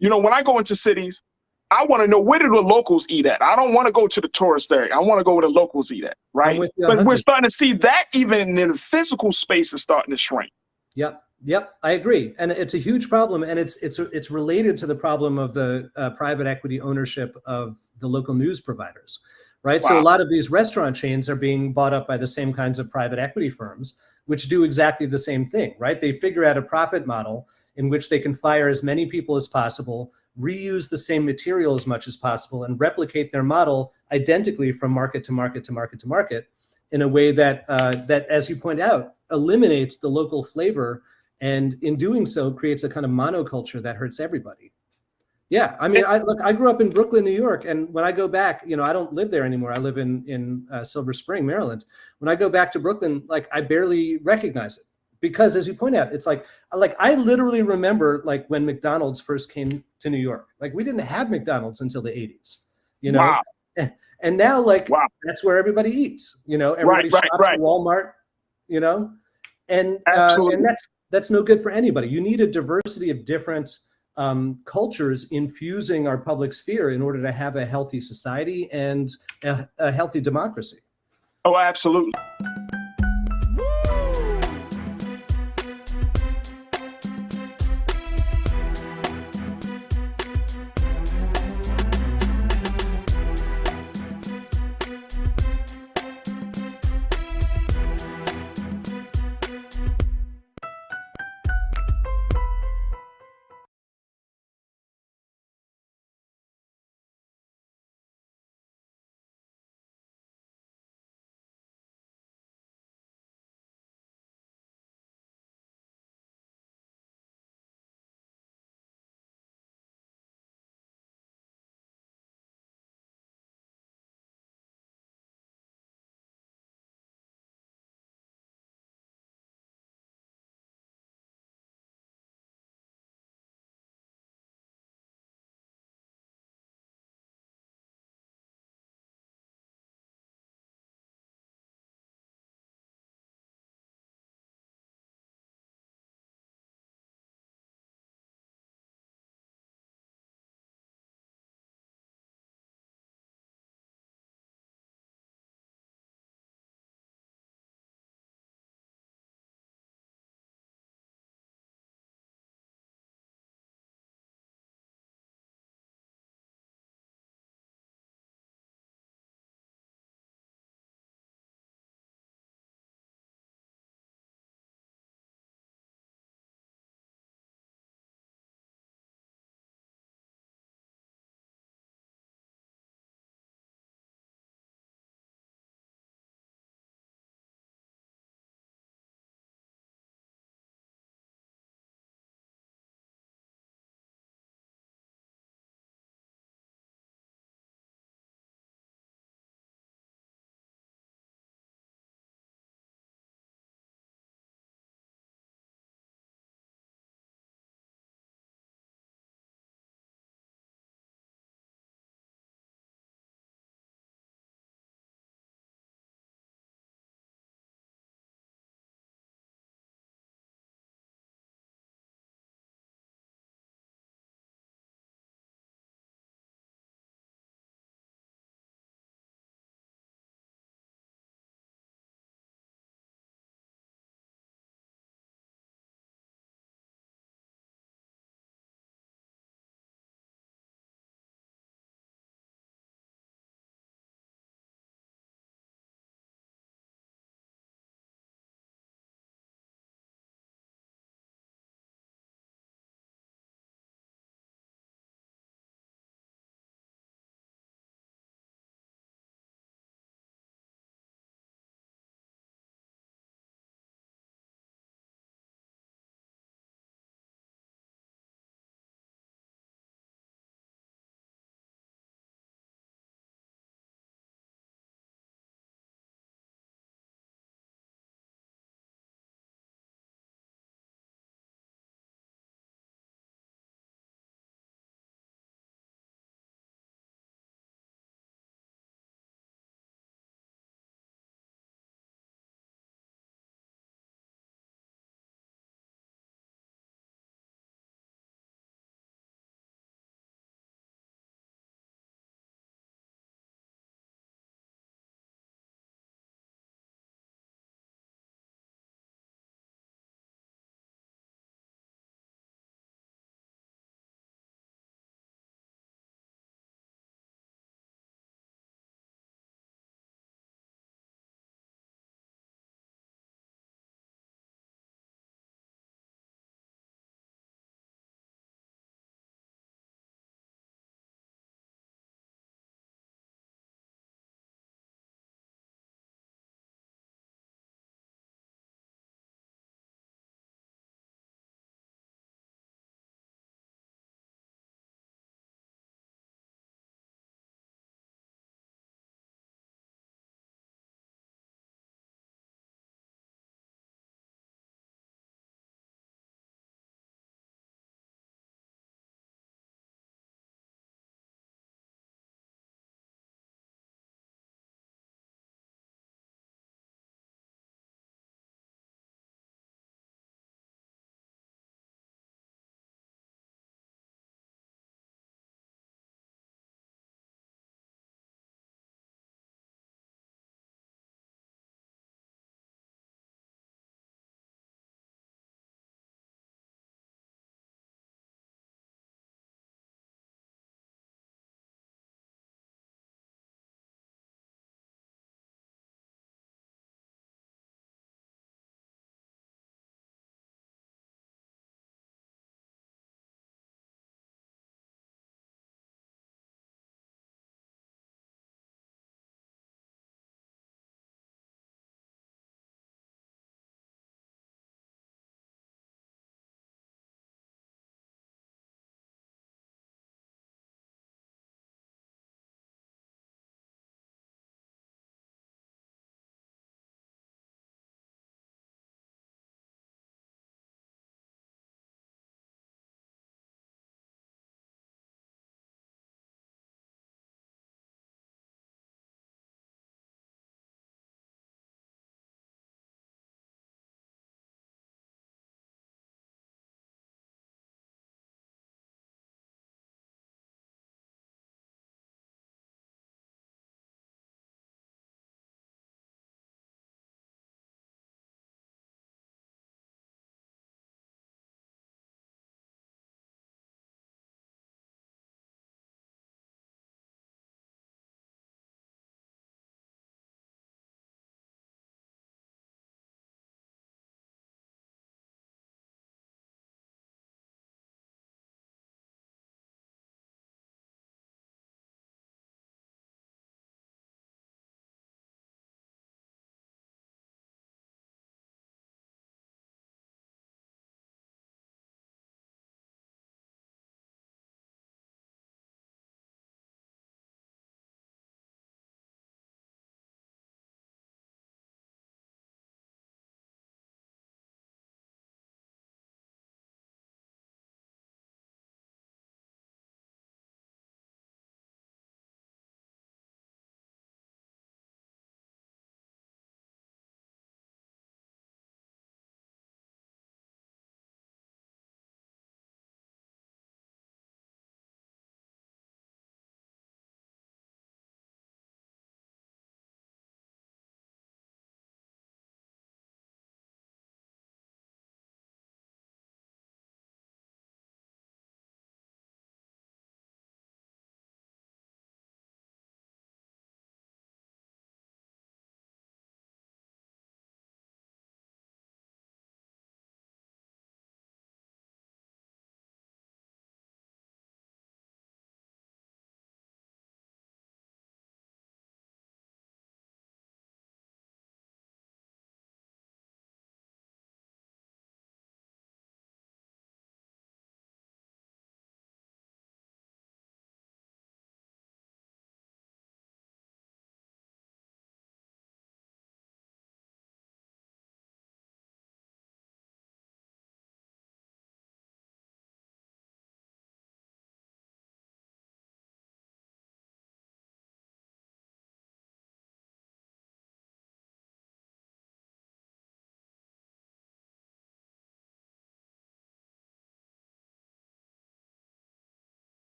you know, when I go into cities, I want to know, where do the locals eat at? I don't want to go to the tourist area. I want to go where the locals eat at, right? But we're starting to see that even in the physical space is starting to shrink. Yep, I agree. And it's a huge problem. And it's related to the problem of the private equity ownership of the local news providers, right? Wow. So a lot of these restaurant chains are being bought up by the same kinds of private equity firms, which do exactly the same thing, right? They figure out a profit model in which they can fire as many people as possible, reuse the same material as much as possible, and replicate their model identically from market to market to market to market in a way that, as you point out, eliminates the local flavor, and in doing so creates a kind of monoculture that hurts everybody. Yeah, I mean, I grew up in Brooklyn, New York, and when I go back, you know, I don't live there anymore. I live in Silver Spring, Maryland. When I go back to Brooklyn, like, I barely recognize it, because as you point out, it's like I literally remember like when McDonald's first came to New York. Like, we didn't have McDonald's until the 80s, you know. Wow. And now, like, that's where everybody eats. You know, everybody shops at Walmart, you know, and that's no good for anybody. You need a diversity of different cultures infusing our public sphere in order to have a healthy society and a healthy democracy. Oh, absolutely.